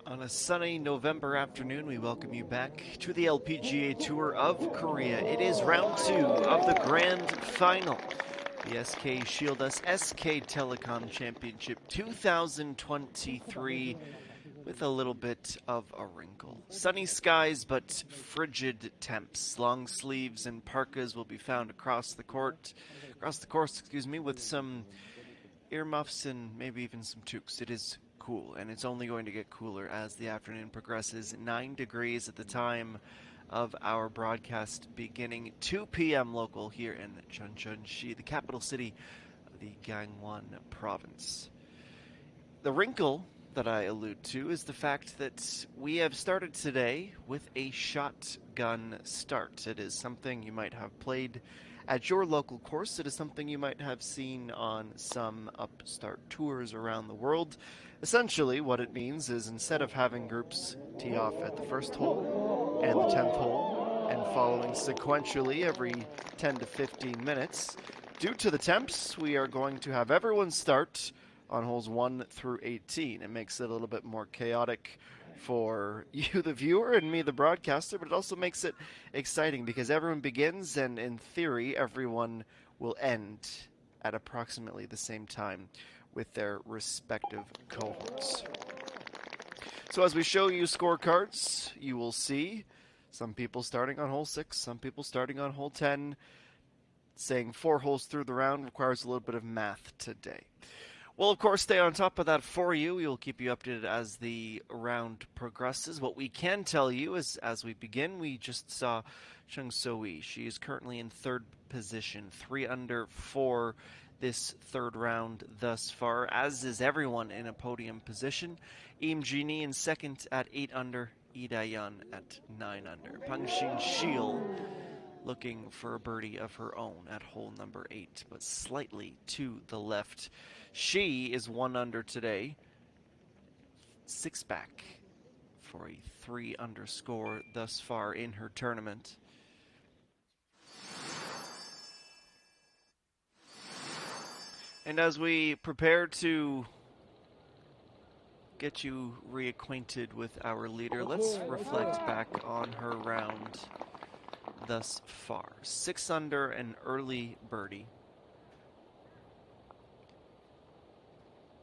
On a sunny November afternoon, we welcome you back to the LPGA Tour of Korea. It is round 2 of the grand final, the SK Shieldus SK Telecom Championship 2023, with a little bit of a wrinkle. Sunny skies, but frigid temps. Long sleeves and parkas will be found across the course, with some earmuffs and maybe even some toques. It is cool, and it's only going to get cooler as the afternoon progresses. 9 degrees at the time of our broadcast beginning, 2 p.m. local here in Chuncheonshi, the capital city of the Gangwon province. The wrinkle that I allude to is the fact that we have started today with a shotgun start. It is something you might have played at your local course. It is something you might have seen on some upstart tours around the world. Essentially, what it means is instead of having groups tee off at the first hole and the 10th hole and following sequentially every 10 to 15 minutes, due to the temps, we are going to have everyone start on holes 1 through 18. It makes it a little bit more chaotic for you, the viewer, and me, the broadcaster, but it also makes it exciting because everyone begins, and in theory, everyone will end at approximately the same time with their respective cohorts. So as we show you scorecards, you will see some people starting on hole 6, some people starting on hole 10. Saying 4 holes through the round requires a little bit of math today. We'll, of course, stay on top of that for you. We will keep you updated as the round progresses. What we can tell you is, as we begin, we just saw Chung So-Yi. She is currently in 3rd position, 3 under for this 3rd round thus far, as is everyone in a podium position. ENG in 2nd at 8 under, Lee Dae-yeon at 9 under. Pang-Shin Shil looking for a birdie of her own at hole number 8, but slightly to the left. She is 1 under today, 6 back for a 3 under score thus far in her tournament. And as we prepare to get you reacquainted with our leader, let's reflect back on her round thus far. 6 under, an early birdie.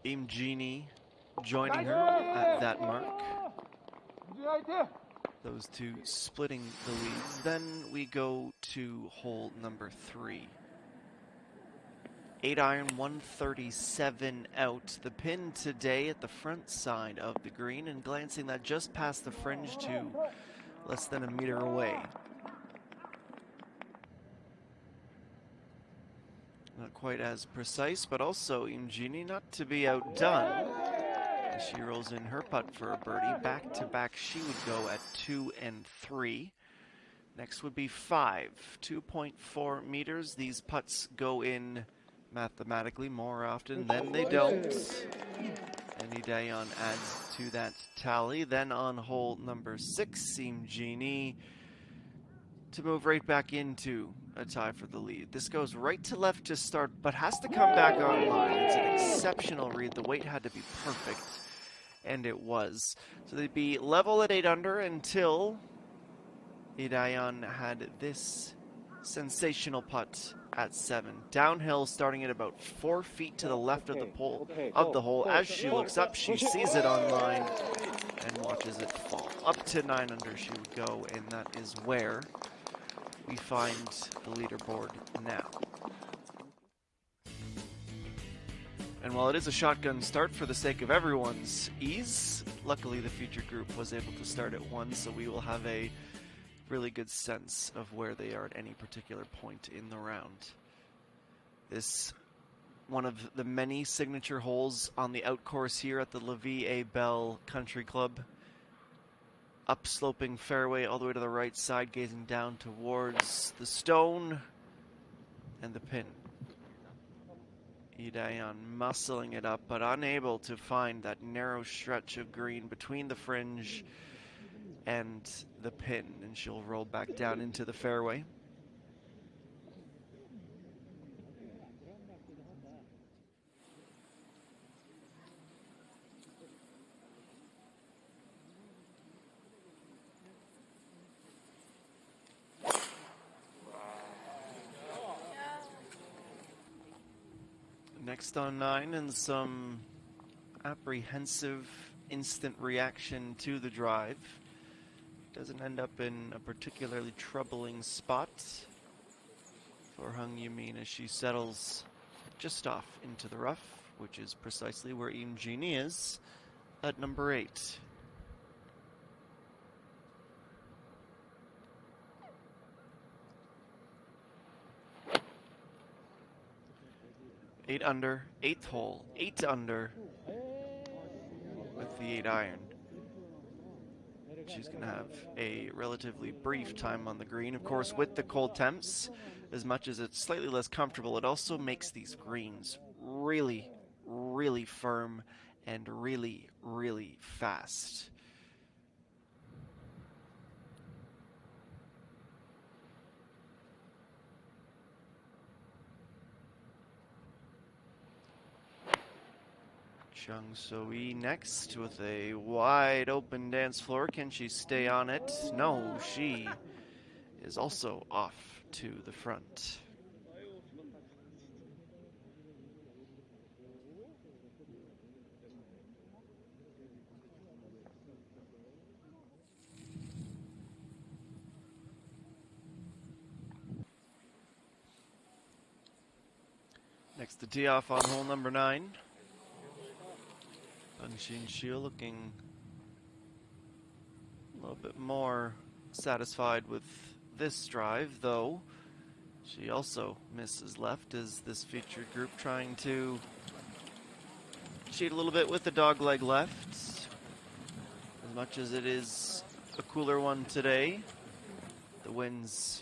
ENG joining her at that mark. Those two splitting the leads. Then we go to hole number 3. 8 iron, 137 out. The pin today at the front side of the green, and glancing that just past the fringe to less than a meter away. Not quite as precise, but also ENG not to be outdone. As she rolls in her putt for a birdie. Back to back, she would go at 2 and 3. Next would be 5, 2.4 meters. These putts go in mathematically more often than they don't. And Lee Dae-yeon adds to that tally. Then on hole number 6, ENG to move right back into a tie for the lead. This goes right to left to start, but has to come back online. It's an exceptional read. The weight had to be perfect, and it was. So they'd be level at 8 under until Lee Dae-yeon had this sensational putt at 7. Downhill, starting at about 4 feet to the left of the hole. As she looks up, she sees it online and watches it fall. Up to 9 under she would go, and that is where we find the leaderboard now. And while it is a shotgun start for the sake of everyone's ease, luckily the featured group was able to start at 1, so we will have a really good sense of where they are at any particular point in the round. This one of the many signature holes on the outcourse here at the La Vie et Belle Country Club. Upsloping fairway all the way to the right side, gazing down towards the stone and the pin. Lee Dae-yeon muscling it up, but unable to find that narrow stretch of green between the fringe and the pin, and she'll roll back down into the fairway. Next on 9, and some apprehensive instant reaction to the drive. Doesn't end up in a particularly troubling spot for Hung Yumin as she settles just off into the rough, which is precisely where ENG is at number 8. Eight under, 8th hole, 8 under with the 8 iron. She's going to have a relatively brief time on the green. Of course, with the cold temps, as much as it's slightly less comfortable, it also makes these greens really, really firm and really, really fast. Chung So-yi next with a wide open dance floor. Can she stay on it? No, she is also off to the front. Next to tee off on hole number 9. Bunjin Xiu looking a little bit more satisfied with this drive, though she also misses left as this featured group trying to cheat a little bit with the dogleg left. As much as it is a cooler one today, the wind's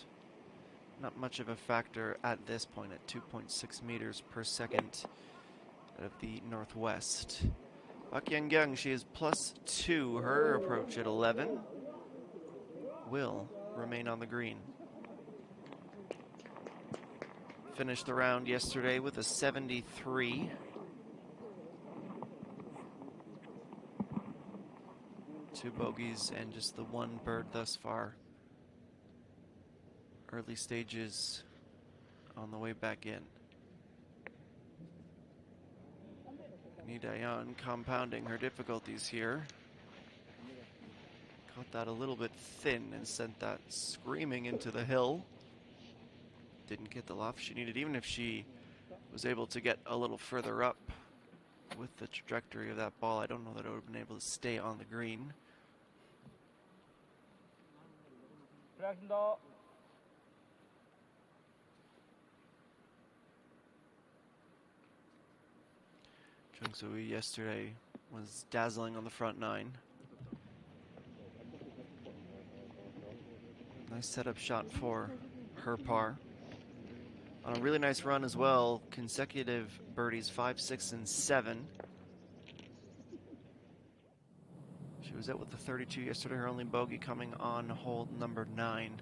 not much of a factor at this point at 2.6 meters per second out of the northwest. Bak Yang, she is +2. Her approach at 11 will remain on the green. Finished the round yesterday with a 73. Two bogeys and just the one bird thus far. Early stages on the way back in. Ni Dayan compounding her difficulties here. Caught that a little bit thin and sent that screaming into the hill. Didn't get the loft she needed, even if she was able to get a little further up with the trajectory of that ball. I don't know that it would have been able to stay on the green. Chung So-yi yesterday was dazzling on the front 9. Nice setup shot for her par. On a really nice run as well, consecutive birdies 5, 6, and 7. She was out with the 32 yesterday, her only bogey coming on hole number 9.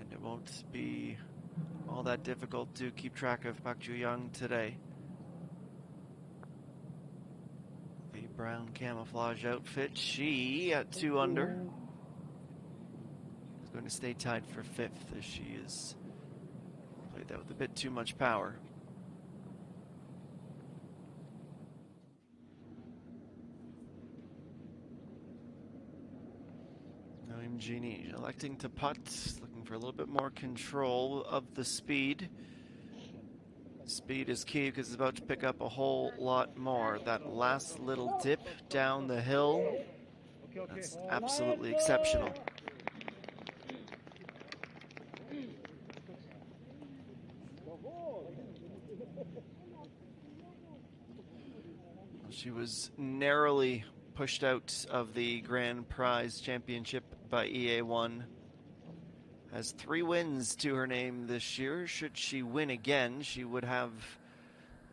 And it won't be all that difficult to keep track of Park Ju-young today. The brown camouflage outfit, she at 2 under. Is going to stay tied for 5th as she is played that with a bit too much power. Noam Genie electing to putt, looking for a little bit more control of the speed. Speed is key because it's about to pick up a whole lot more. That last little dip down the hill, that's absolutely exceptional. She was narrowly pushed out of the Grand Prize Championship by EA1. Has 3 wins to her name this year. Should she win again, she would have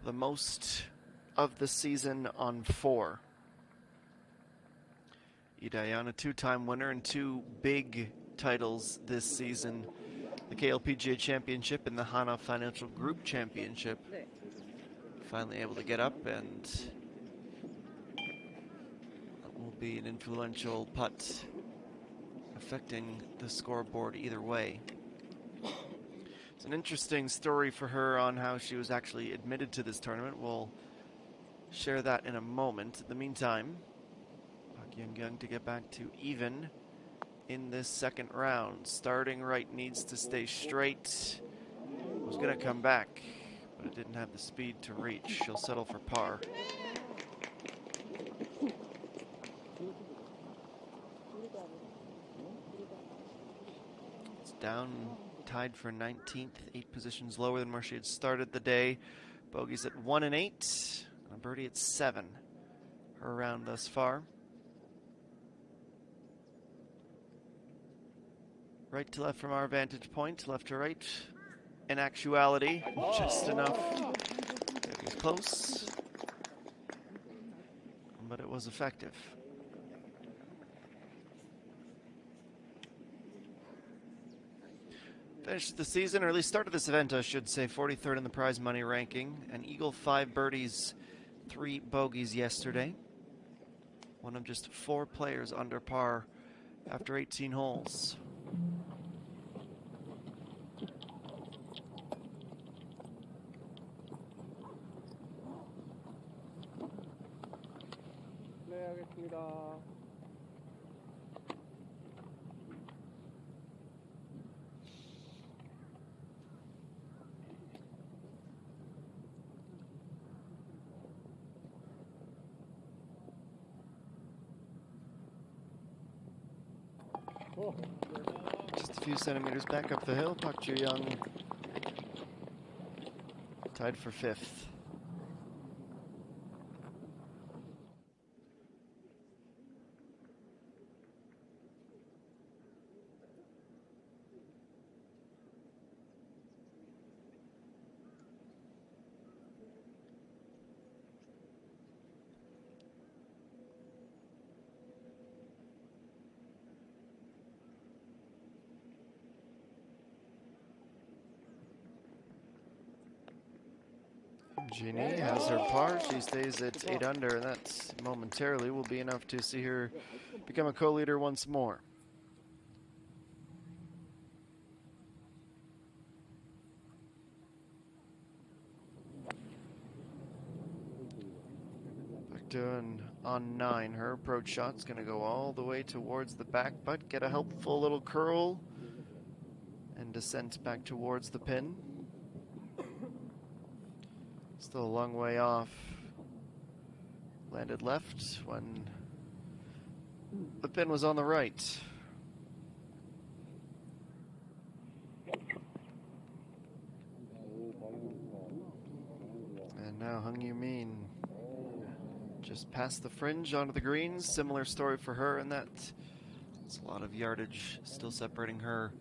the most of the season on 4. Lee Dayan, a 2-time winner and 2 big titles this season. The KLPGA Championship and the Hana Financial Group Championship. Finally able to get up, and that will be an influential putt affecting the scoreboard either way. It's an interesting story for her on how she was actually admitted to this tournament. We'll share that in a moment. In the meantime, Park Young to get back to even in this second round. Starting right needs to stay straight. Was going to come back, but it didn't have the speed to reach. She'll settle for par. It's down, tied for 19th, 8 positions lower than where she had started the day. Bogeys at 1 and 8, and a birdie at 7. Her round thus far. Right to left from our vantage point, left to right. In actuality, just enough. It was close, but it was effective. Finished the season, or at least started this event, I should say, 43rd in the prize money ranking. An eagle, 5 birdies, 3 bogeys yesterday. One of just 4 players under par after 18 holes. Just a few centimeters back up the hill, Park Young tied for 5th. Jeannie has her par. She stays at 8 under, and that momentarily will be enough to see her become a co-leader once more. Back to on 9. Her approach shot's going to go all the way towards the back, but get a helpful little curl and descent back towards the pin. Still a long way off. Landed left when the pin was on the right. And now Hung Yu Min just past the fringe onto the greens. Similar story for her in that it's a lot of yardage still separating her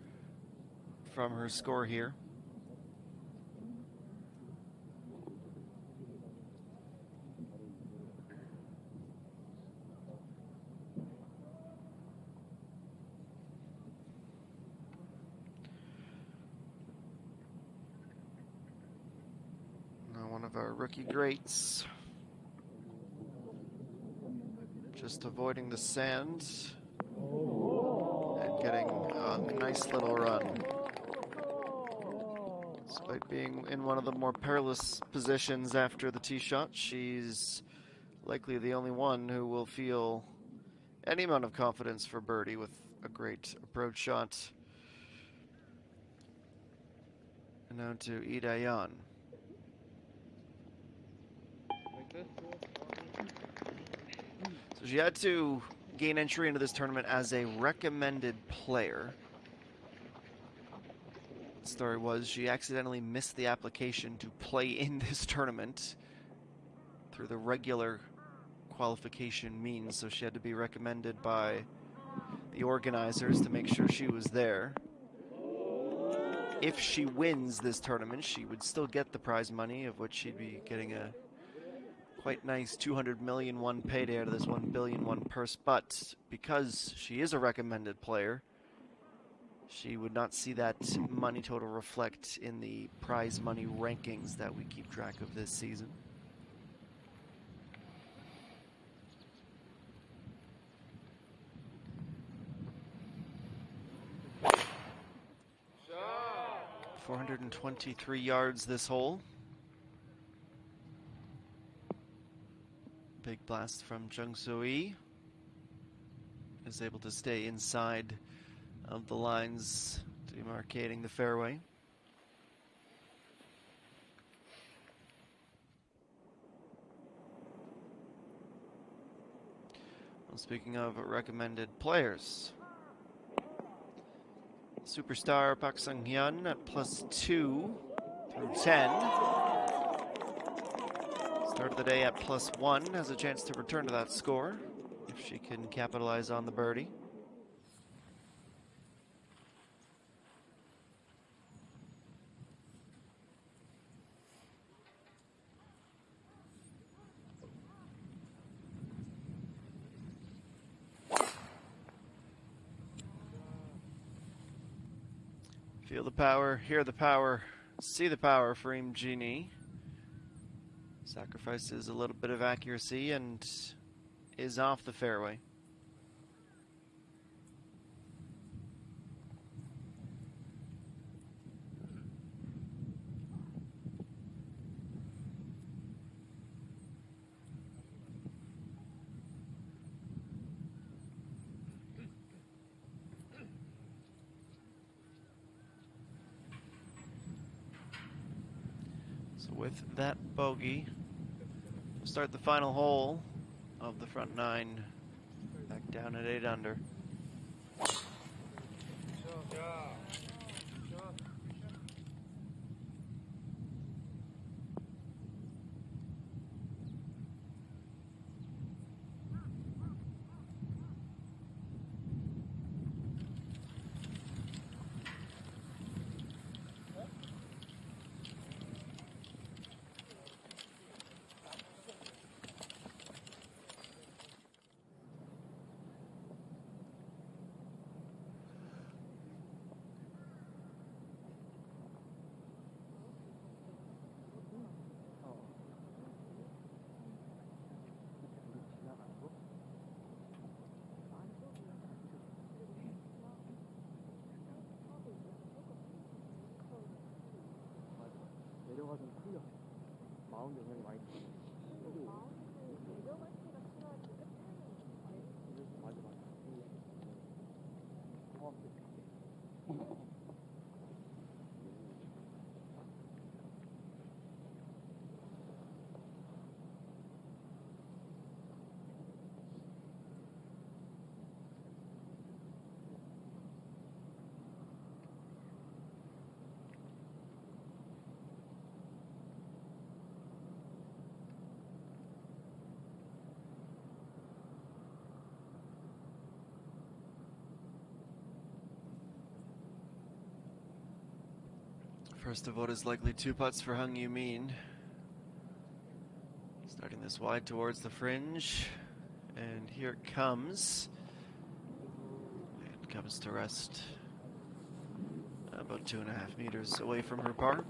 from her score here. One of our rookie greats. Just avoiding the sand and getting a nice little run. Despite being in one of the more perilous positions after the tee shot, she's likely the only one who will feel any amount of confidence for birdie with a great approach shot. And now to Lee Dae-yeon. So she had to gain entry into this tournament as a recommended player. The story was she accidentally missed the application to play in this tournament through the regular qualification means, so she had to be recommended by the organizers to make sure she was there. If she wins this tournament, she would still get the prize money, of which she'd be getting a quite nice 200 million won payday out of this 1 billion won purse, but because she is a recommended player, she would not see that money total reflect in the prize money rankings that we keep track of this season. 423 yards this hole. Big blast from Jung Soo-yi. Is able to stay inside of the lines demarcating the fairway. Well, speaking of recommended players, superstar Park Sung-hyun at +2 through 10. Start of the day at +1, has a chance to return to that score if she can capitalize on the birdie. Feel the power, hear the power, see the power for ENG. Sacrifices a little bit of accuracy and is off the fairway. So with that bogey, we'll start the final hole of the front nine back down at 8 under. First of what is likely 2 putts for Hung Yoo-min. Starting this wide towards the fringe. And here it comes. It comes to rest about 2.5 meters away from her par.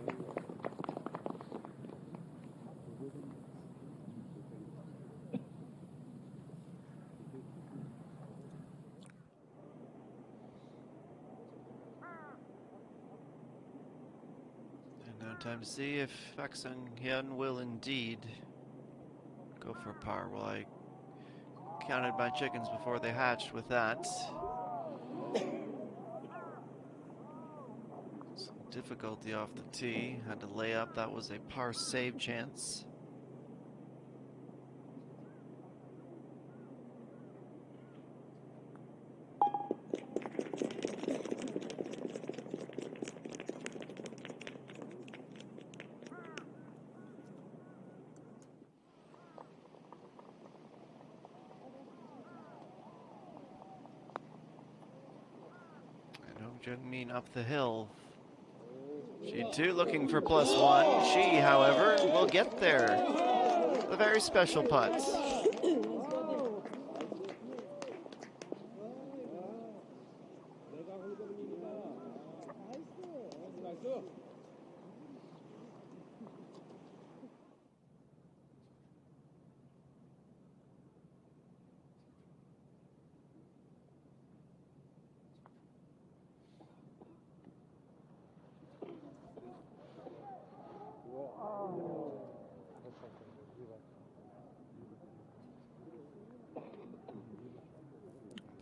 Time to see if Park Sung-hyun will indeed go for par. Well, I counted my chickens before they hatched with that. Some difficulty off the tee. Had to lay up. That was a par save chance. Jung-min up the hill. She too looking for +1. She, however, will get there. A very special putt.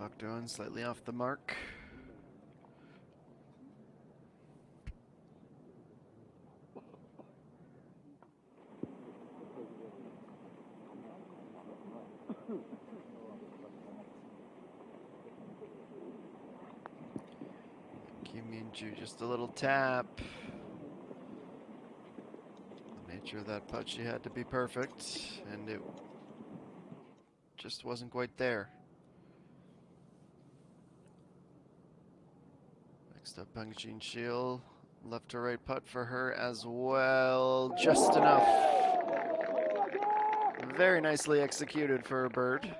Buckdown slightly off the mark. Kim Min-ju just a little tap. The nature of that putt, she had to be perfect, and it just wasn't quite there. Next up, Pang-Jin Shield. Left to right putt for her as well. Just enough. Very nicely executed for a bird.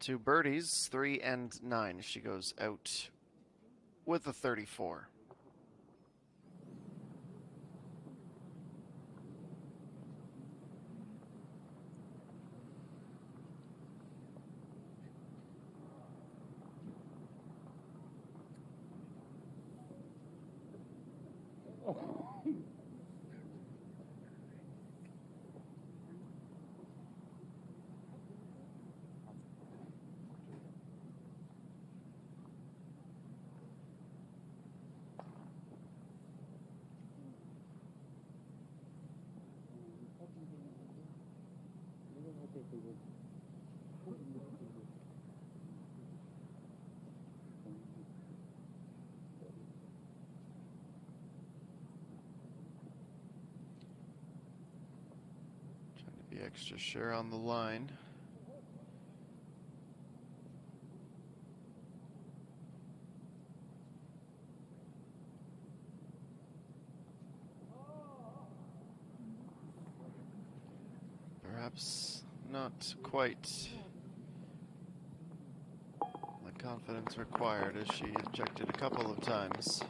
2 birdies, 3 and 9. She goes out with a 34. Be extra sure on the line. Perhaps not quite the confidence required as she ejected a couple of times.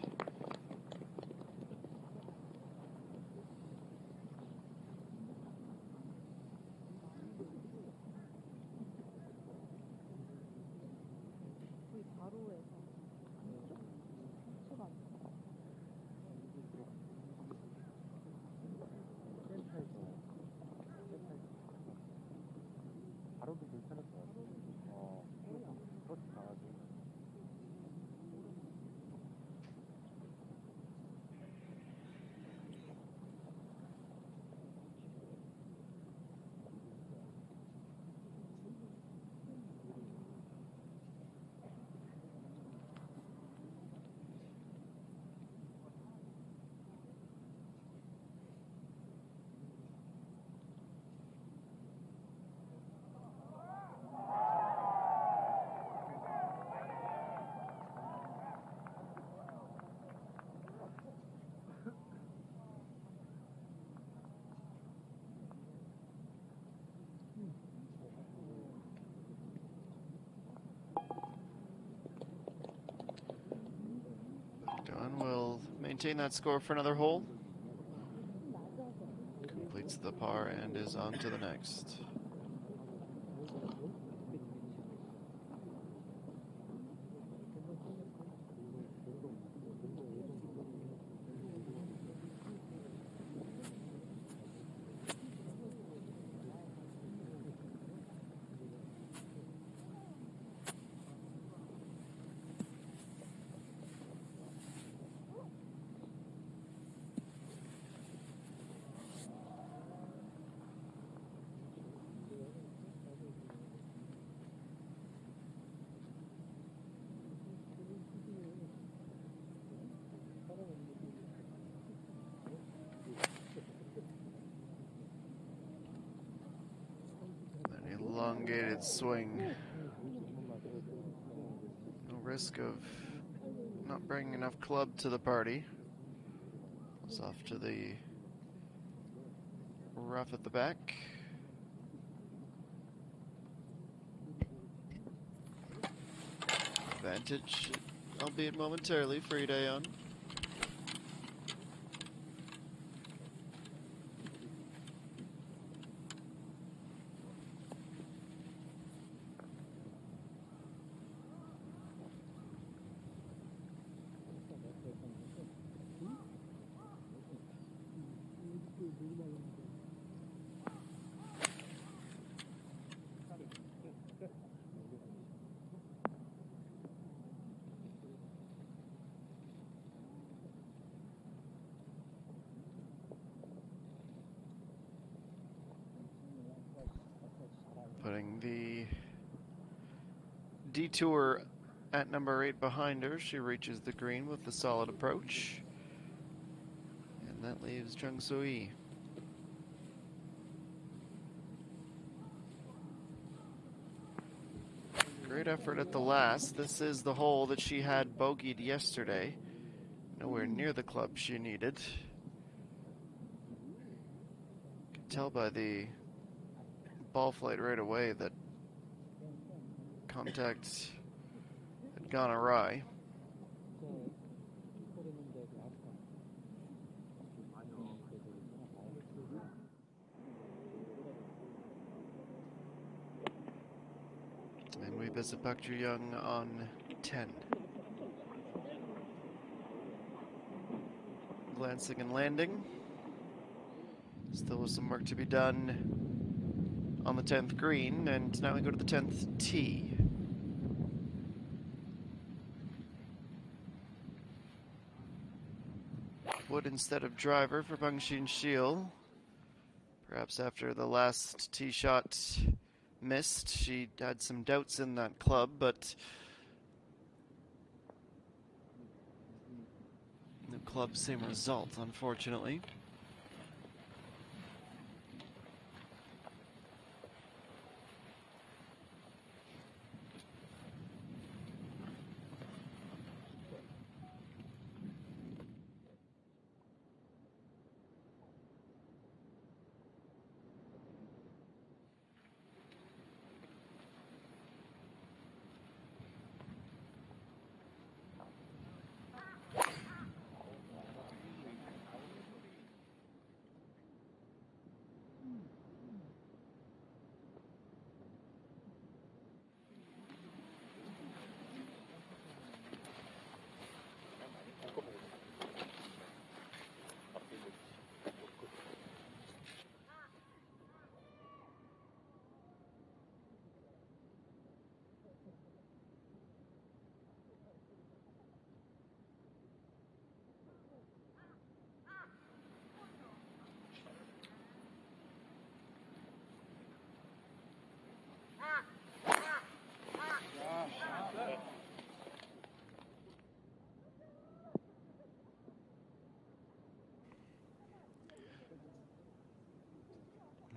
Dawn will maintain that score for another hole. Completes the par and is on to the next. Elongated swing. No risk of not bringing enough club to the party. It's off to the rough at the back. Advantage, albeit momentarily, for Ideon. Putting the detour at number 8 behind her. She reaches the green with the solid approach. And that leaves Chung Soo-yi. Great effort at the last. This is the hole that she had bogeyed yesterday. Nowhere near the club she needed. Could tell by the ball flight right away that contact had gone awry. And we visit Park Ju-young on 10. Glancing and landing. Still with some work to be done on the 10th green, and now we go to the 10th tee. Wood instead of driver for Bang-Shin Shil. Perhaps after the last tee shot missed, she had some doubts in that club, but the club, same result, unfortunately.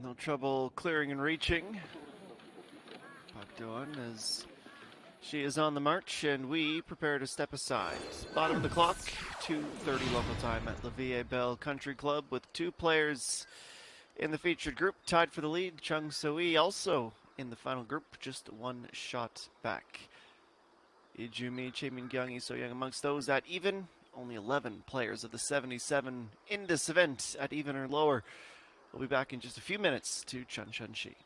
No trouble clearing and reaching. Park Do-won as she is on the march, and we prepare to step aside. Bottom of the clock, 2:30 local time at La Vie Belle Country Club, with 2 players in the featured group tied for the lead. Chung Soo-yi also in the final group, just 1 shot back. Lee Ju-mi, Chae Min-kyung, Lee So-young amongst those at even. Only 11 players of the 77 in this event at even or lower. We'll be back in just a few minutes to Chun-Chun-Shi.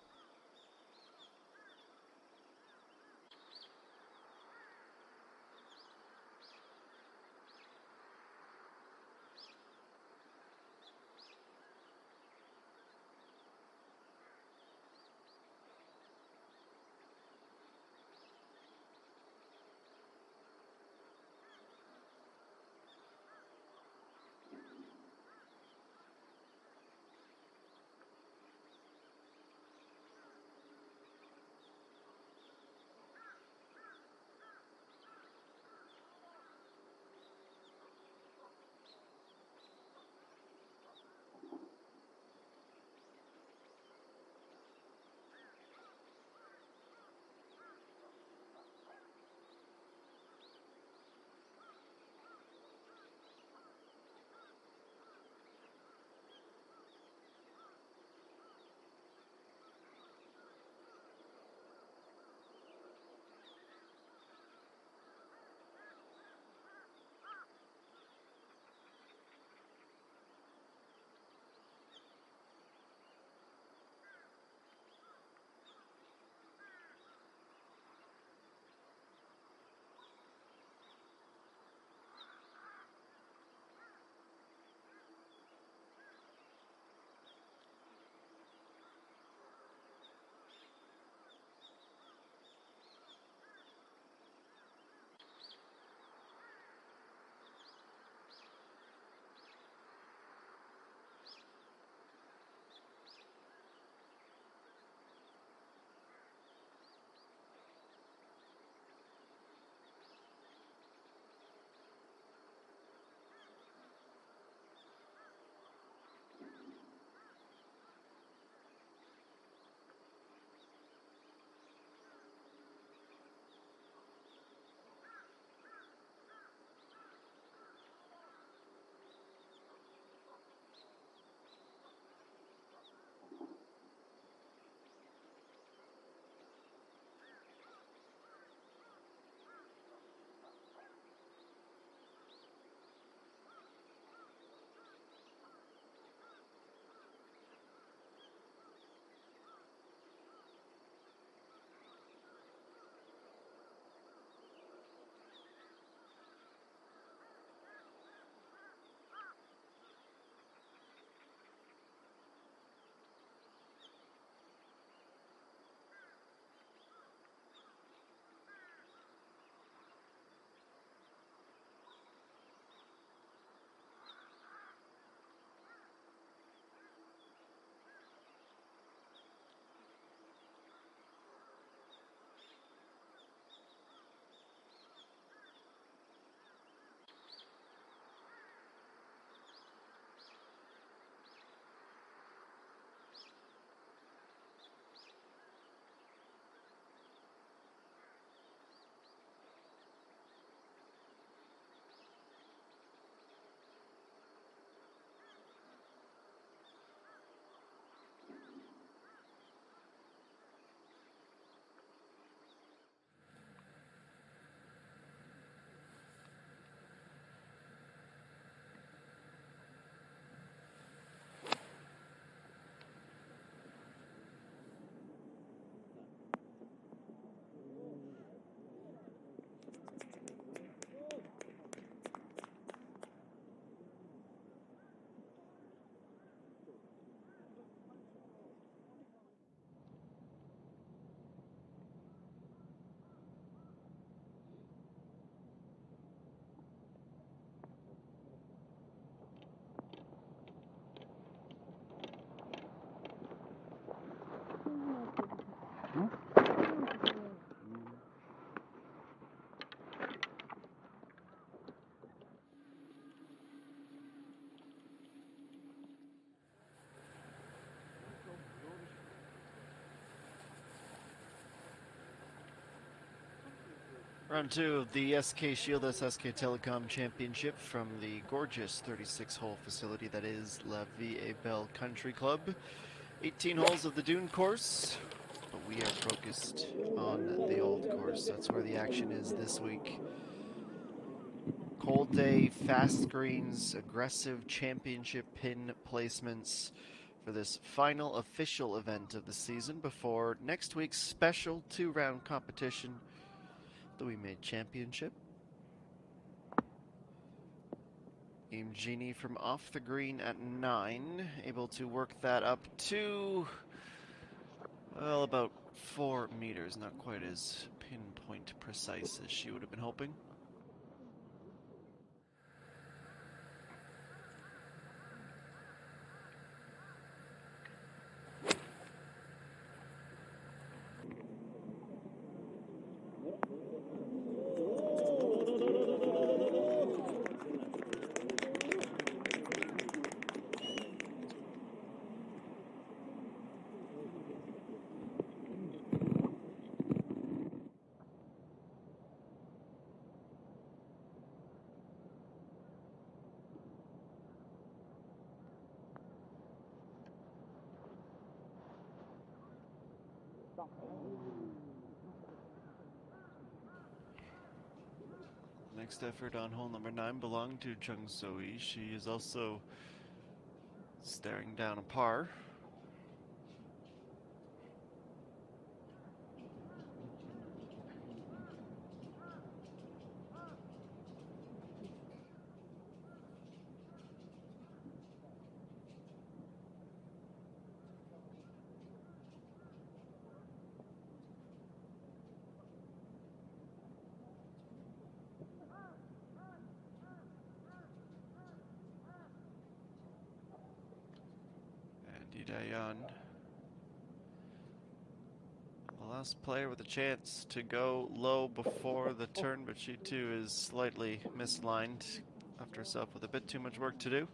Round 2 of the SK Shieldus SK Telecom Championship from the gorgeous 36-hole facility that is La Vie et Belle Country Club. 18 holes of the Dune course, but we are focused on the old course. That's where the action is this week. Cold day, fast greens, aggressive championship pin placements for this final official event of the season before next week's special 2-round competition, the We Made Championship. ENG from off the green at 9, able to work that up to, well, about 4 meters, not quite as pinpoint precise as she would have been hoping. Next effort on hole number 9 belonged to Chung So-yi. She is also staring down a par. Dayan, the last player with a chance to go low before the turn, but she too is slightly misaligned, left herself with a bit too much work to do.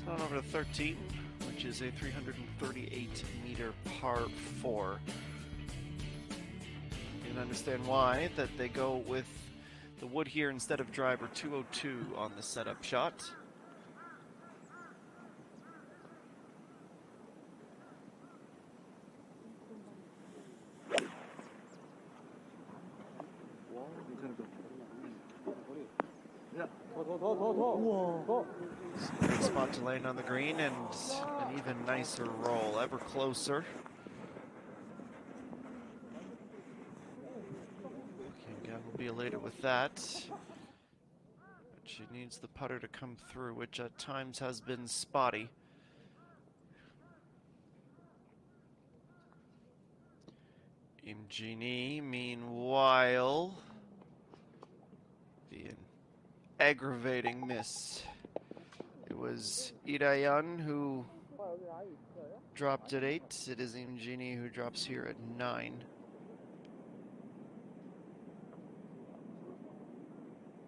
On over to 13, which is a 338-meter par 4. You can understand why that they go with the wood here instead of driver 202 on the setup shot. Great spot to land on the green and an even nicer roll, ever closer. Again, will be elated with that. But she needs the putter to come through, which at times has been spotty. ENG, meanwhile, the aggravating miss. It was Irayan who dropped at 8. It is ENG who drops here at 9.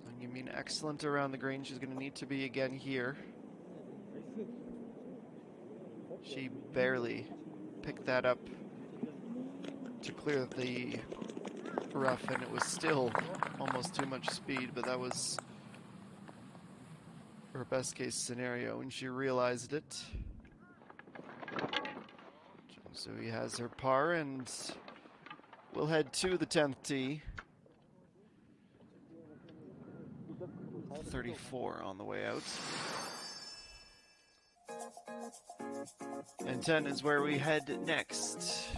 And you mean excellent around the green. She's going to need to be again here. She barely picked that up to clear the rough, and it was still almost too much speed, but that was her best case scenario when she realized it. So he has her par, and we'll head to the 10th tee. 34 on the way out. And 10 is where we head next.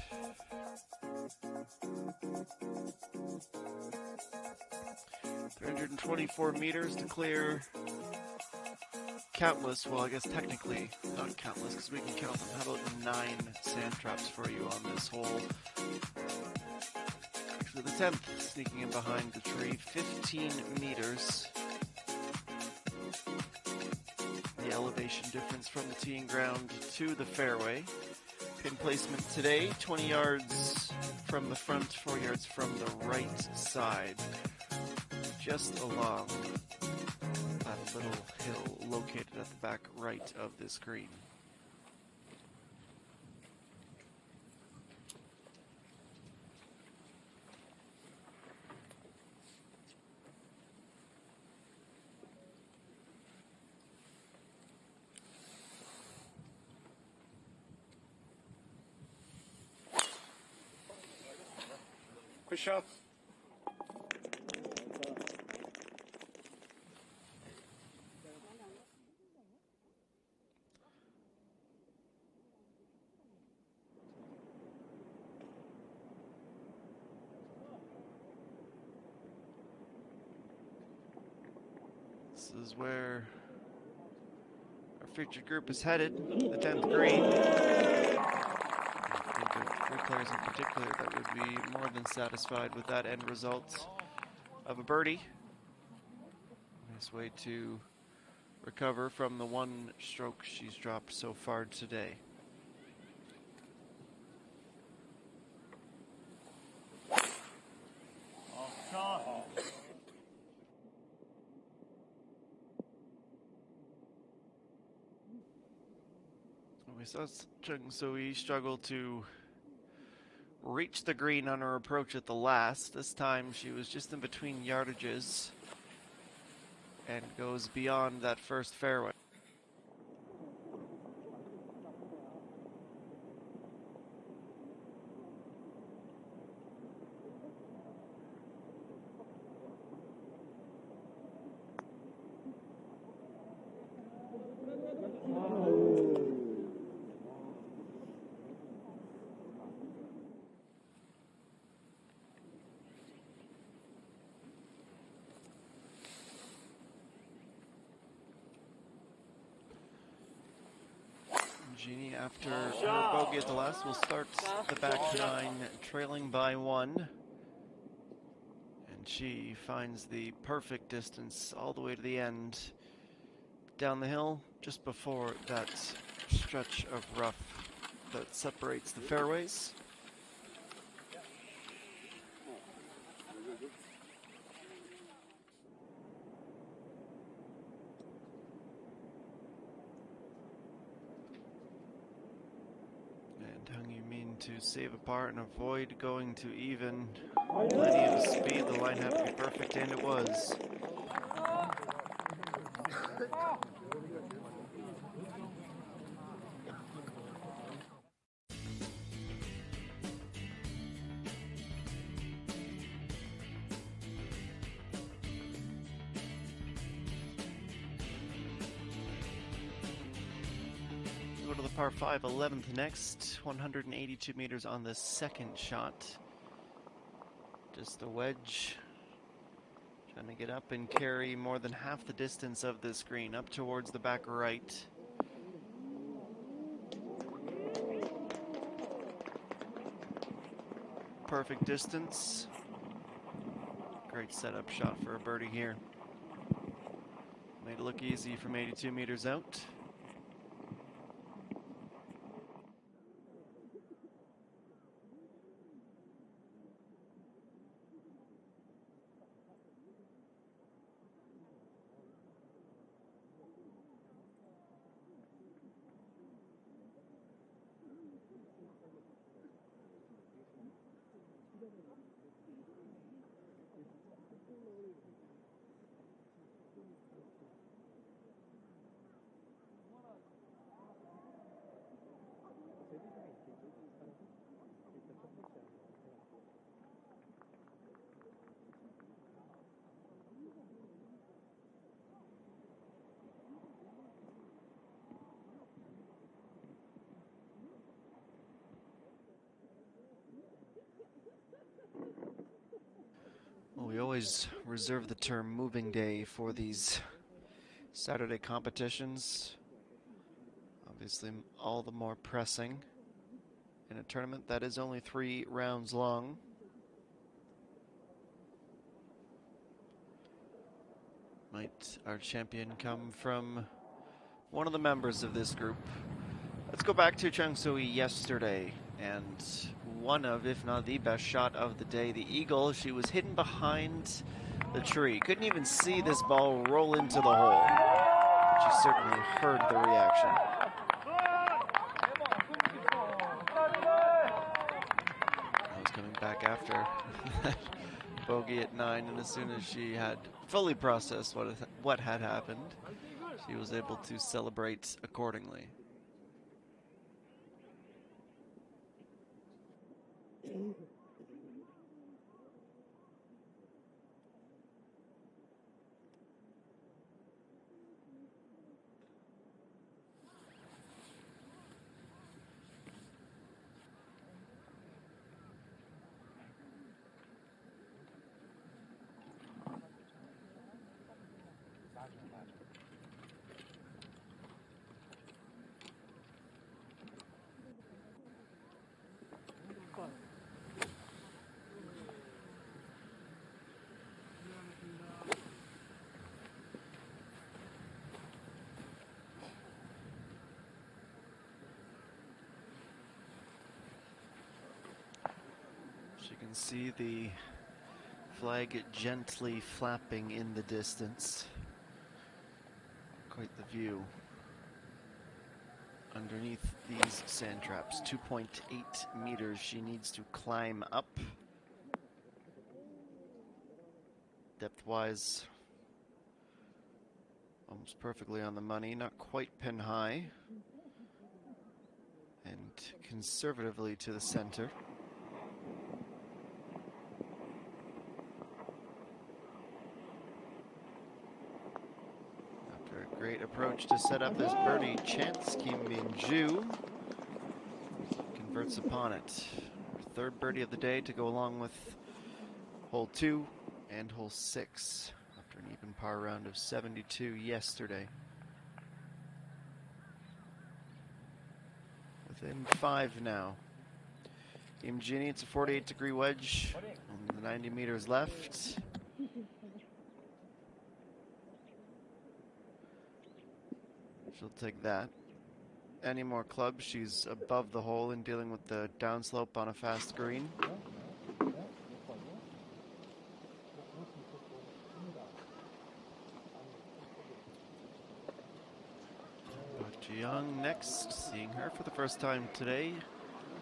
$324 meters to clear countless, well, I guess technically not countless because we can count them. How about 9 sand traps for you on this hole? Actually, the 10th sneaking in behind the tree, 15 meters. The elevation difference from the teeing ground to the fairway. Pin placement today, 20 yards from the front, 4 yards from the right side, just along that little hill located at the back right of this green. Quick shot. This is where our featured group is headed, the 10th green. I think of 3 players in particular that would be more than satisfied with that end result of a birdie. Nice way to recover from the 1 stroke she's dropped so far today. We saw Chung Soo-hee struggle to reach the green on her approach at the last. This time she was just in between yardages and goes beyond that first fairway. Jeannie, after her bogey at the last, will start the back 9 trailing by 1. And she finds the perfect distance all the way to the end, down the hill, just before that stretch of rough that separates the fairways. To save a par and avoid going to even. Plenty of speed, the line had to be perfect, and it was. Go to the par 5, 11th next, 182 meters on the second shot. Just a wedge, trying to get up and carry more than half the distance of this green up towards the back right. Perfect distance. Great setup shot for a birdie here. Made it look easy from 82 meters out. Well, we always reserve the term moving day for these Saturday competitions. Obviously, all the more pressing in a tournament that is only 3 rounds long. Might our champion come from one of the members of this group? Let's go. go back to Chang Soo-yi yesterday, and one of, if not the best shot of the day, the eagle. She was hidden behind the tree. Couldn't even see this ball roll into the hole. She certainly heard the reaction. I was coming back after that bogey at 9, and as soon as she had fully processed what had happened, she was able to celebrate accordingly. You can see the flag gently flapping in the distance. Quite the view underneath these sand traps. 2.8 meters she needs to climb up. Depth-wise, almost perfectly on the money, not quite pin high, and conservatively to the center. After a great approach to set up this birdie chance, Kim Min-ju converts upon it. Third birdie of the day to go along with hole 2 and hole 6 after an even par round of 72 yesterday. Within 5 now. Kim Ginny, it's a 48-degree wedge. Only 90 meters left. She'll take that. Any more clubs, she's above the hole and dealing with the downslope on a fast green. Young next, seeing her for the first time today.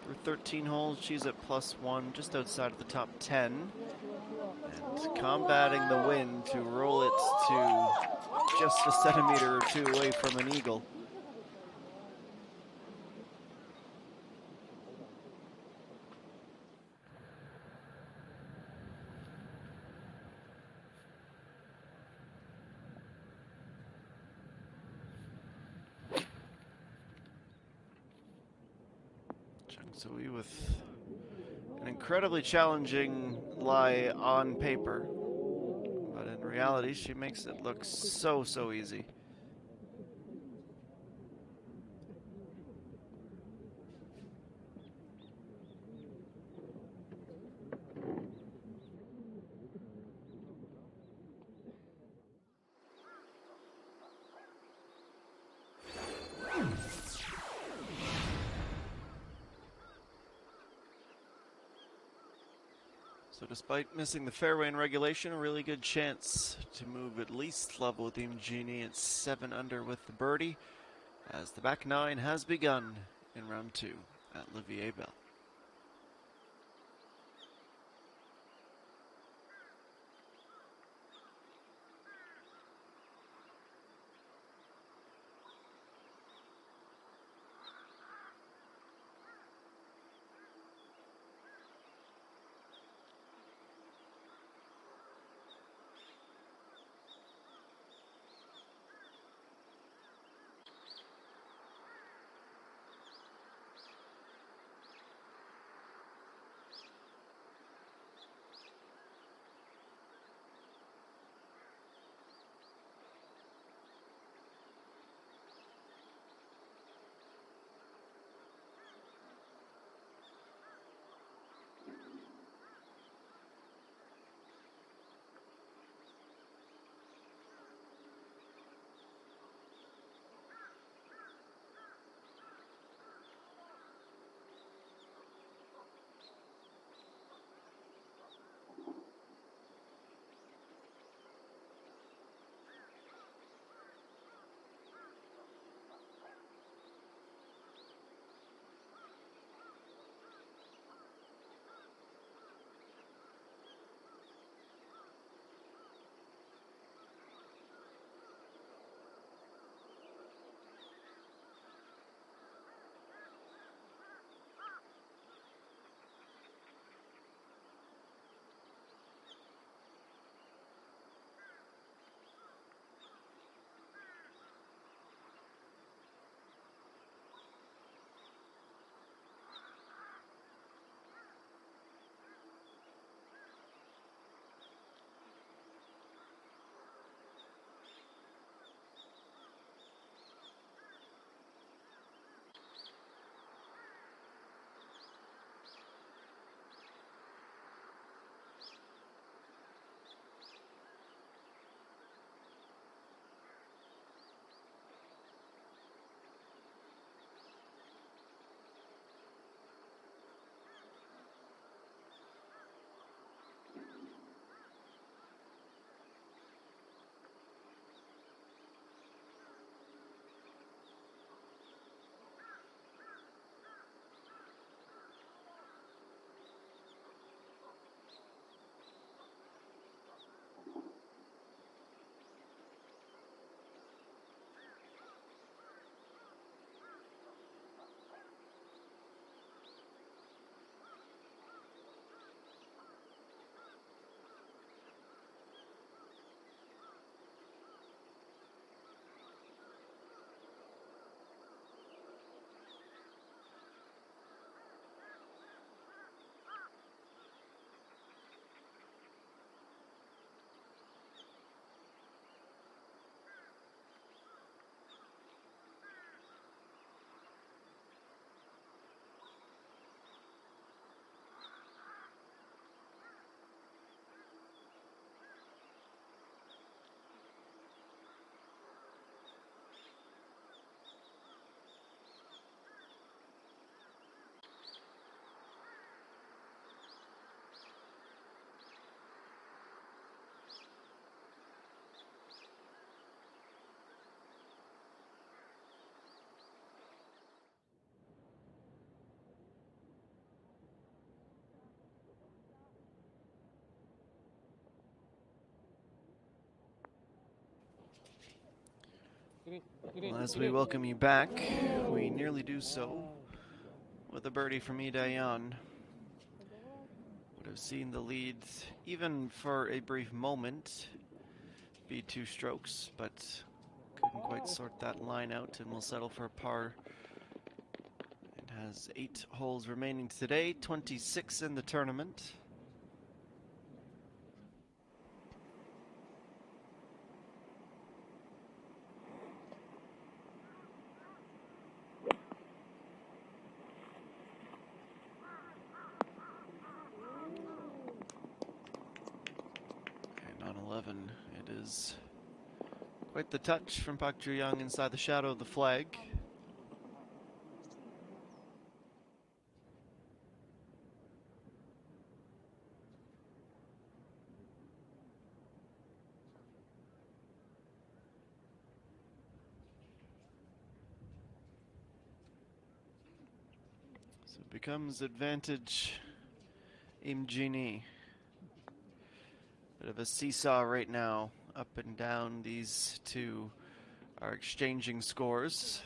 Through 13 holes, she's at +1, just outside of the top 10. And combating the wind to roll it to just a centimeter or 2 away from an eagle. Sui with an incredibly challenging lie on paper, but in reality she makes it look so easy. So despite missing the fairway in regulation, a really good chance to move at least level with Imjini at 7 under with the birdie, as the back 9 has begun in round 2 at Olivier Bell. Well, as we welcome you back, we nearly do so with a birdie from Idayan. Would have seen the lead, even for a brief moment, be 2 strokes, but couldn't quite sort that line out and will settle for a par. It has 8 holes remaining today, 26 in the tournament. And on 11, it is quite the touch from Park Ju-young inside the shadow of the flag. So it becomes advantage ENG. Bit of a seesaw right now, up and down. These two are exchanging scores.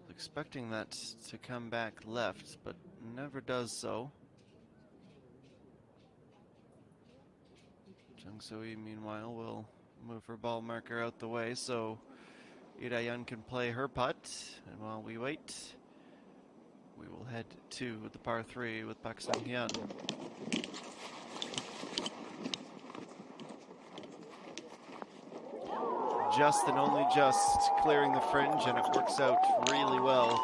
Expecting that to come back left, but never does so. Jung So-lee, meanwhile, will move her ball marker out the way so Idayan can play her putt. And while we wait, we will head to the par 3 with Pak Sung-hyun. Just and only just clearing the fringe, and it works out really well.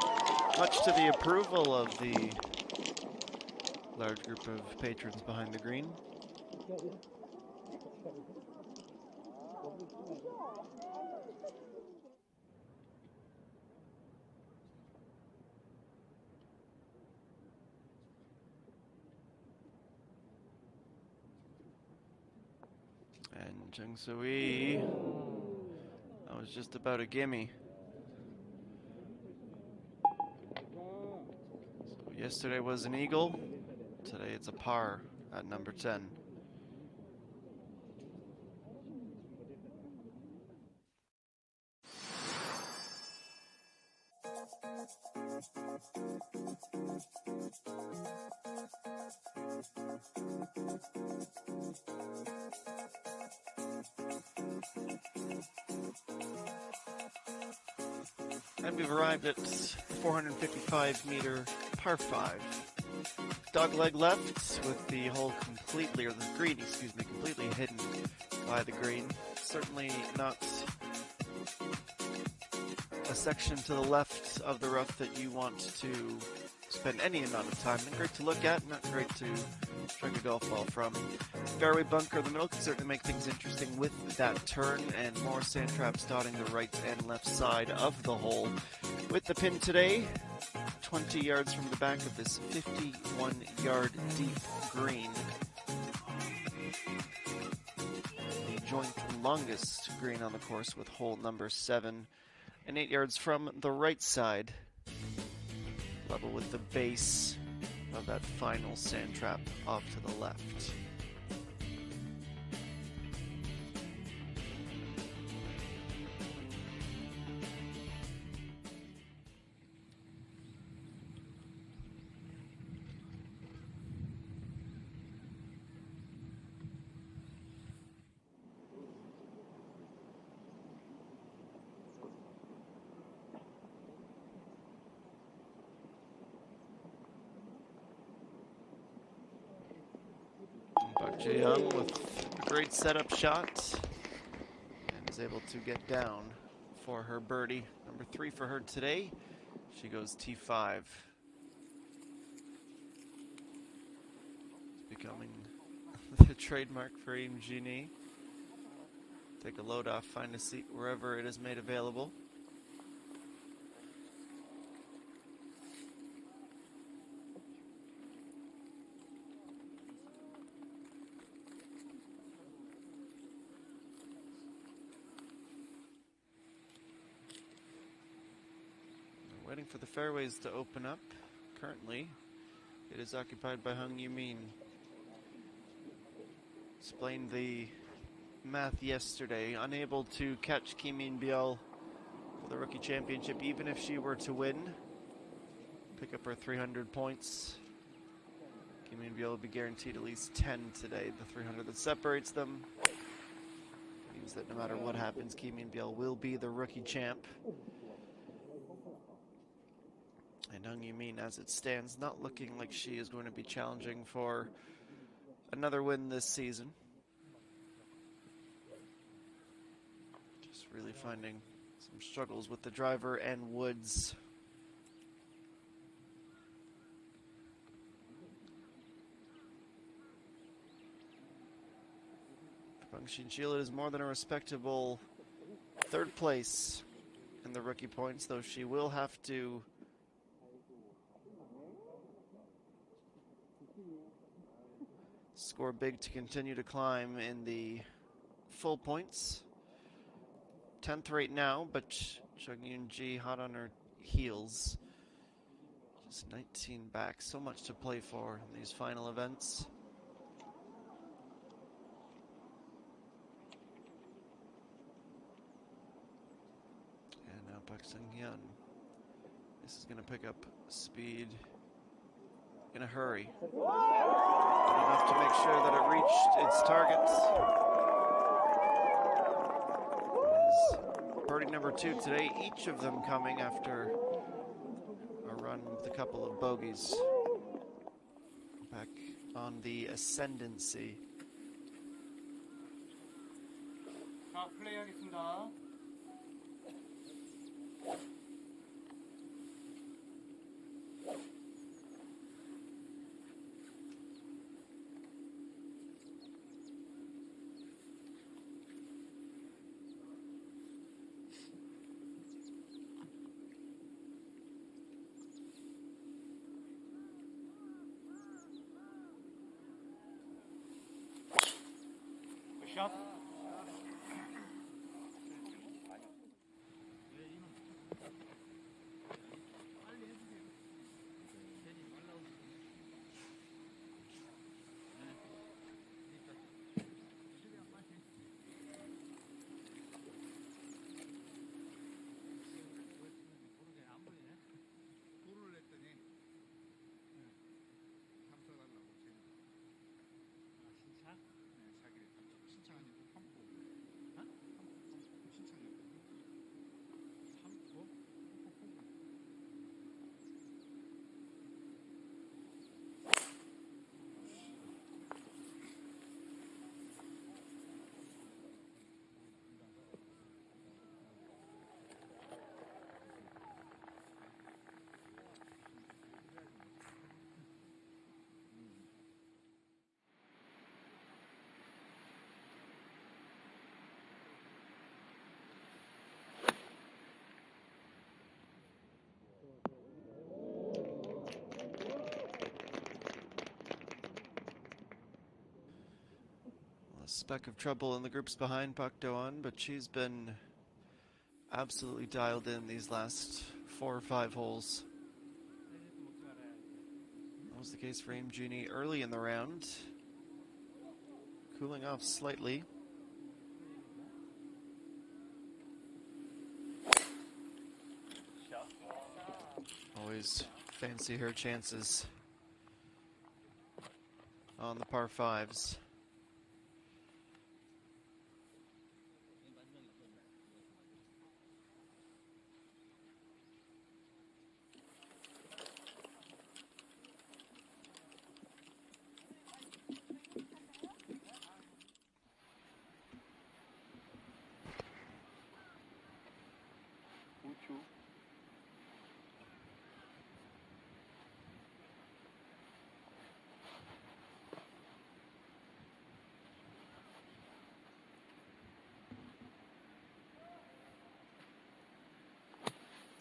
Much to the approval of the large group of patrons behind the green. And Jung So-lee, that was just about a gimme. So yesterday was an eagle, today it's a par at number 10. And we've arrived at 455-meter par 5. Dogleg left with the hole completely, or the green, excuse me, completely hidden by the green. Certainly not a section to the left of the rough that you want to spend any amount of time in. Great to look at, not great to strike a golf ball from. Fairway bunker in the middle can certainly make things interesting with that turn, and more sand traps dotting the right and left side of the hole. With the pin today, 20 yards from the back of this 51-yard deep green. The joint longest green on the course with hole number 7, and 8 yards from the right side, level with the base of that final sand trap off to the left. Ji-young with a great setup shot and is able to get down for her birdie. Number 3 for her today. She goes T5. It's becoming the trademark for ENG. Take a load off, find a seat wherever it is made available. Waiting for the fairways to open up. Currently, it is occupied by Hung Yoo-min. Explained the math yesterday. Unable to catch Kim Min-biol for the Rookie Championship, even if she were to win. Pick up her 300 points. Kim Min-biol will be guaranteed at least 10 today. The 300 that separates them means that no matter what happens, Kim Min-biol will be the Rookie Champ. And Hung Yoo-min, as it stands, not looking like she is going to be challenging for another win this season. Just really finding some struggles with the driver and Woods. Bang Shin-chil is more than a respectable third place in the rookie points, though she will have to score big to continue to climb in the full points. 10th right now, but Chung Yoon-ji hot on her heels. Just 19 back. So much to play for in these final events. And now Park Sung-hyun. This is going to pick up speed in a hurry. Enough to make sure that it reached its target. Birdie number 2 today, each of them coming after a run with a couple of bogeys. Back on the ascendancy. 자, 플레이하겠습니다. 샷. Speck of trouble in the groups behind Park Do-won, but she's been absolutely dialed in these last 4 or 5 holes. That was the case for Im Juni early in the round. Cooling off slightly. Always fancy her chances on the par 5s.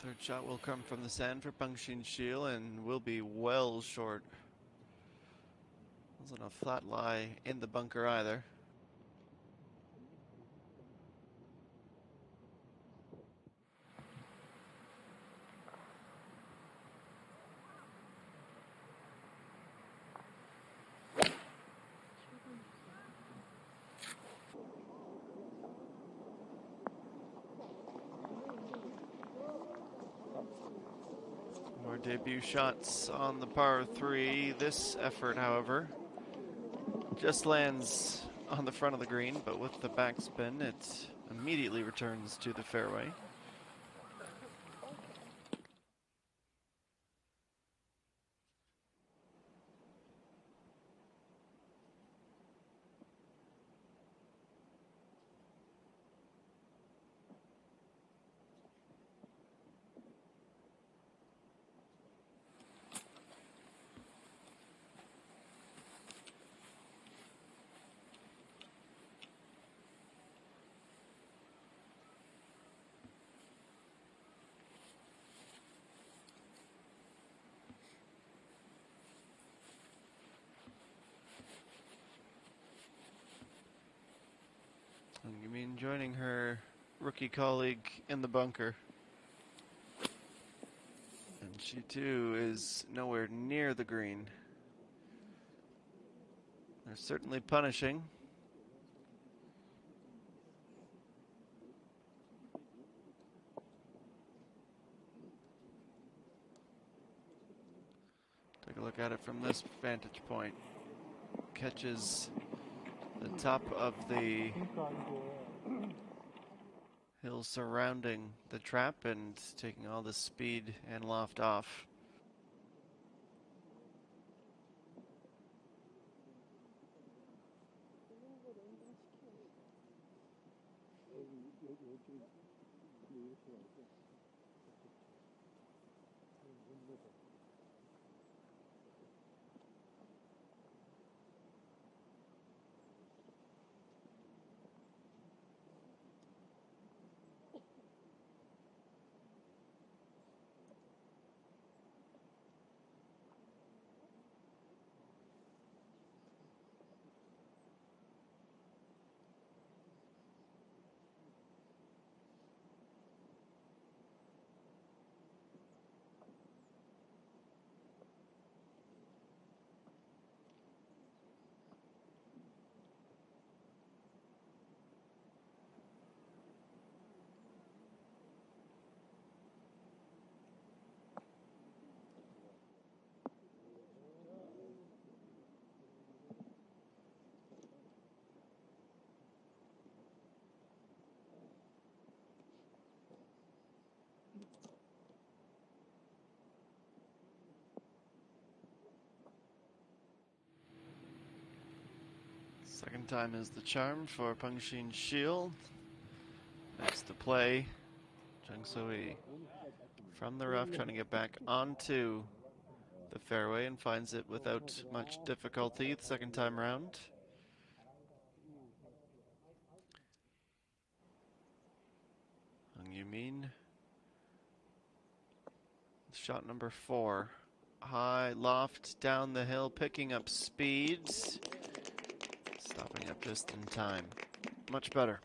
Third shot will come from the sand for Bang Shin-chil and will be well short. Wasn't a flat lie in the bunker either. More debut shots on the par 3. This effort, however, just lands on the front of the green, but with the backspin, it immediately returns to the fairway. You mean joining her rookie colleague in the bunker. And she too is nowhere near the green. They're certainly punishing. Take a look at it from this vantage point. Catches the top of the hill surrounding the trap and taking all the speed and loft off. Second time is the charm for Pengxin Shield. Next to play, Zheng Sui from the rough, trying to get back onto the fairway and finds it without much difficulty the second time around. Hung Yumin, shot number 4. High loft down the hill, picking up speed. Stopping up just in time. Much better.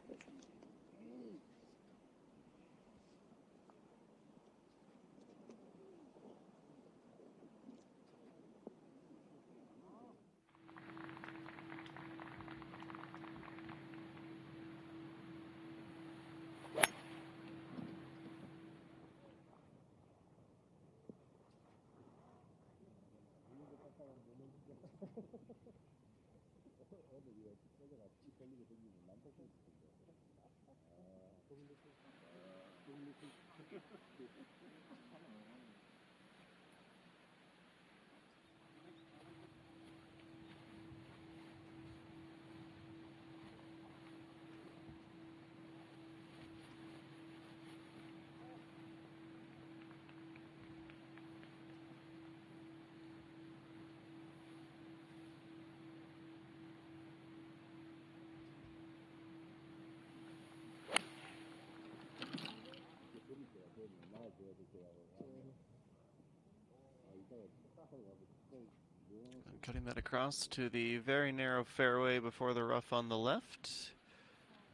Cutting that across to the very narrow fairway before the rough on the left.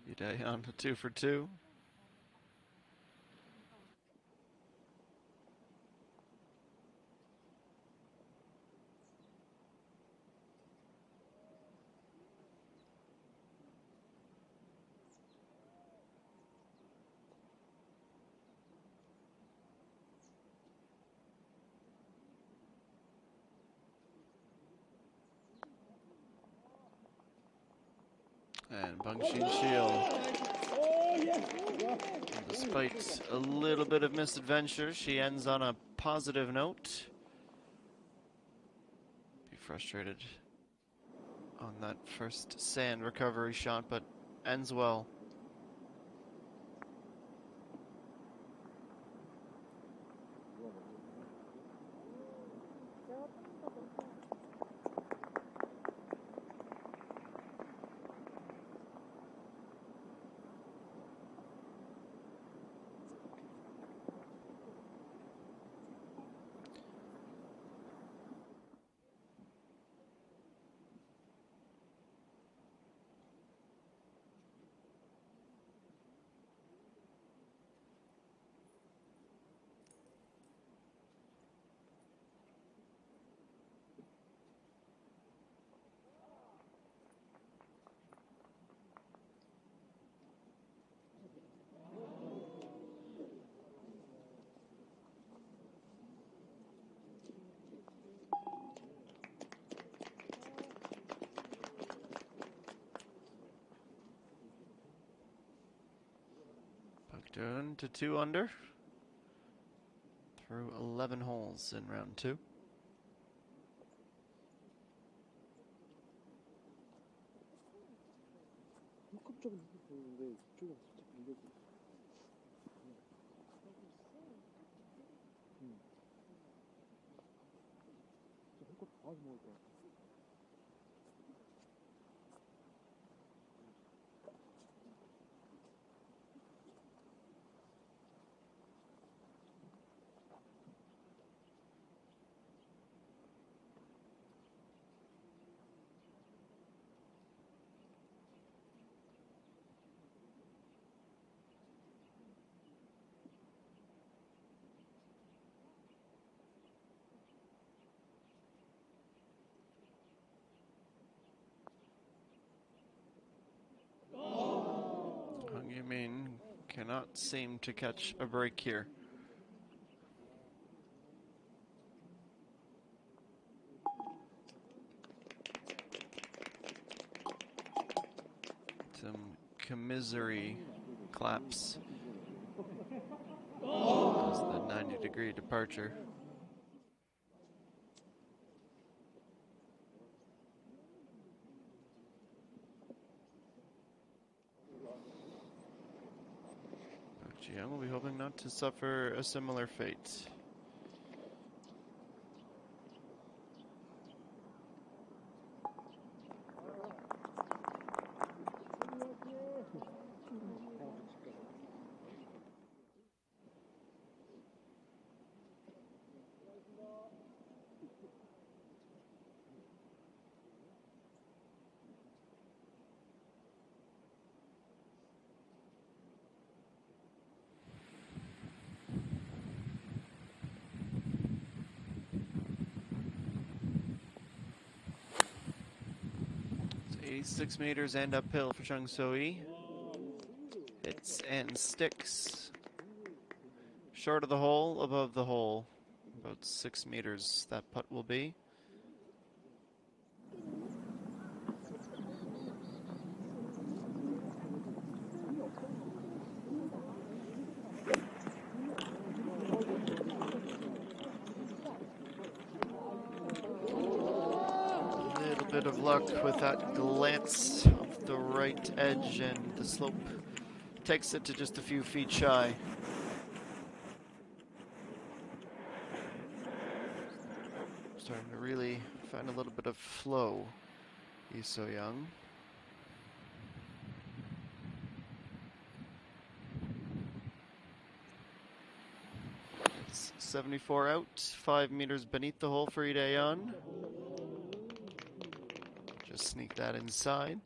Uday on a 2 for 2. And Bangshin Shield, despite a little bit of misadventure, she ends on a positive note. Be frustrated on that first sand recovery shot, but ends well. Down to 2 under through 11 holes in round 2. Min cannot seem to catch a break here. Some commisery claps as the 90-degree departure. Jiang will be hoping not to suffer a similar fate. It's 86 meters and uphill for Chung So-yi. Hits and sticks. Short of the hole, above the hole. About 6 meters that putt will be. Bit of luck with that glance of the right edge, and the slope takes it to just a few feet shy. Starting to really find a little bit of flow. He's so young. It's 74 out, 5 meters beneath the hole for Lee Dae-yeon. Just sneak that inside.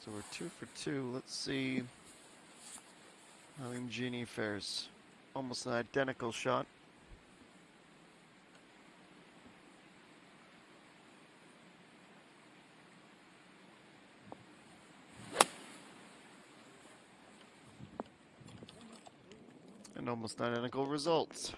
So we're 2 for 2. Let's see how Genie fares. Almost an identical shot. Almost identical results.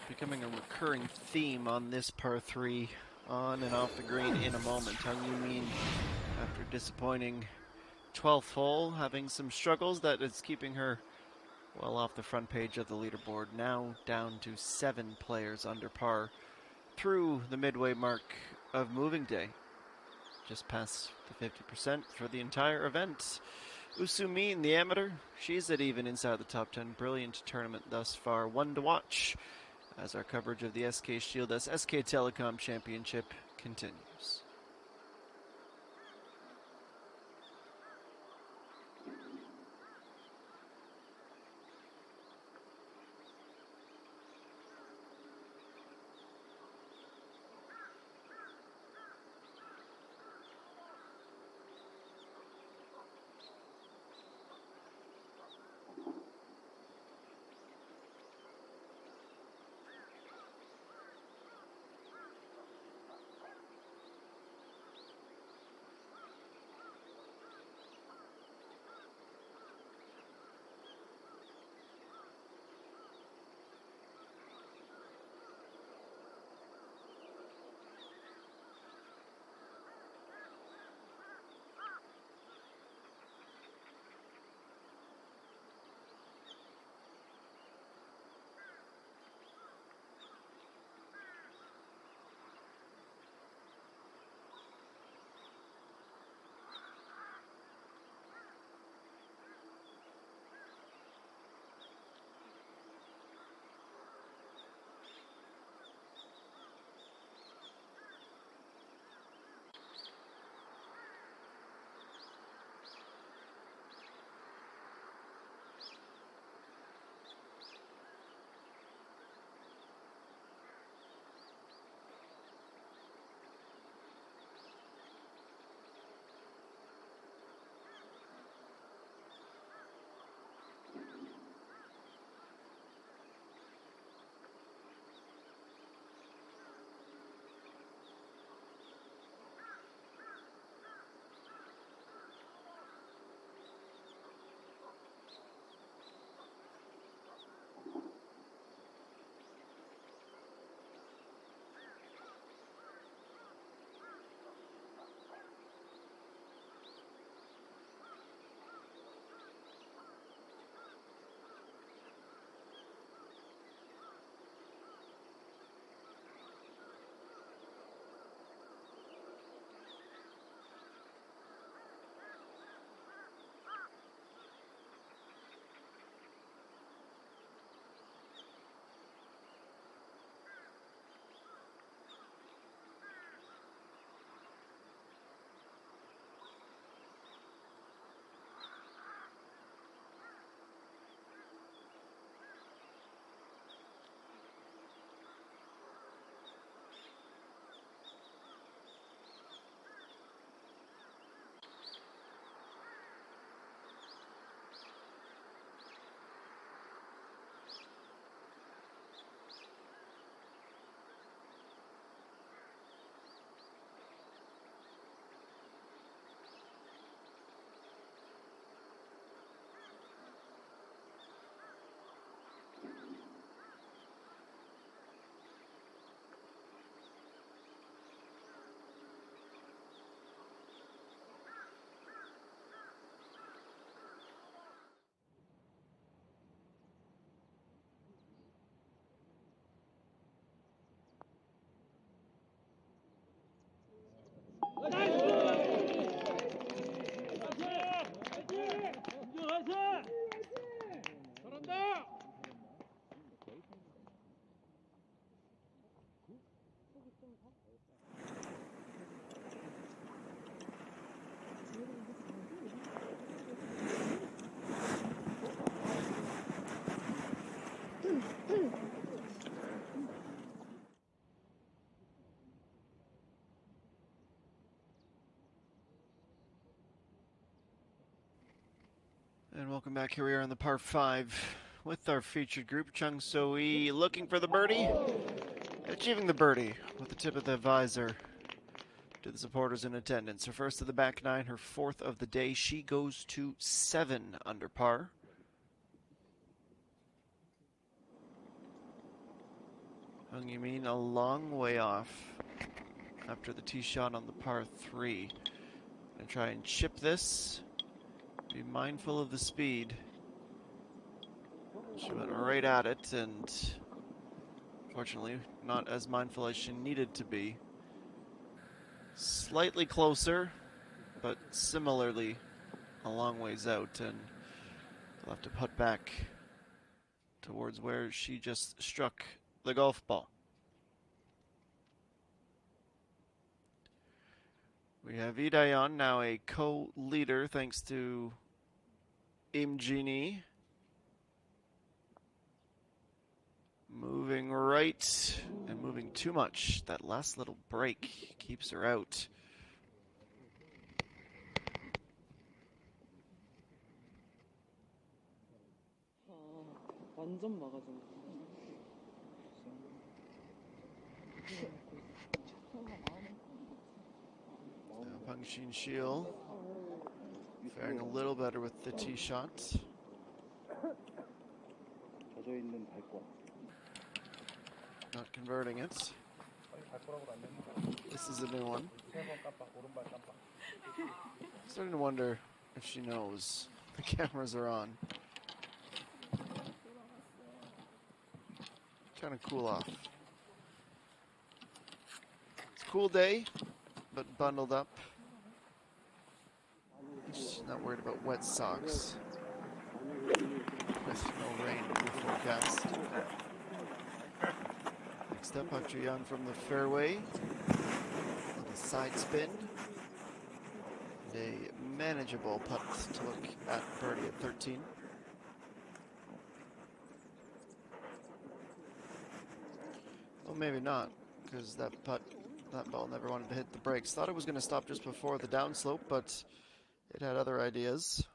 Becoming a recurring theme on this par 3, on and off the green in a moment. Tang Yumin, after disappointing 12th hole, having some struggles that is keeping her well off the front page of the leaderboard. Now down to 7 players under par through the midway mark of moving day. Just past the 50% for the entire event. Usumin, the amateur, she's at even inside the top 10. Brilliant tournament thus far. One to watch as our coverage of the SK Shieldus SK Telecom Championship continues. And welcome back. Here we are on the par 5 with our featured group. Chung So-Yi looking for the birdie, achieving the birdie with the tip of the visor to the supporters in attendance. Her first of the back 9, her 4th of the day. She goes to 7 under par. Hung Yamin a long way off after the tee shot on the par 3. Gonna try and chip this. Be mindful of the speed. She went right at it, and fortunately not as mindful as she needed to be. Slightly closer, but similarly a long ways out, and we'll have to putt back towards where she just struck the golf ball. We have Idayan now a co-leader thanks to ENG. Moving right and moving too much. That last little break keeps her out. 완전 막아주네. Pang-Shin Shield faring a little better with the tee shot. Not converting it. This is a new one. Starting to wonder if she knows the cameras are on. Trying to cool off. It's a cool day, but bundled up. She's not worried about wet socks. With no rain in the forecast. Next up, Hak Young from the fairway. With a side spin. And a manageable putt to look at birdie at 13. Well, maybe not, because that ball never wanted to hit the brakes. Thought it was going to stop just before the downslope, but it had other ideas.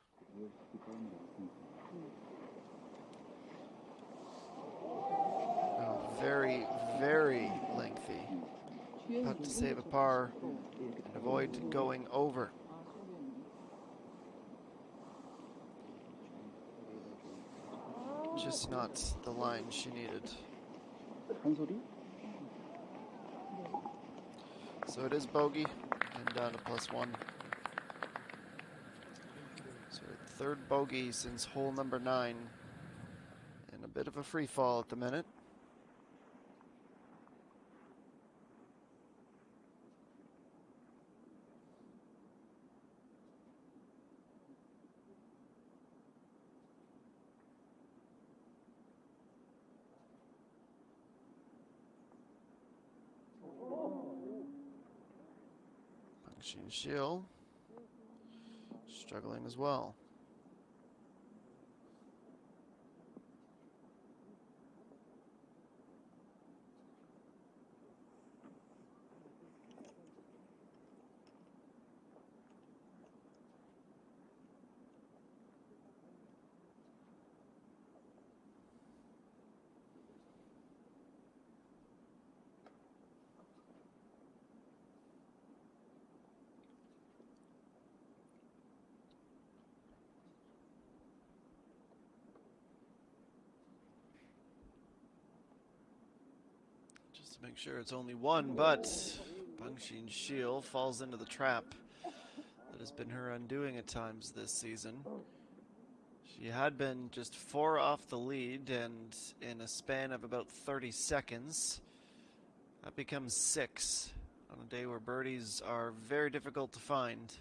Oh, very, very lengthy putt to save a par and avoid going over. Just not the line she needed. So it is bogey and down to +1. So third bogey since hole number 9. And a bit of a free fall at the minute. Pang-Shin Shield struggling as well. To make sure it's only one, but Pang-Shin Shield falls into the trap that has been her undoing at times this season. She had been just 4 off the lead, and in a span of about 30 seconds, that becomes 6 on a day where birdies are very difficult to find.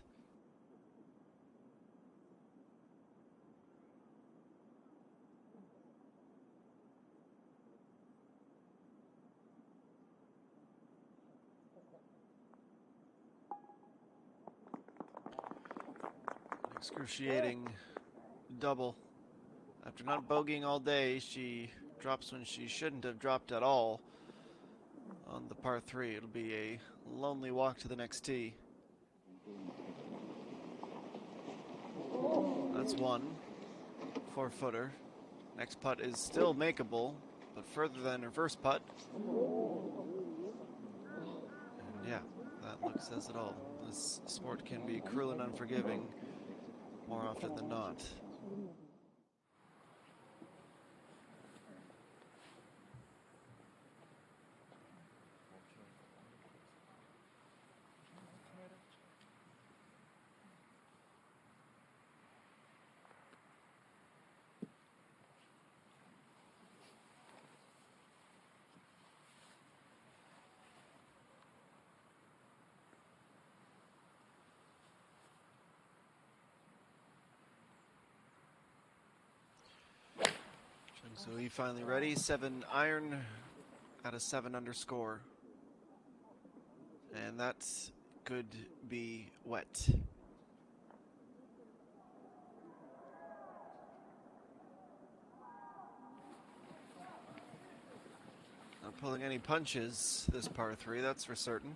Excruciating double. After not bogeying all day, she drops when she shouldn't have dropped at all on the par 3. It'll be a lonely walk to the next tee. That's one. 4-footer. Next putt is still makeable, but further than her first putt. And yeah, that look says it all. This sport can be cruel and unforgiving more often than not. So he finally ready. 7 iron at a 7 under score. And that could be wet. Not pulling any punches this par 3, that's for certain.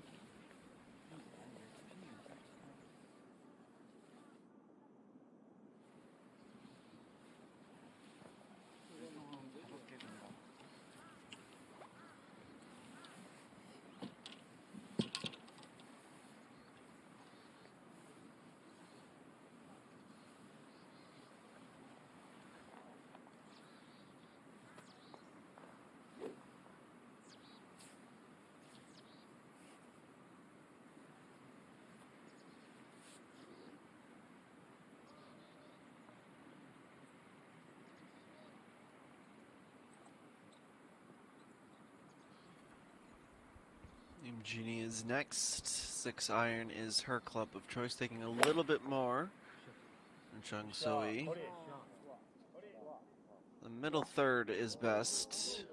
Genie is next. 6 iron is her club of choice, taking a little bit more than Chung Sui. The middle third is best.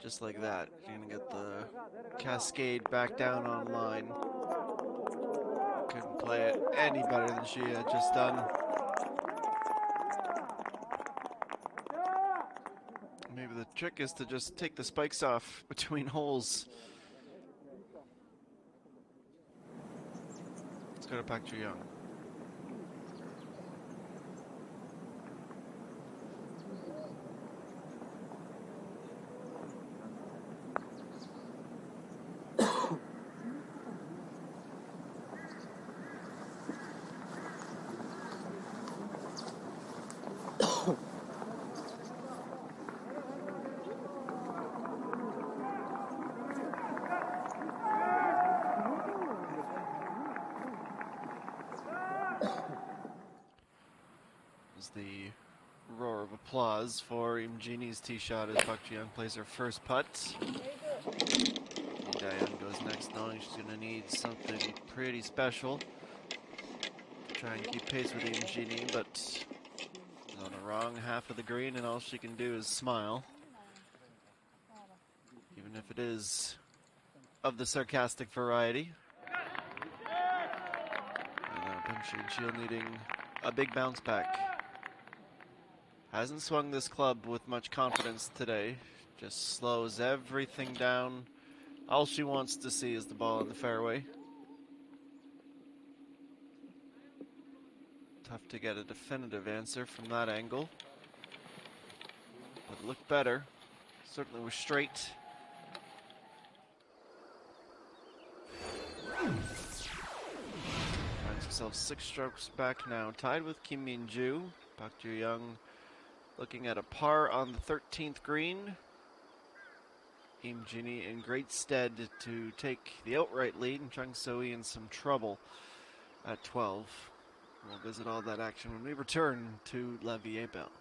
Just like that. You're gonna get the cascade back down online. Couldn't play it any better than she had just done. Maybe the trick is to just take the spikes off between holes. Let's go to Pak Ju-young. The roar of applause for Imjini's tee shot as Pak Ju-young plays her first putt. Diane goes next, knowing she's going to need something pretty special to try and keep pace with Imjini, but she's on the wrong half of the green, and all she can do is smile. Even if it is of the sarcastic variety. And she'll needing a big bounce back. Hasn't swung this club with much confidence today. Just slows everything down. All she wants to see is the ball in the fairway. Tough to get a definitive answer from that angle. But it looked better. Certainly was straight. Finds himself 6 strokes back now. Tied with Kim Min-ju. Pak Ju-young looking at a par on the 13th green. Imjini in great stead to take the outright lead, and Chung Sui in some trouble at 12. We'll visit all that action when we return to La Vieille-Belle.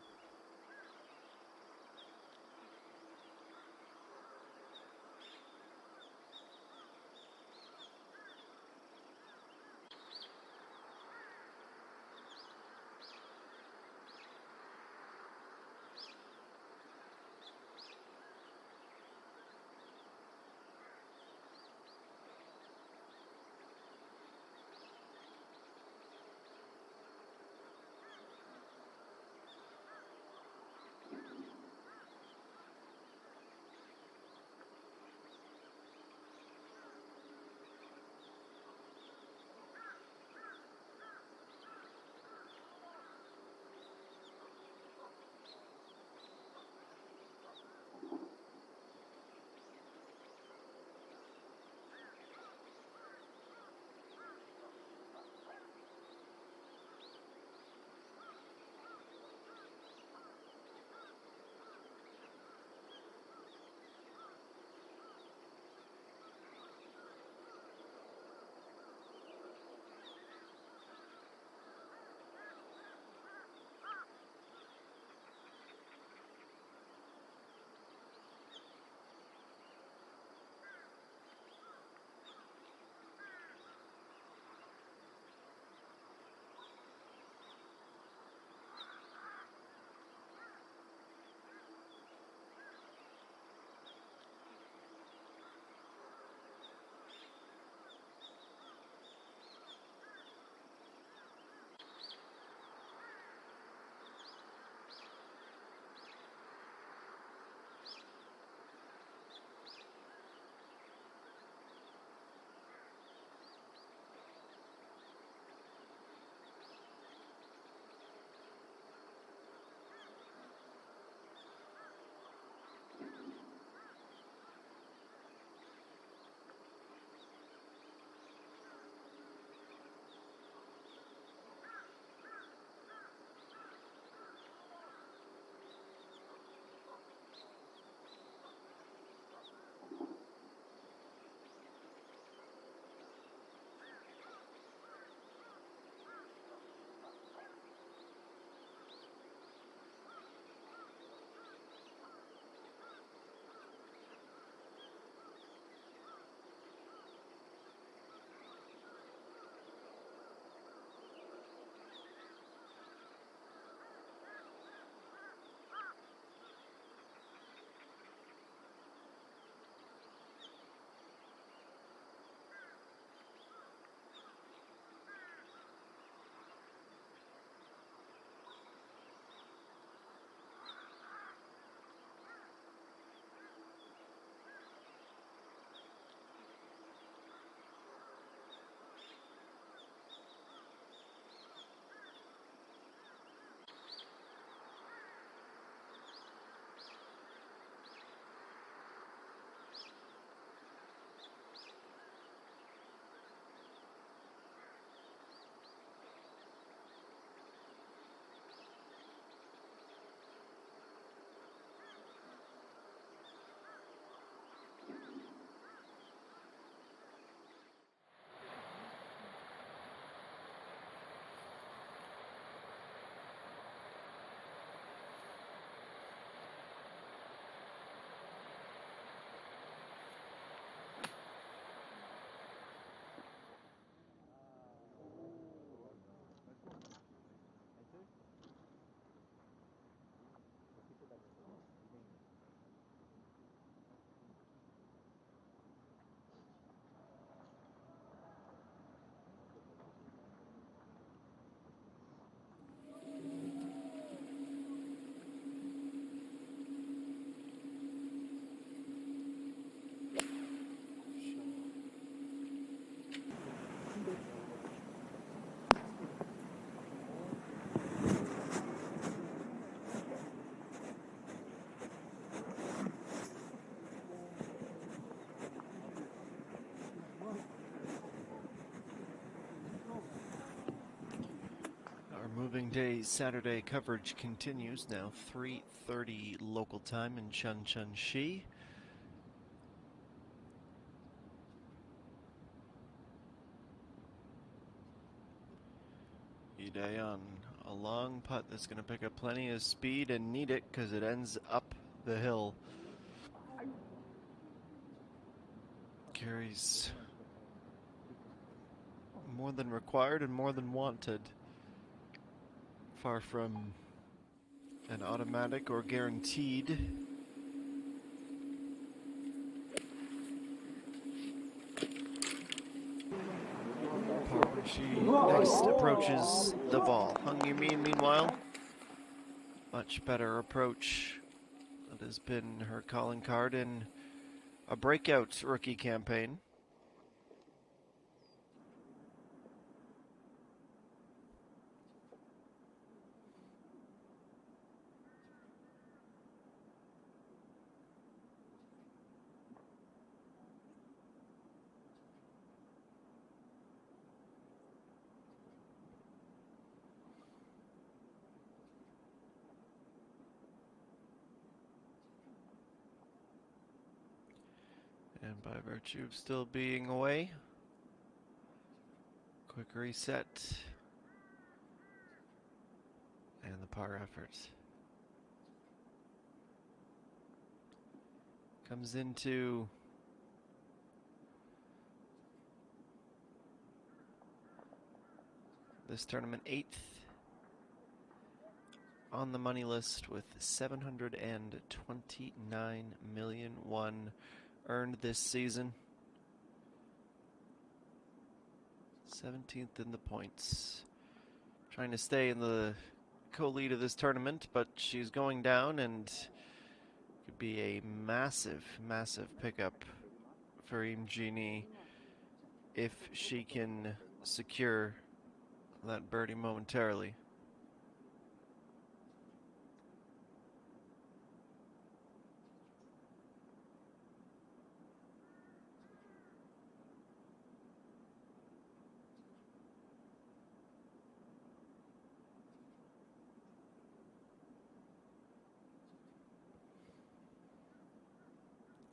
Moving Day Saturday coverage continues now, 3:30 local time in Chuncheonshi. Lee Dae-yeon, a long putt that's going to pick up plenty of speed and need it because it ends up the hill. Carries more than required and more than wanted. Far from an automatic or guaranteed. When she next approaches the ball. Hung Yumin, meanwhile, much better approach. That has been her calling card in a breakout rookie campaign. And by virtue of still being away, quick reset. And the par effort. Comes into this tournament 8th on the money list with 729 million won earned this season. 17th in the points. Trying to stay in the co-lead of this tournament, but she's going down and could be a massive, massive pickup for ENG if she can secure that birdie momentarily.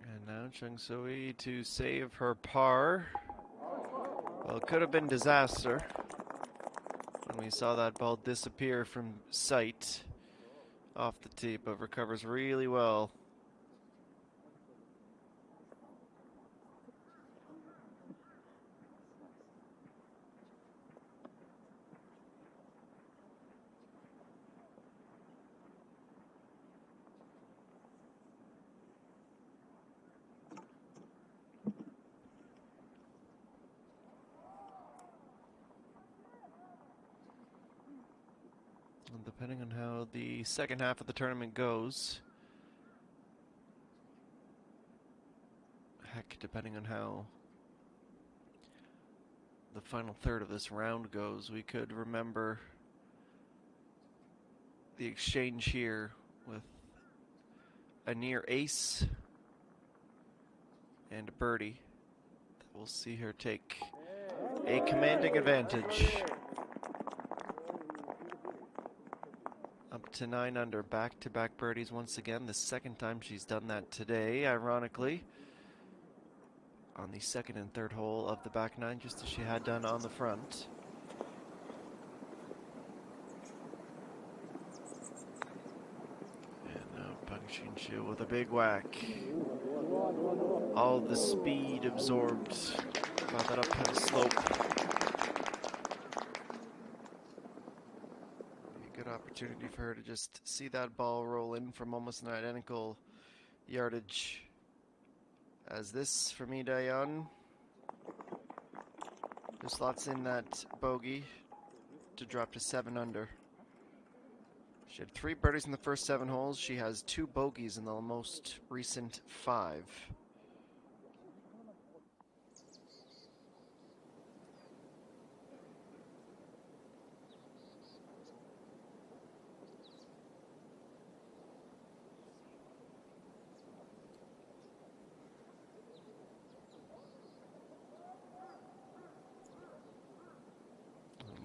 And now Chung Soo-hee to save her par. Well, it could have been disaster when we saw that ball disappear from sight off the tee, but recovers really well. And depending on how the second half of the tournament goes, heck, depending on how the final third of this round goes, we could remember the exchange here with a near ace and a birdie that will see her take a commanding advantage. Up to 9 under, back-to-back birdies once again. The second time she's done that today, ironically, on the second and third hole of the back nine, just as she had done on the front. And now Pang Xin-chiu with a big whack. All the speed absorbed by that uphill slope. Good opportunity for her to just see that ball roll in from almost an identical yardage as this for Lee Dae-yeon. Just slots in that bogey to drop to 7 under. She had 3 birdies in the first 7 holes. She has 2 bogeys in the most recent 5.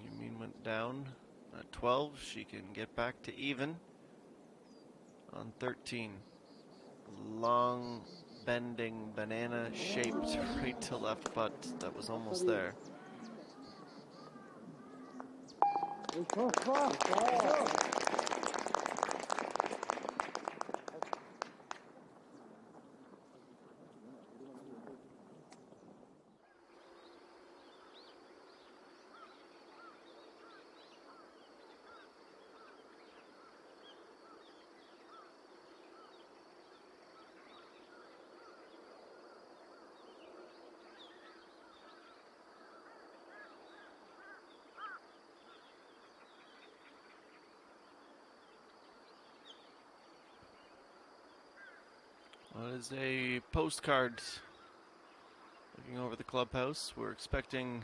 Yumin went down At 12, she can get back to even. On 13, long bending banana shaped right to left putt. That was almost there. Well, it is a postcard looking over the clubhouse. We're expecting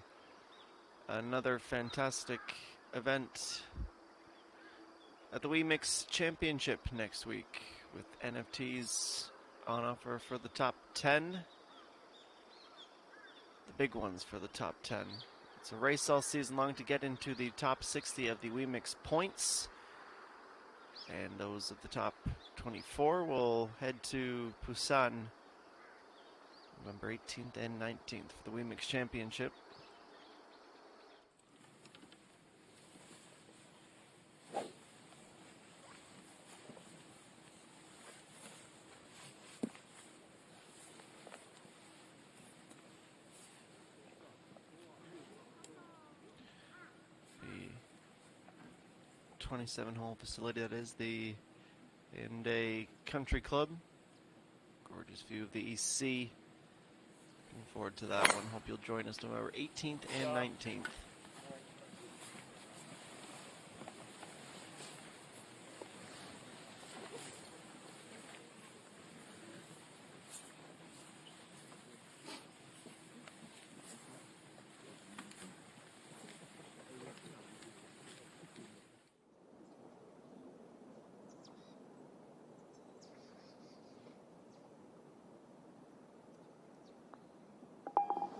another fantastic event at the WeMix Championship next week with NFTs on offer for the top 10. The big ones for the top 10. It's a race all season long to get into the top 60 of the WeMix points. And those of the top 24 will head to Busan November 18th and 19th for the WeMix Championship. The 27-hole facility, that is, the in-day country club. Gorgeous view of the East Sea. Looking forward to that one. Hope you'll join us November 18th and 19th.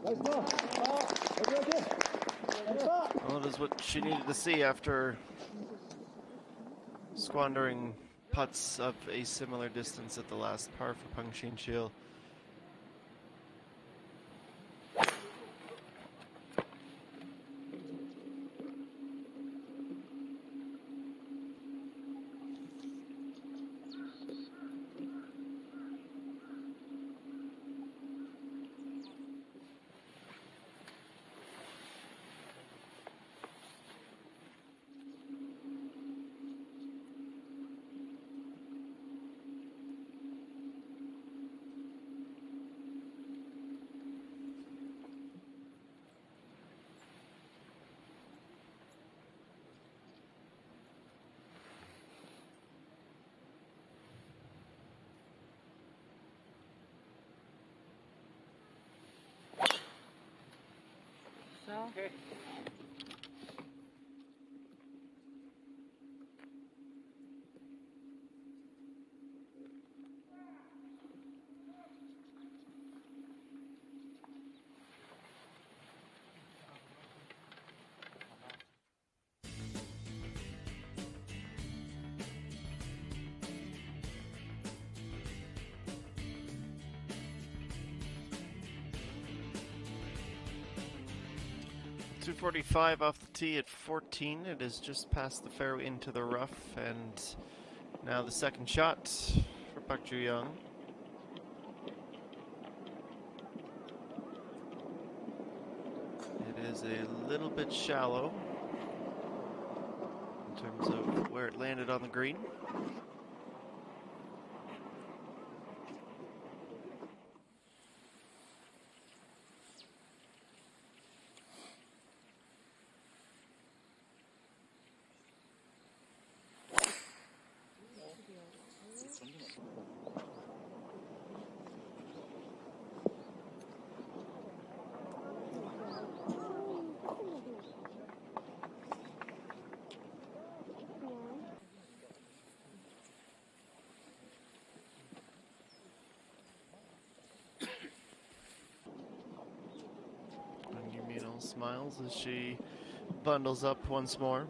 Well, that is what she needed to see after squandering putts of a similar distance at the last par for Pengxin Shield. Okay. .245 off the tee at 14. It is just past the fairway into the rough, and now the second shot for Park Ju-young. It is a little bit shallow in terms of where it landed on the green. And Yumino smiles as she bundles up once more.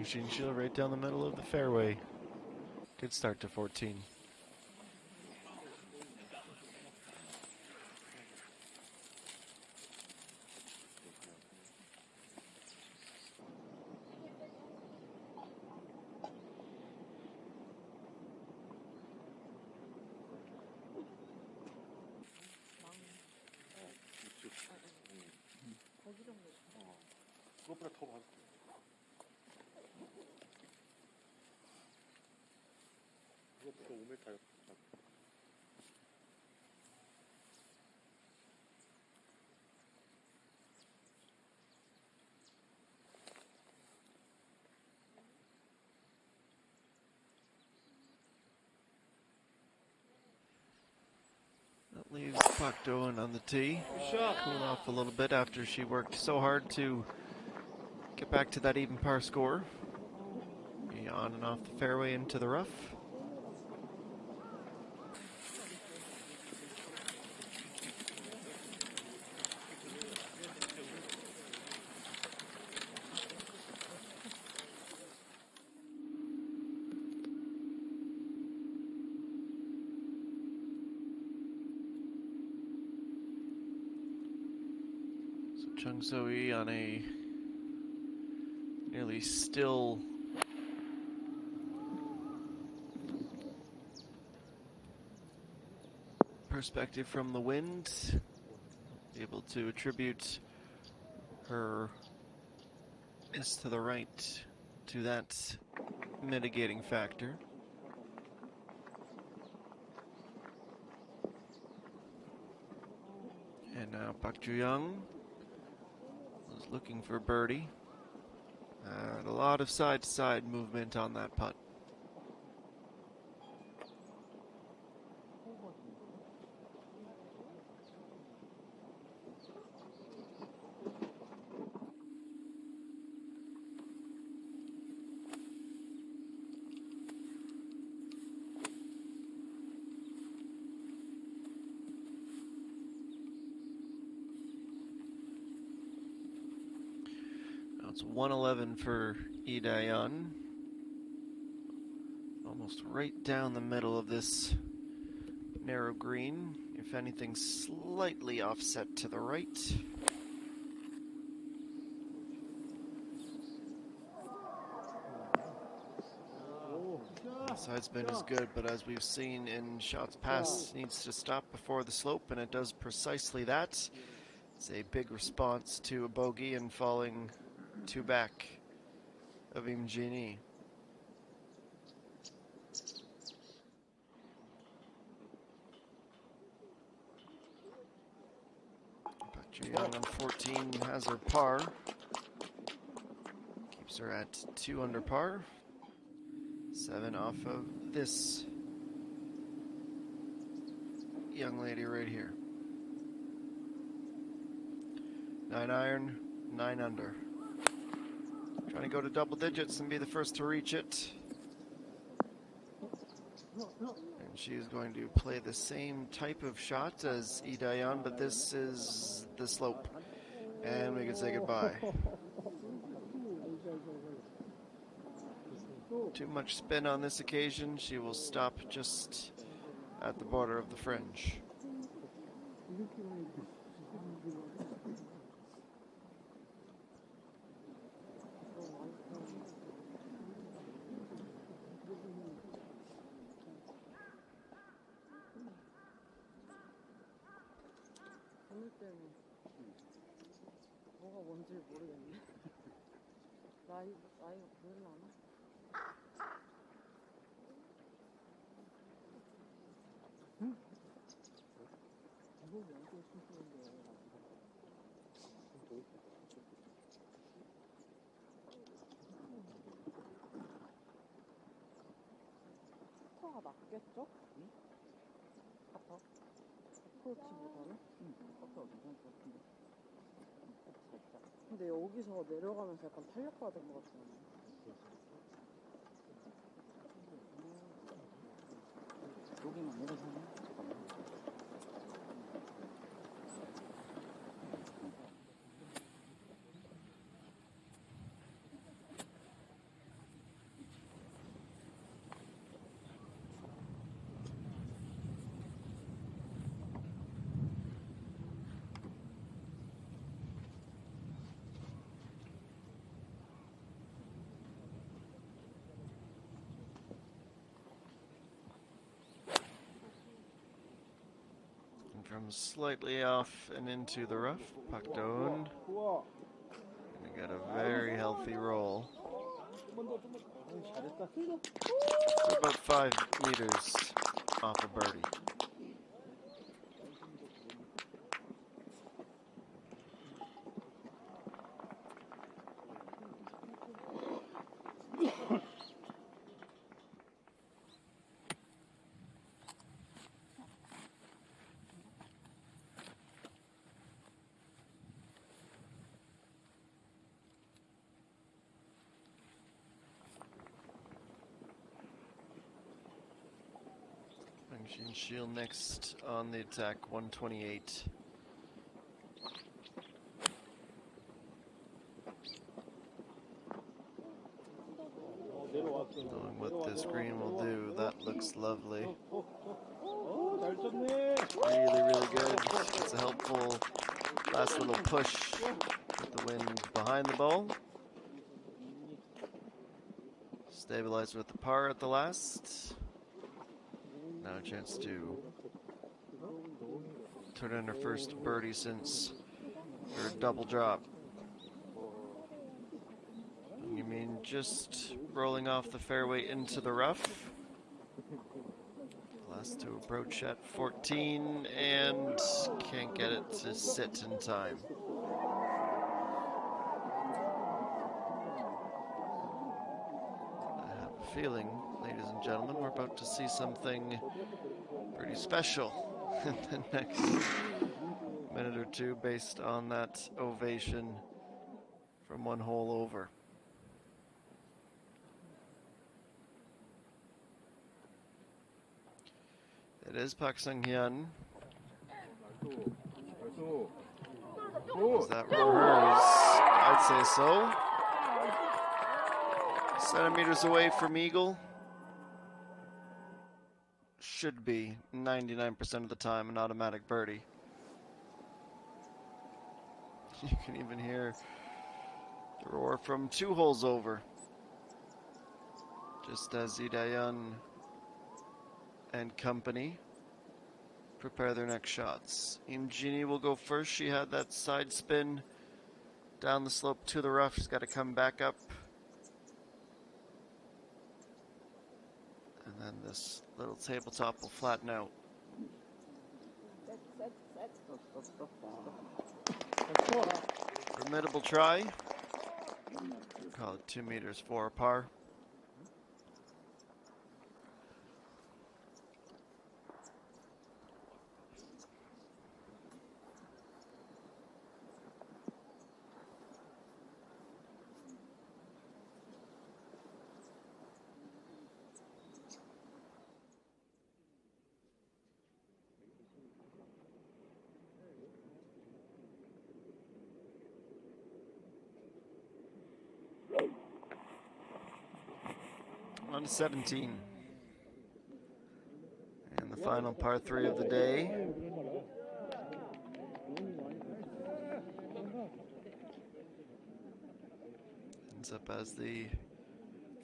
Machine Sheila right down the middle of the fairway. Good start to 14. 그것보다 더 많고. 그것보다 5m였어. That leaves Pak Doan on the tee. Cool off a little bit after she worked so hard to get back to that even par score. Be on and off the fairway into the rough. Chung So-hee on a nearly still perspective from the wind, able to attribute her miss to the right to that mitigating factor. And now Pak Ju-young was looking for birdie. A lot of side-to-side movement on that putt. It's 111 for Lee Dae-yeon. Almost right down the middle of this narrow green. If anything, slightly offset to the right. The side spin is good, but as we've seen in shots past, needs to stop before the slope, and it does precisely that. It's a big response to a bogey and falling two back of Imjini. Pak Ju-young on 14 has her par. Keeps her at 2 under par. 7 off of this young lady right here. 9 iron, 9 under. Trying to go to double digits and be the first to reach it. And she's going to play the same type of shot as Lee Dae-yeon, but this is the slope. And we can say goodbye. Too much spin on this occasion. She will stop just at the border of the fringe. 오늘 때는 뭐가 뭔지 모르겠네. 나이가 보일라나? 응? 이거 연습 신청인데 스타가 낫겠죠? 응? 아파? 어프로치보다는? 응, 아파가 괜찮을 것 같은데. 근데 여기서 내려가면서 약간 탄력받은 것 같아. 여기만 내려가면? 잠깐만. from slightly off and into the rough. Puck down. 우와. And we got a very healthy roll. 잘했다. We're about 5 meters off a birdie. Shield next on the attack, 128. Knowing what this green will do, that looks lovely. 잘 쳤네. Really, really good. It's a helpful last little push with the wind behind the ball. Stabilized with the par at the last. Now a chance to turn in her first birdie since her double drop. You mean just rolling off the fairway into the rough? Last to approach at 14 and can't get it to sit in time. I have a feeling, ladies and gentlemen, we're about to see something pretty special in the next minute or two based on that ovation from one hole over. It is Park Sung-hyun. Is that hers? I'd say so. Centimeters away from eagle. Should be 99% of the time an automatic birdie. You can even hear the roar from 2 holes over. Just as Idayan and company prepare their next shots. Imjini will go first. She had that side spin down the slope to the rough. She's got to come back up. And then this little tabletop will flatten out. Formidable try. Call it 2 meters for a par. On to 17. And the final par 3 of the day. Ends up as the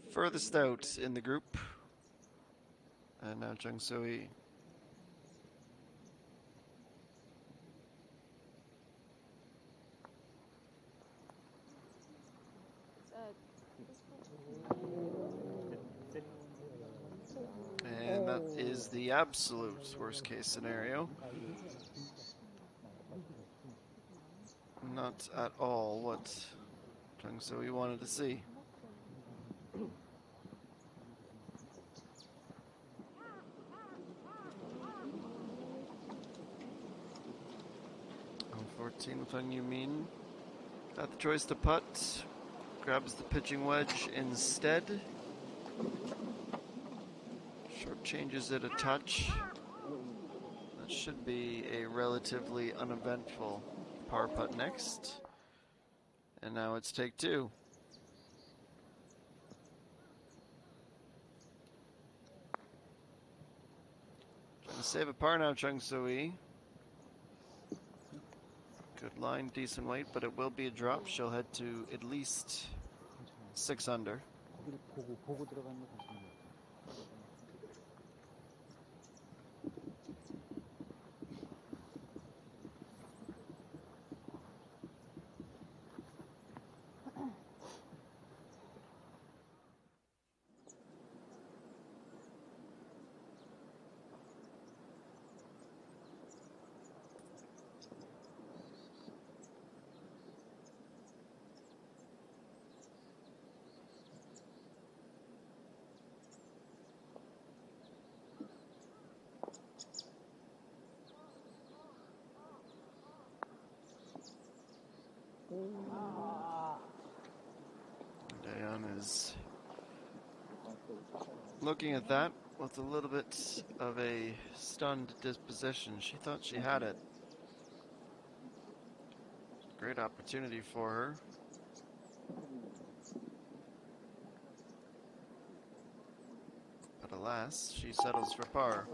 furthest out in the group. And now Jung Soo-hee. And that is the absolute worst case scenario. Not at all what Jung Soo-hee wanted to see. On 14 with Hung Yoo-min. Got the choice to putt. Grabs the pitching wedge instead. Short changes it a touch. That should be a relatively uneventful par putt next. And now it's take 2. Trying to save a par now, Jung Soo-hee. Good line, decent weight, but it will be a drop. She'll head to at least 6 under. looking at that with a little bit of a stunned disposition. She thought she had it. Great opportunity for her. But alas, she settles for par.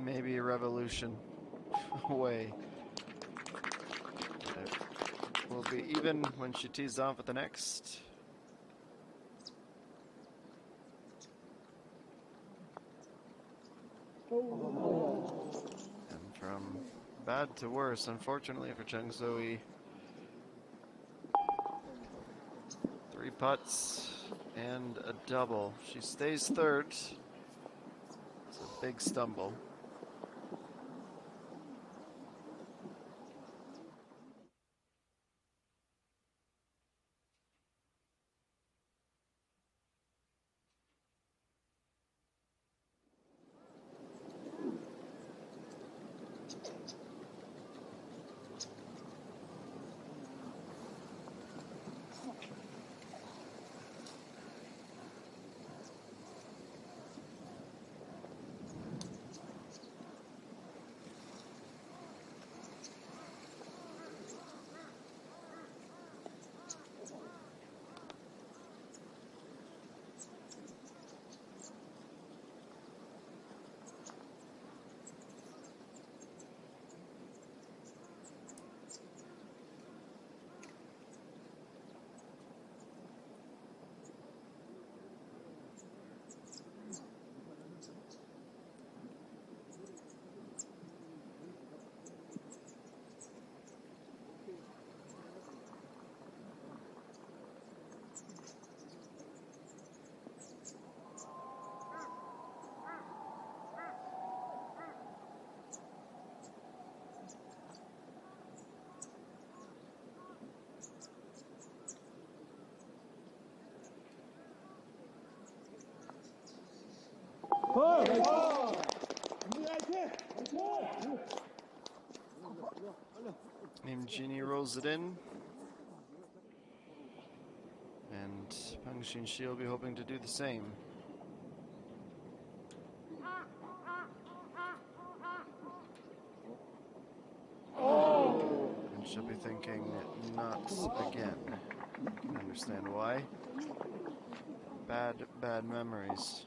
Maybe a revolution away. It will be even when she tees off at the next. And from bad to worse, unfortunately for Cheng Zoe. 3 putts and a double. She stays third. It's a big stumble. And Genie rolls it in. And Peng Xinxi will be hoping to do the same. And she'll be thinking, not again. Can understand why. Bad memories.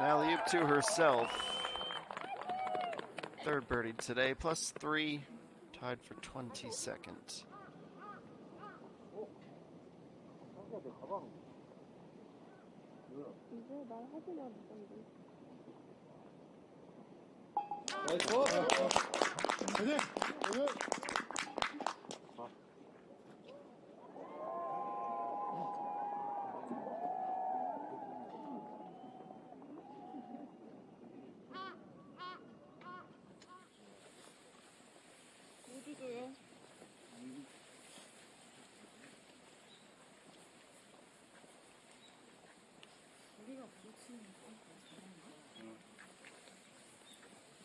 Alley-oop to herself. Third birdie today, +3, tied for 22nd.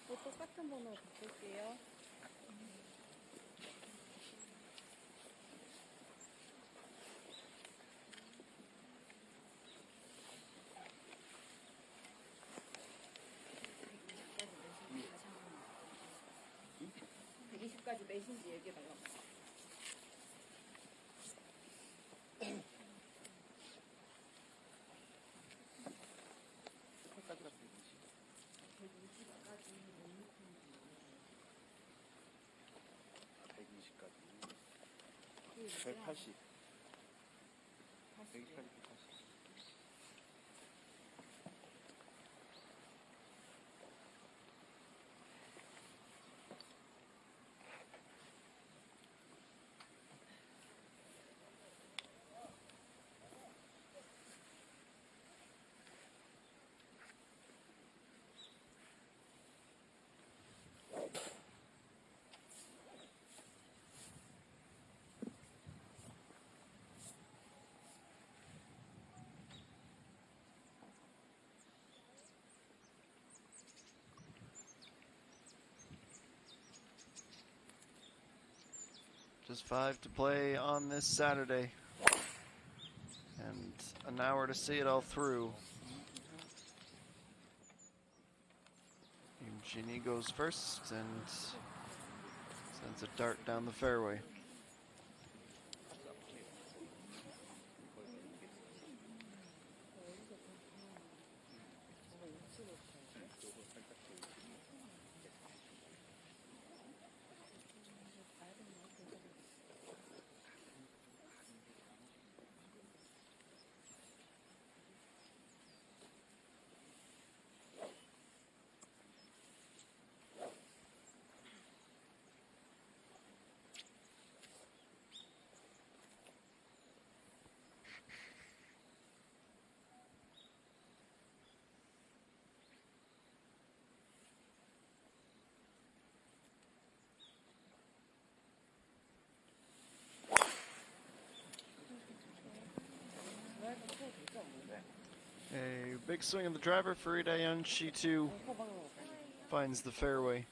또 똑같은 번호로 바꿀게요. 까지 내신지 얘기해달라고. 끝까지 갔어요. 120까지. 180. 120까지 180. Just 5 to play on this Saturday. And an hour to see it all through. Ginny goes first and sends a dart down the fairway. A big swing of the driver for Idayan. She too finds the fairway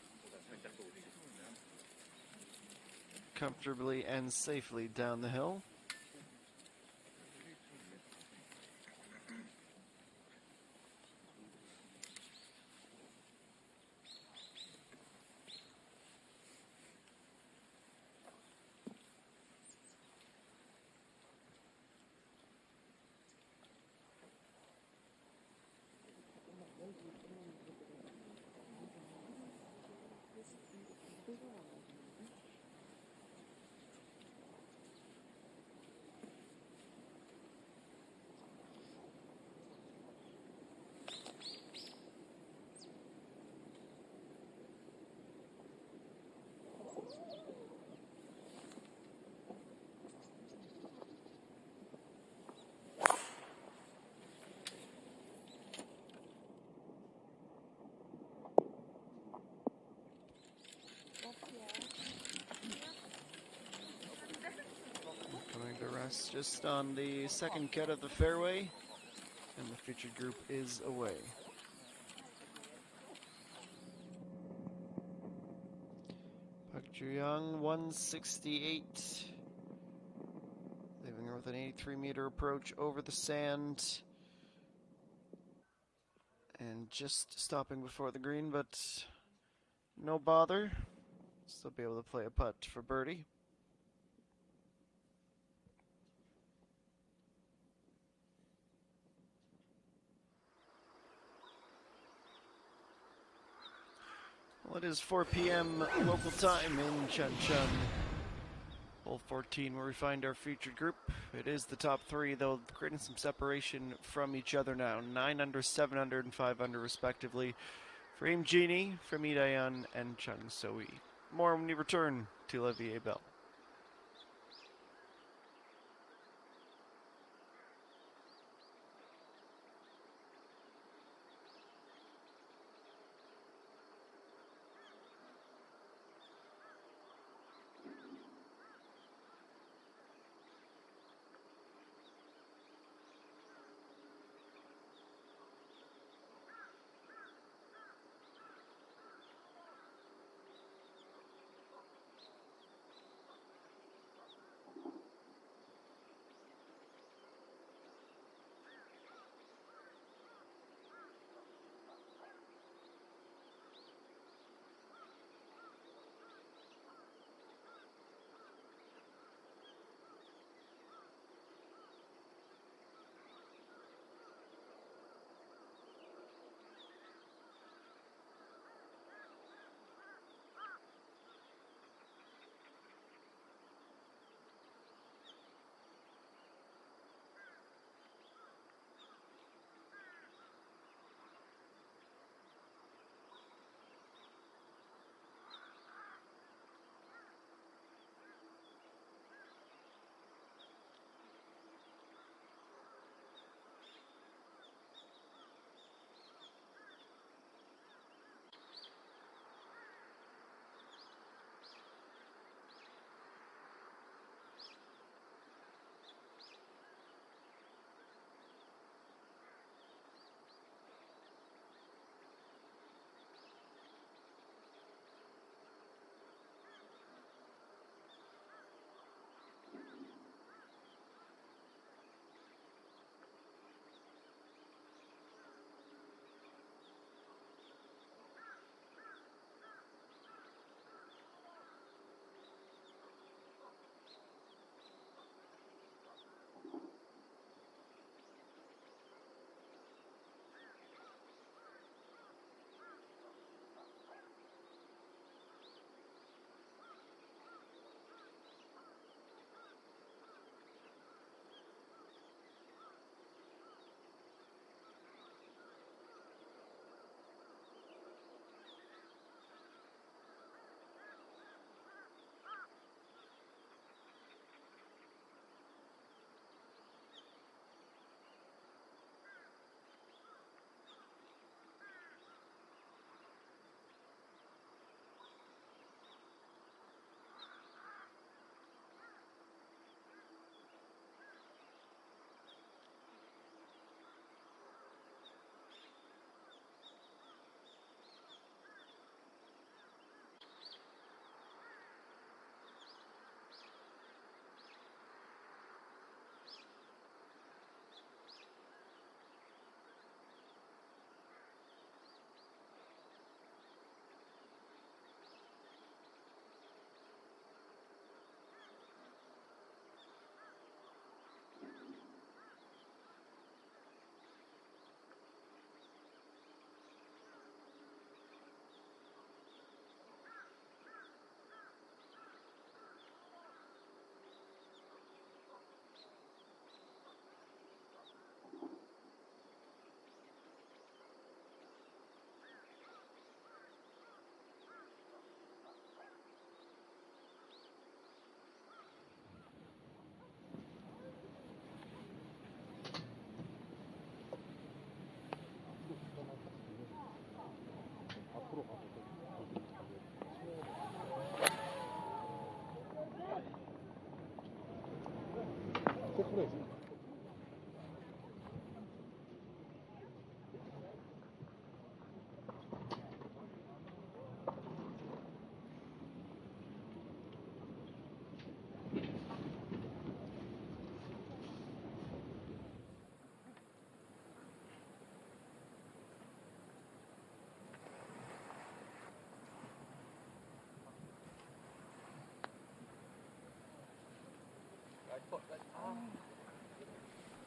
comfortably and safely down the hill. Coming to rest just on the second cut of the fairway, and the featured group is away. Park Ju-young, 168, leaving her with an 83-meter approach over the sand, and just stopping before the green, but no bother. Still be able to play a putt for birdie. Well, it is 4 p.m. local time in Chuncheon. Hole 14 where we find our featured group. It is the top three, though, creating some separation from each other now. 9 under, 7 under, and 5 under, respectively. For Im Genie, from Idayan, and Chung So-ui. More when we return to La Vie Belle.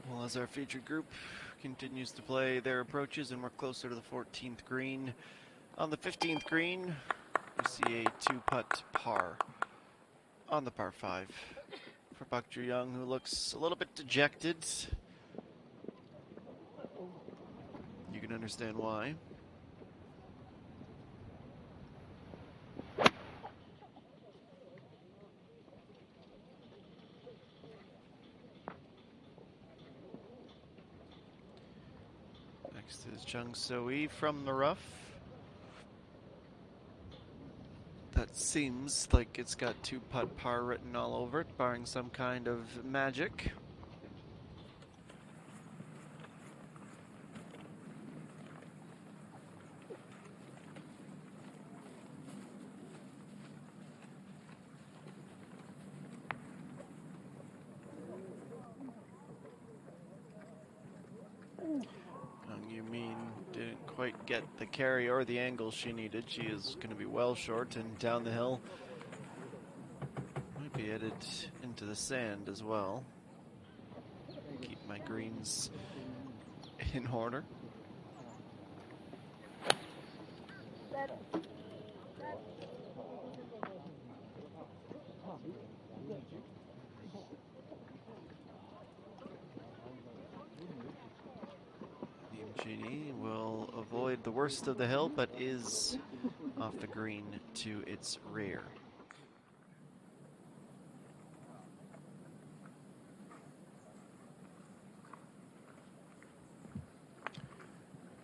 Well, as our featured group continues to play their approaches and we're closer to the 14th green. On the 15th green, we see a two-putt par on the par 5 for Bak Ju-young, who looks a little bit dejected. You can understand why. Next is Chung So-Yi from the rough. That seems like it's got two-putt par written all over it, barring some kind of magic. Didn't quite get the carry or the angle she needed. She is going to be well short and down the hill. Might be headed into the sand as well. Keep my greens in order. Genie will avoid the worst of the hill, but is off the green to its rear.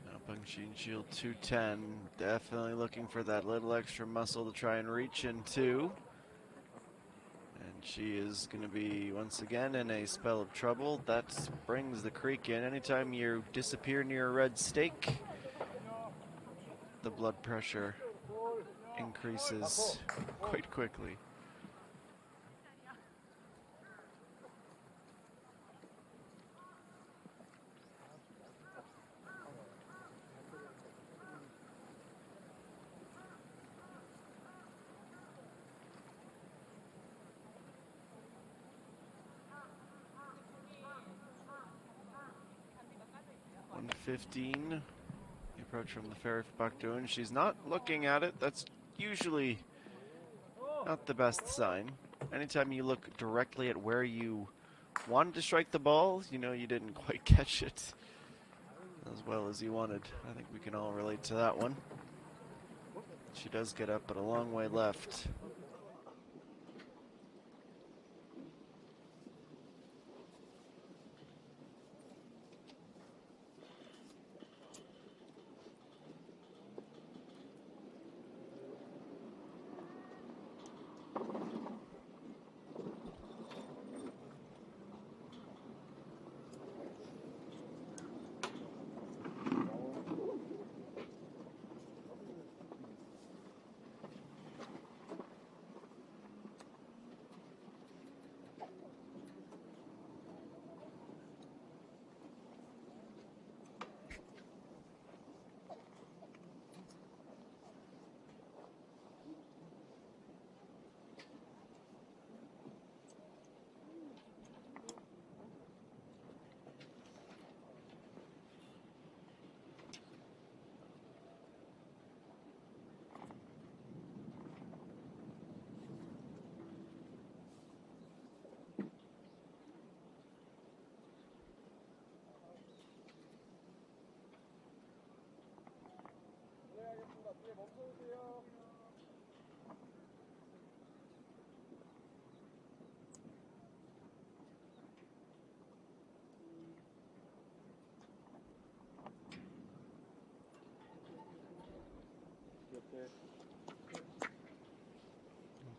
Now Pengxin Shield 210, definitely looking for that little extra muscle to try and reach into. And she is going to be, once again, in a spell of trouble. That brings the creek in. Anytime you disappear near a red stake, the blood pressure increases quite quickly. .115, the approach from the ferry for Bak Doon. She's not looking at it. That's usually not the best sign. Anytime you look directly at where you wanted to strike the ball, you know you didn't quite catch it as well as you wanted. I think we can all relate to that one. She does get up, but a long way left.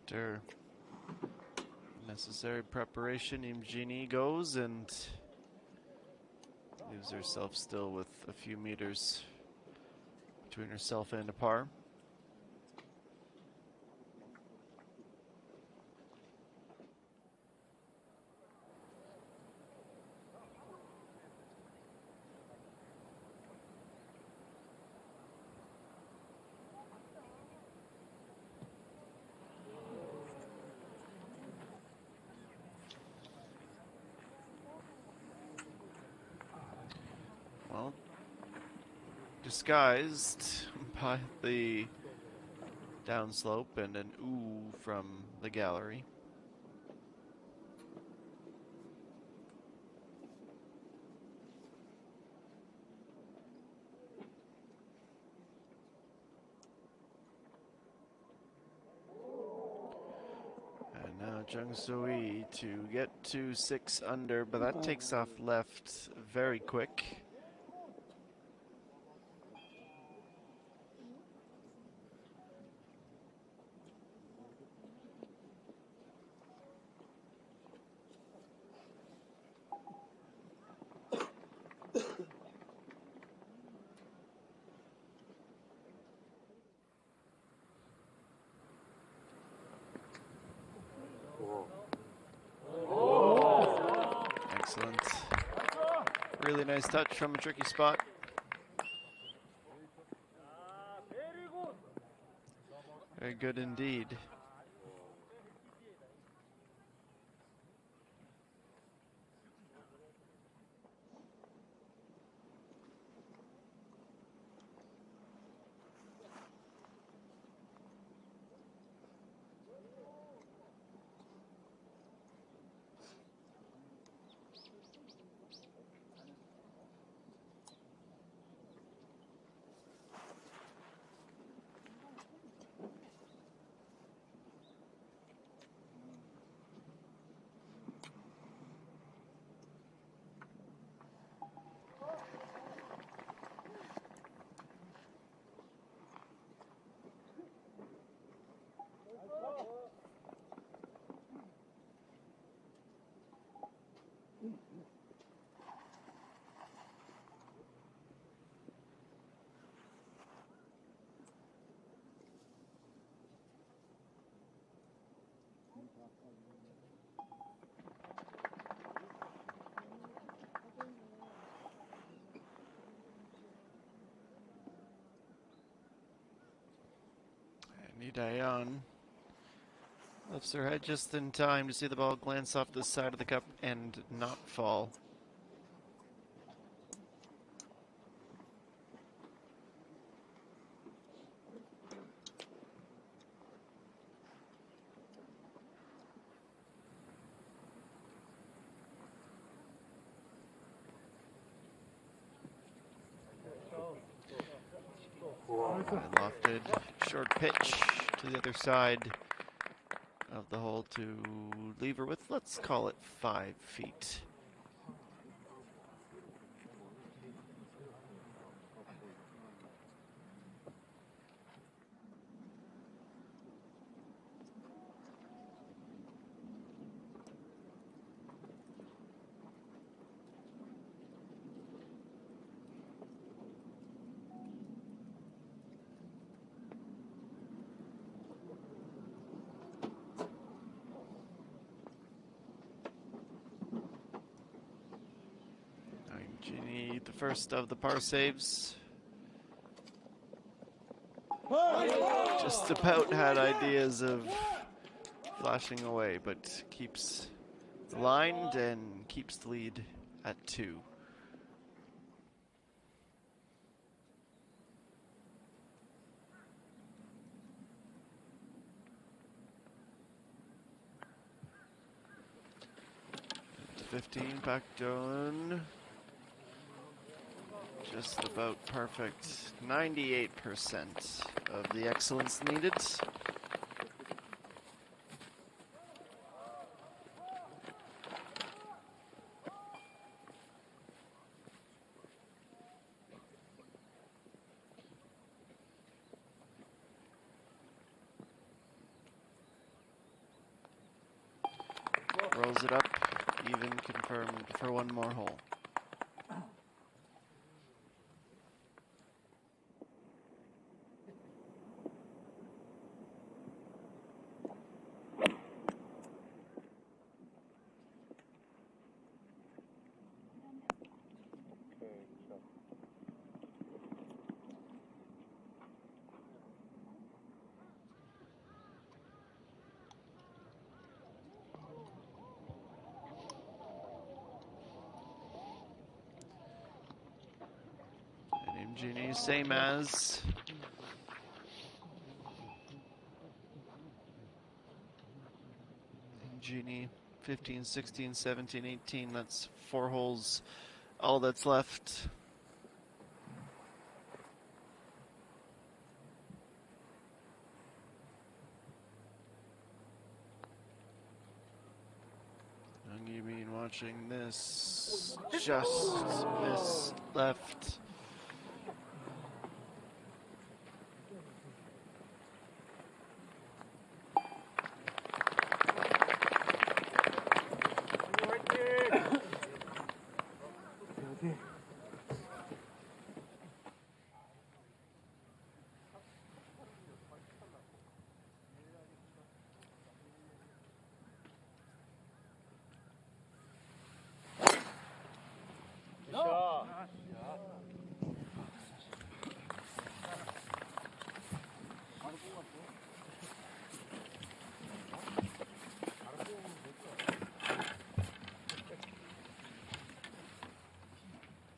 After necessary preparation, Imjini goes and leaves herself still with a few meters between herself and a par. Well, disguised by the downslope and an ooh from the gallery. And now Jung Soo-yi to get to 6 under, but that takes off left very quick. Excellent. Really nice touch from a tricky spot. Very good indeed. Dayan lifts her head just in time to see the ball glance off the side of the cup and not fall. And lofted short pitch to the other side of the hole to leave her with, let's call it 5 feet. Genie, the first of the par saves. Just about had ideas of flashing away, but keeps lined and keeps the lead at 2. To 15, back down. Just about perfect. 98% of the excellence needed. seals it up. Even confirmed for one more hole. Genie, same as Genie, 15, 16, 17, 18. That's 4 holes, all that's left. You mean watching this? Just miss left.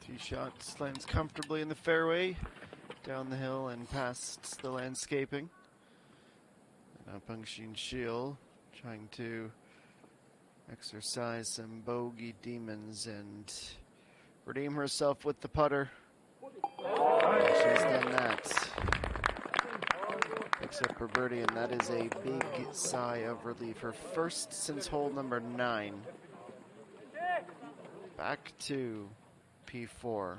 Tee shot lands comfortably in the fairway, down the hill and past the landscaping. Now Pengxin Shield trying to exercise some bogey demons and redeem herself with the putter. She's done that. Picks up her birdie, and that is a big sigh of relief. Her first since hole number 9. Back to P4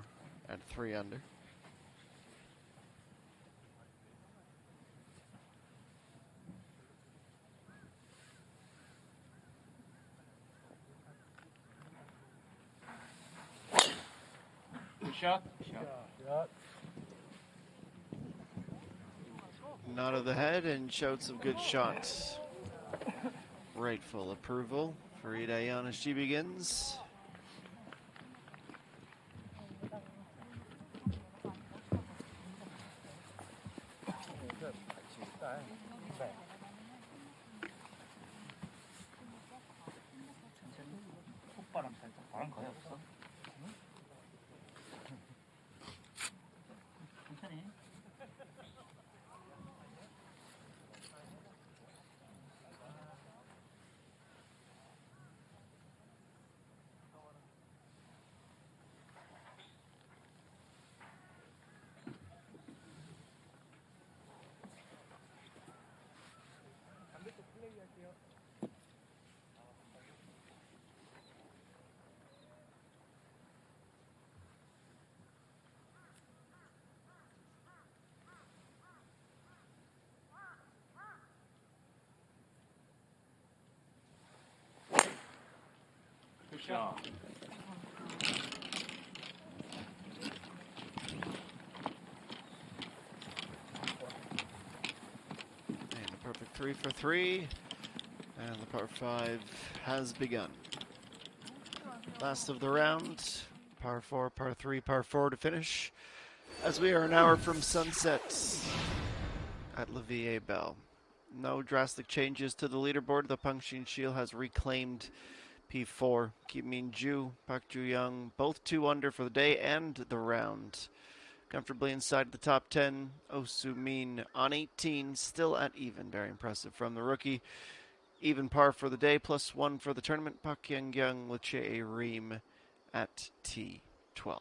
at 3 under. Good shot. Nod of the head and showed some good shots. Rightful approval for Ida Yan as she begins. 콧바람 살짝 바람 거의 없어. 천천히. Good shot. And a perfect 3 for 3. And the par 5 has begun. Last of the round. Par 4, par 3, par 4 to finish. As we are an hour from sunset at La Vie Belle. No drastic changes to the leaderboard. The Pengxin Shield has reclaimed P4. Kim Min Ju, Park Ju Young, both 2 under for the day and the round. Comfortably inside the top 10. Oh Soo Min on 18, still at even. Very impressive from the rookie. Even par for the day, +1 for the tournament. Park Yang Young with Che Reem at T12.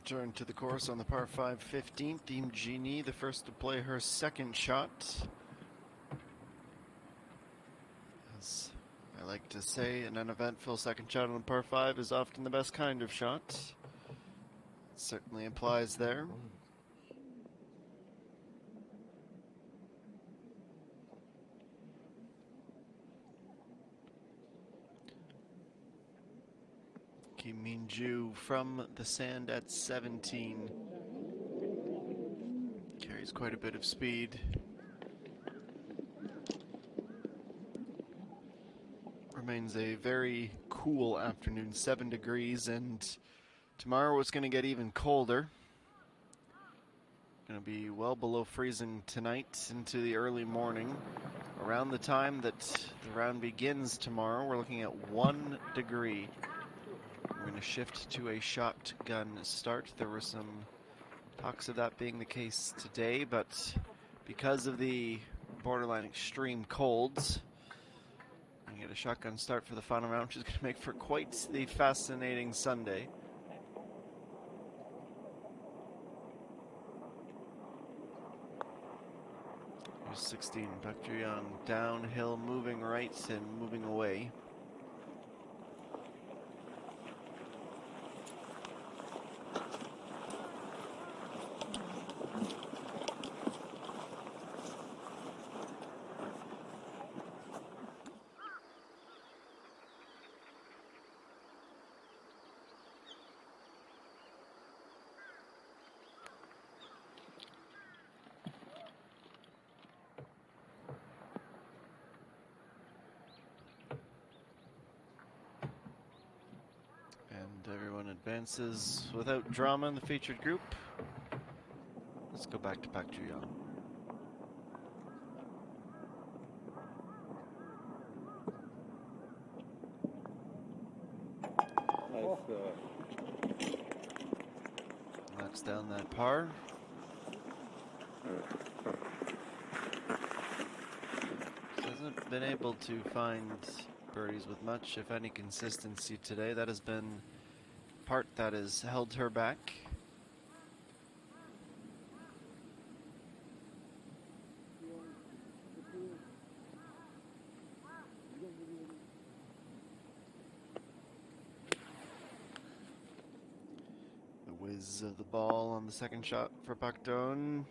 Return to the course on the par 5 15th. ENG, the first to play her second shot. As I like to say, an uneventful second shot on the par 5 is often the best kind of shot. It certainly applies there. Kim Min-ju from the sand at 17. Carries quite a bit of speed. Remains a very cool afternoon, 7 degrees, and tomorrow it's going to get even colder. Going to be well below freezing tonight into the early morning. Around the time that the round begins tomorrow, we're looking at 1 degree. We're going to shift to a shotgun start. There were some talks of that being the case today, but because of the borderline extreme colds, we get a shotgun start for the final round, which is going to make for quite the fascinating Sunday. Here's 16, Park Ju-young downhill, moving right and moving away. Everyone advances without drama in the featured group. Let's go back to Park Ju-young. Knocks down that par. Hasn't been able to find birdies with much, if any, consistency today. That has been part that has held her back. The whiz of the ball on the second shot for Pak Don.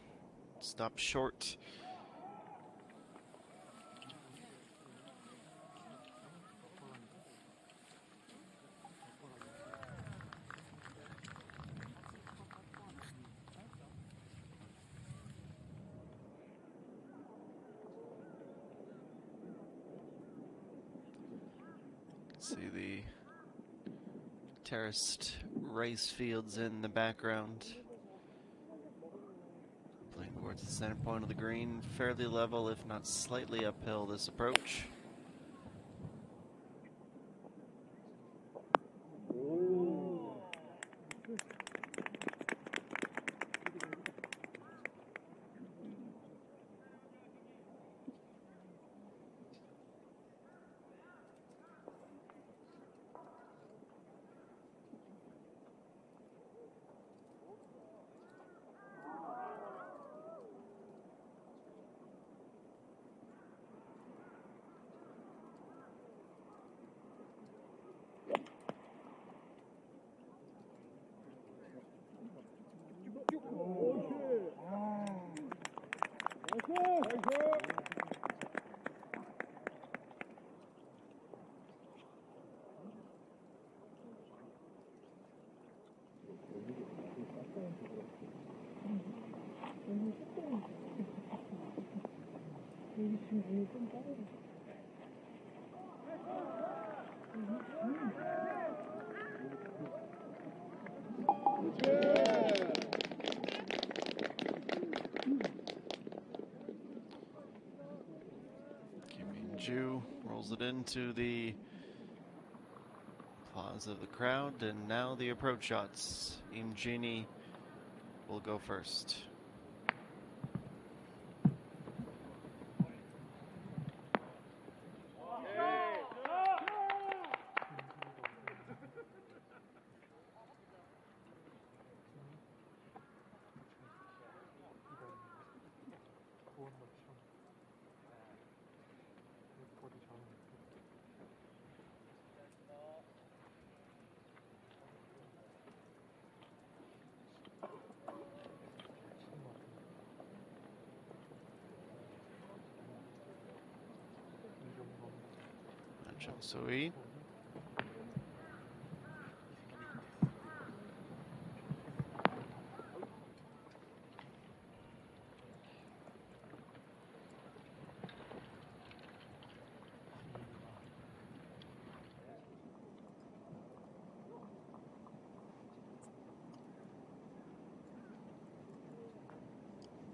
Stopped short. See the terraced rice fields in the background. Playing towards the center point of the green, fairly level, if not slightly uphill, this approach. Kim Min-ju rolls it into the applause of the crowd, and now the approach shots. ENG will go first. Jung So-lee.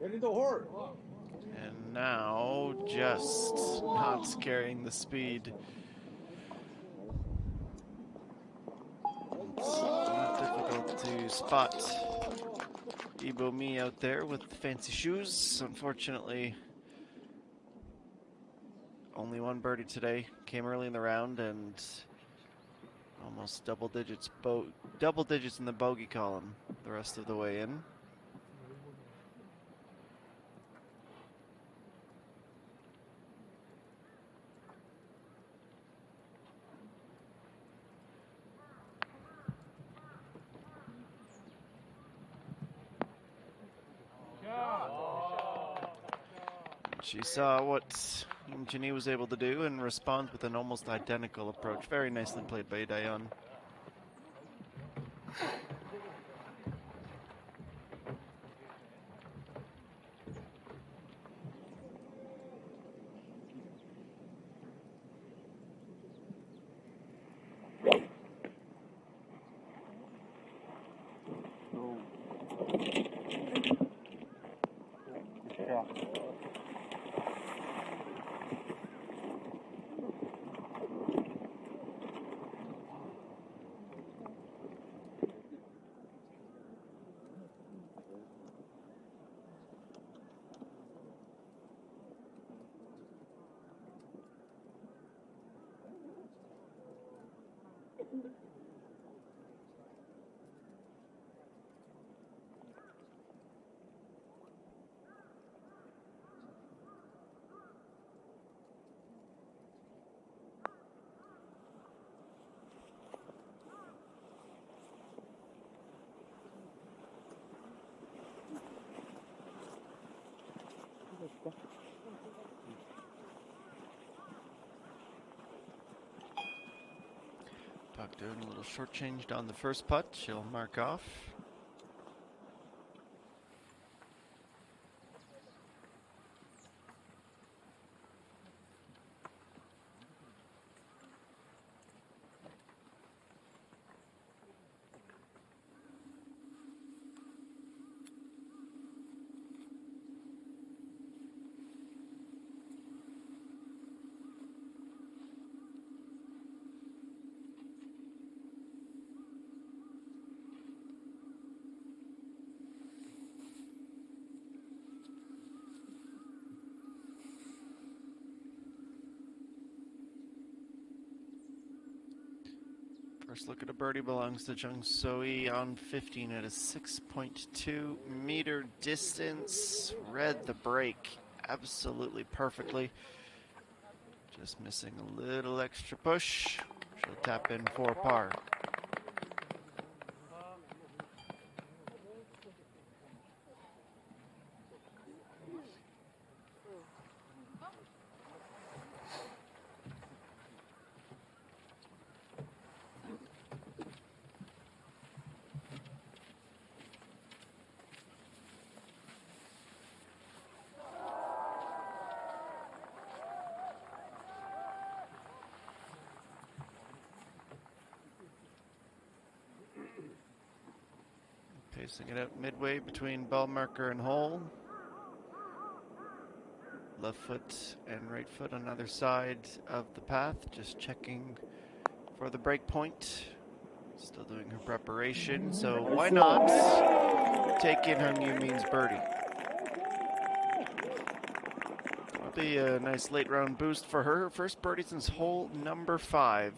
Get in the hole. And now just not carrying the speed. It's difficult to spot Ibomi out there with fancy shoes. Unfortunately, only one birdie today. Came early in the round and almost double digits in the bogey column the rest of the way in. She saw what Ginny was able to do and responds with an almost identical approach. Very nicely played by Dayon. Puck doing a little shortchanged on the first putt. She'll mark off. First look at a birdie belongs to Jung So-lee on 15 at a 6.2 meter distance. Read the break absolutely perfectly. Just missing a little extra push. She'll tap in for par. Pacing it out midway between ball marker and hole. Left foot and right foot on either side of the path. Just checking for the break point. Still doing her preparation, so why not take in Hung Yoo-min's birdie. That'll be a nice late round boost for her. First birdie since hole number 5.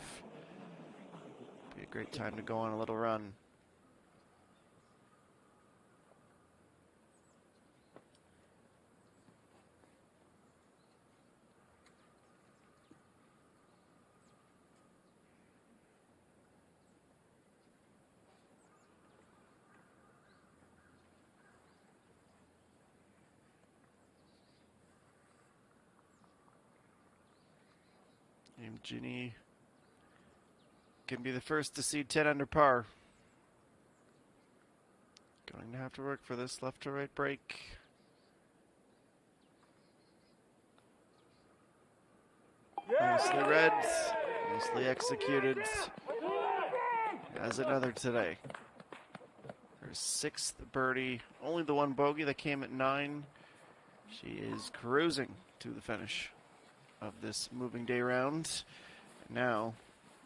Be a great time to go on a little run. Ginny can be the first to see 10 under par. Going to have to work for this left to right break. Nicely read, nicely executed. Has another today. Her 6th birdie, only the one bogey that came at 9. She is cruising to the finish of this moving day round. Now,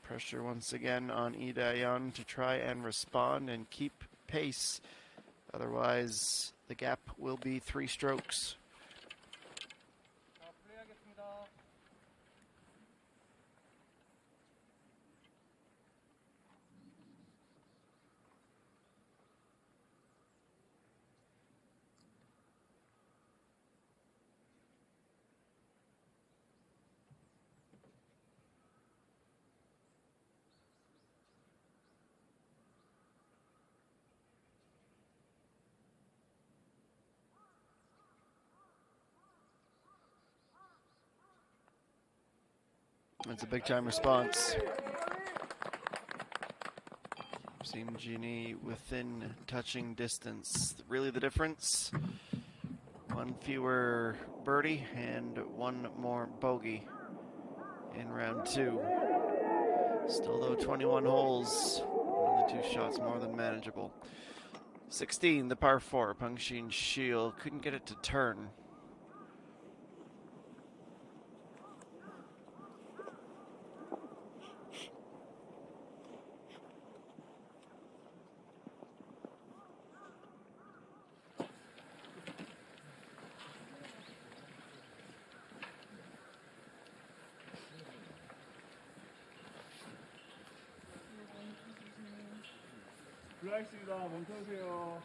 pressure once again on Lee Dae-yeon to try and respond and keep pace. Otherwise, the gap will be 3 strokes. 자, 플레이하겠습니다. It's a big time response. Seen Genie within touching distance. Really the difference. 1 fewer birdie and 1 more bogey in round 2. Still though 21 holes, only 2 shots more than manageable. 16, the par 4, Pengxin Shield couldn't get it to turn. 불러있습니다. 멈춰주세요.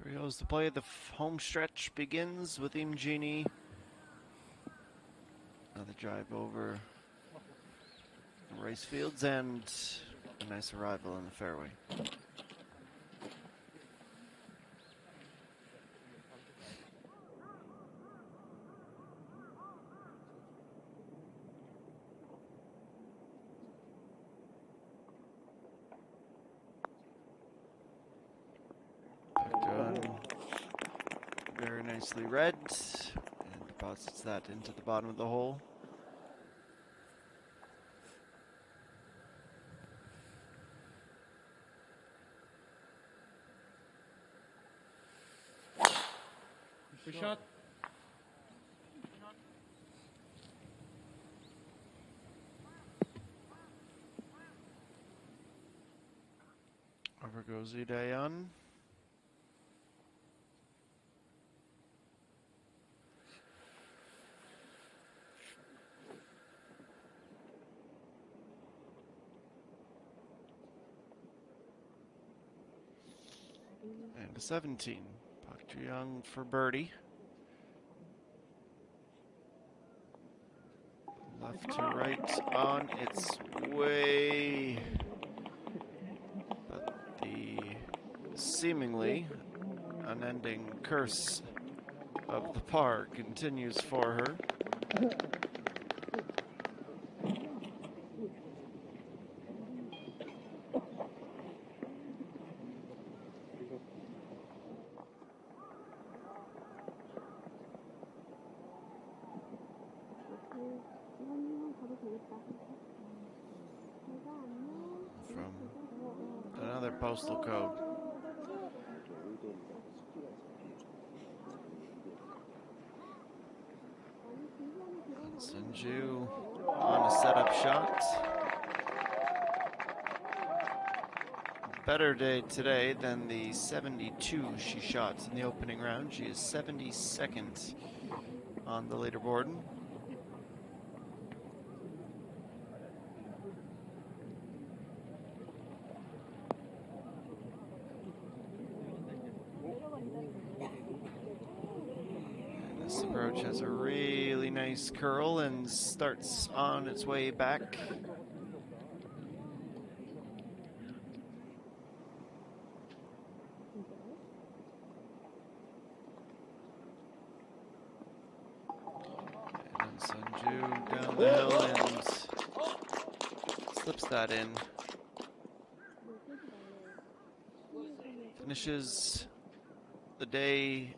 Three holes to play. The home stretch begins with Genie. Another drive over race fields and a nice arrival in the fairway. Very nicely read, and deposits that into the bottom of the hole. Good shot. Over goes Lee Dae-yeon. And a 17. Park Ji-young for birdie. Left to right on its way. But the seemingly unending curse of the par continues for her. From another postal code. Sunju on a setup shot. Better day today than the 72 she shot in the opening round. She is 72nd on the leaderboard. And this approach has a really nice curl and starts on its way back. And Sunju down the hill and slips that in. Finishes the day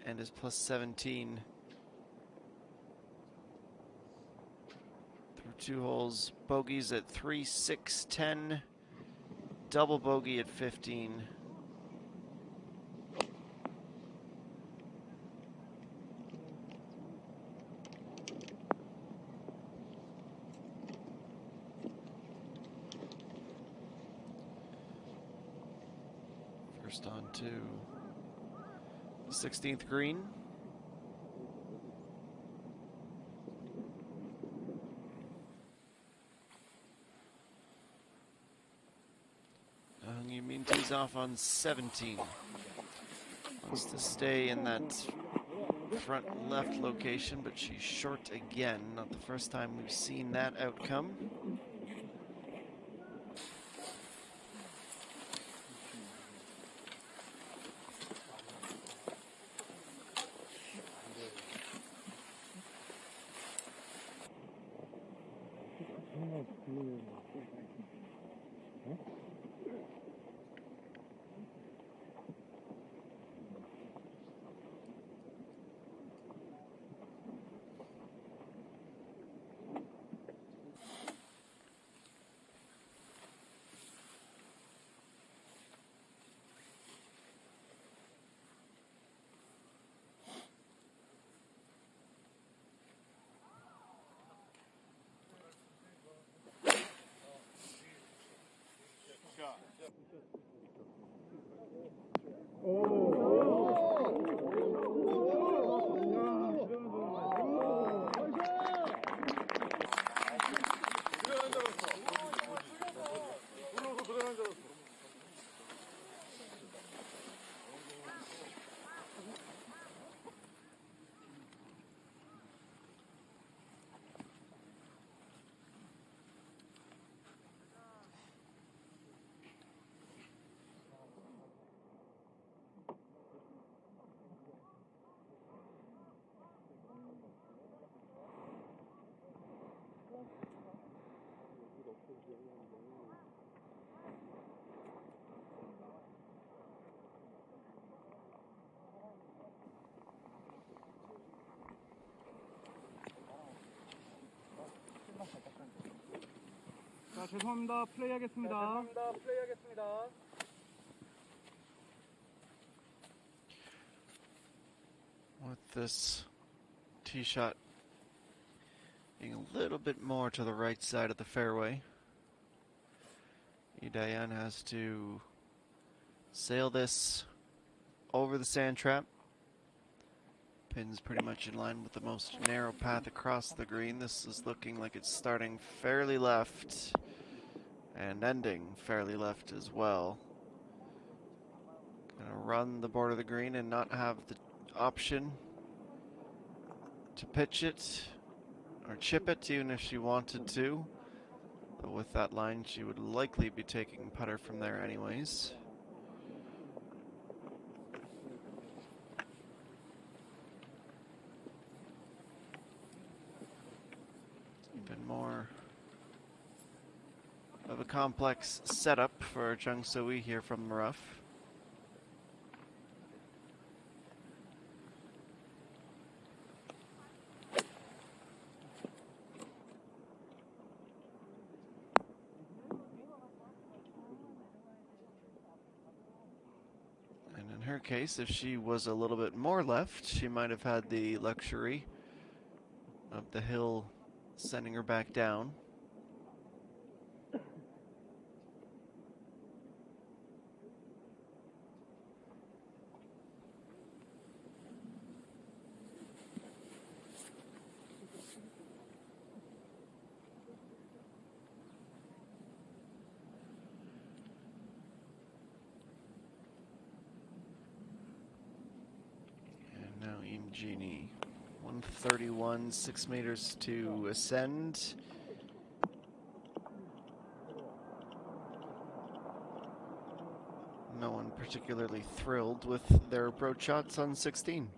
and is plus 17 through 2 holes. Bogeys at 3, 6, 10. Double bogey at 15. First on to the 16th green. You mean tees off on 17. Wants to stay in that front left location, but she's short again. Not the first time we've seen that outcome. 자, 죄송합니다. 플레이하겠습니다. With this tee shot being a little bit more to the right side of the fairway, Diane has to sail this over the sand trap. Pin's pretty much in line with the most narrow path across the green. This is looking like it's starting fairly left and ending fairly left as well. Gonna run the border of the green and not have the option to pitch it or chip it, even if she wanted to. But with that line, she would likely be taking putter from there anyways. Even more of a complex setup for Chung Soo-Yi here from the rough. And in her case, if she was a little bit more left, she might have had the luxury of the hill sending her back down. Genie. 131, 6 meters to ascend. No one particularly thrilled with their approach shots on 16.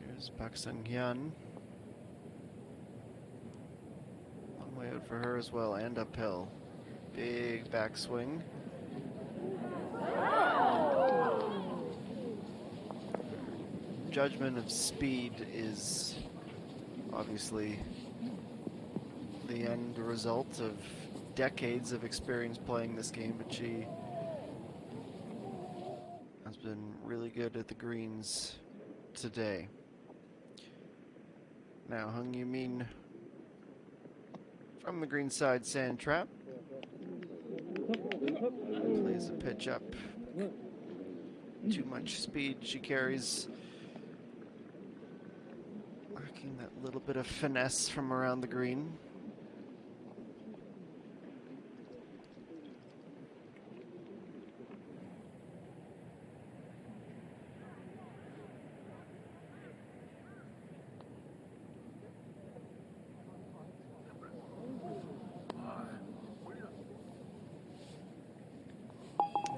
Here's Park Sung-hyun. Long way out for her as well, and uphill. Big backswing. Judgment of speed is obviously the end result of decades of experience playing this game, but she has been really good at the greens today. Now Hung Yoo-min from the green side sand trap. Plays a pitch up. Too much speed she carries. Lacking that little bit of finesse from around the green.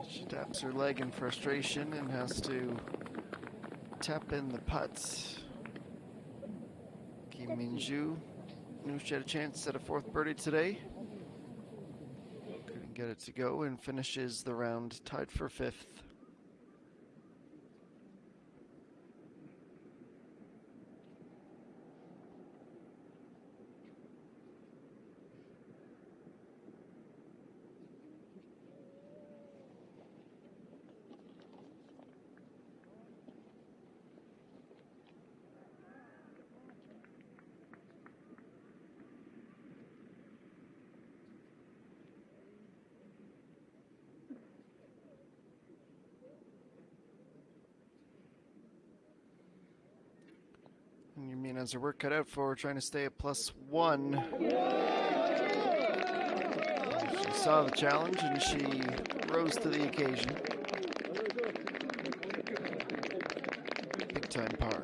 She taps her leg in frustration and has to tap in the putts. Kim Min-ju knew she had a chance at a fourth birdie today. Couldn't get it to go and finishes the round tied for fifth. You mean has her work cut out for her, trying to stay at +1. She saw the challenge and she rose to the occasion. Big time par.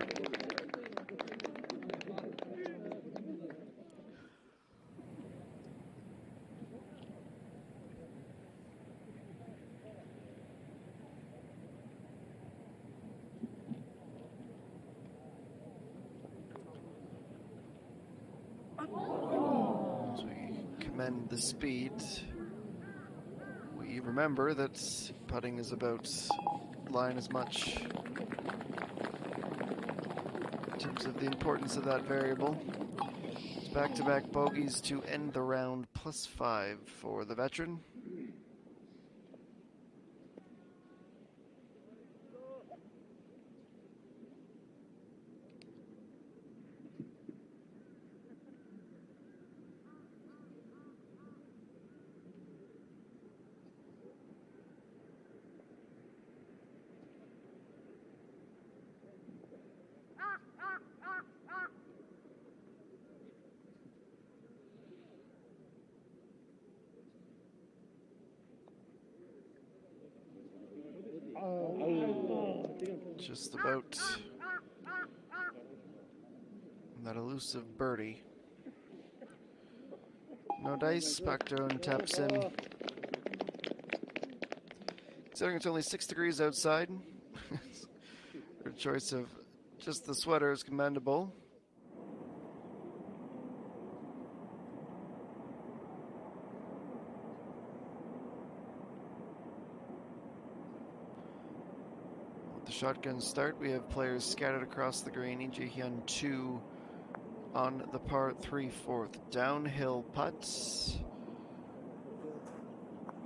As we commend the speed, we remember that putting is about line as much in terms of the importance of that variable. It's back-to-back bogeys to end the round, +5 for the veteran. Just about that elusive birdie. No dice, Bakdone taps in. Considering it's only 6 degrees outside, her choice of just the sweater is commendable. Shotgun start. We have players scattered across the green. Lee Jae-hyun 2 on the par 3 fourth. Downhill putts.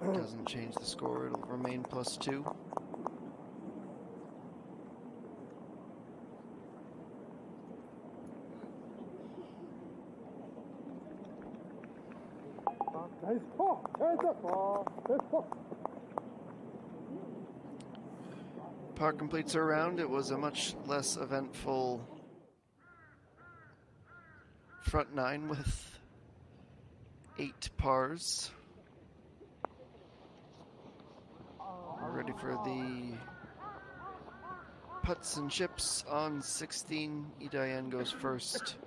Doesn't change the score. It'll remain +2. 나이스 퍼! 잘했어! 됐어! par completes her round. It was a much less eventful front nine with 8 pars. We're ready for the putts and chips on 16. Diane goes first.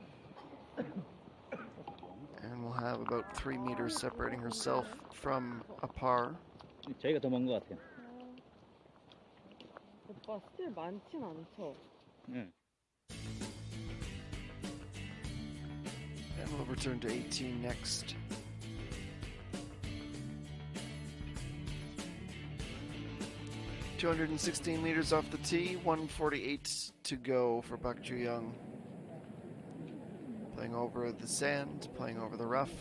And will have about 3 meters separating herself from a par. 저희가 더 먼 것 같아요. 오빠 스틸 많진 않죠? 네. And we'll return to 18 next. .216 meters off the tee, 148 to go for Bak Ju-young. Playing over the sand, playing over the rough.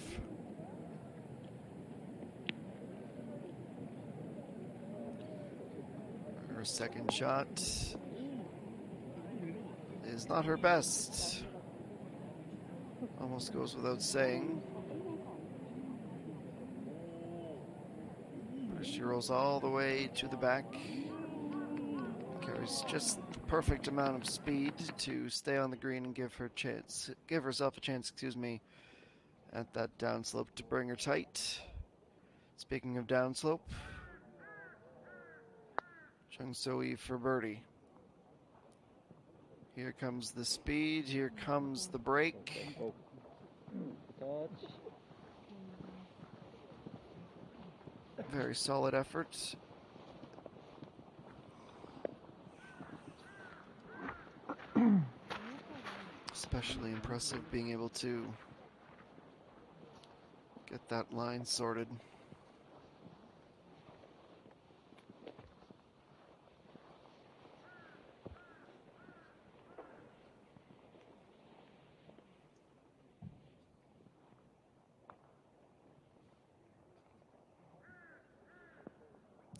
Her second shot is not her best. Almost goes without saying. But she rolls all the way to the back. Carries just the perfect amount of speed to stay on the green and give herself a chance, at that downslope to bring her tight. Speaking of downslope, Chung So-hee for birdie. Here comes the speed, here comes the break. touch. Very solid effort. Especially impressive being able to get that line sorted.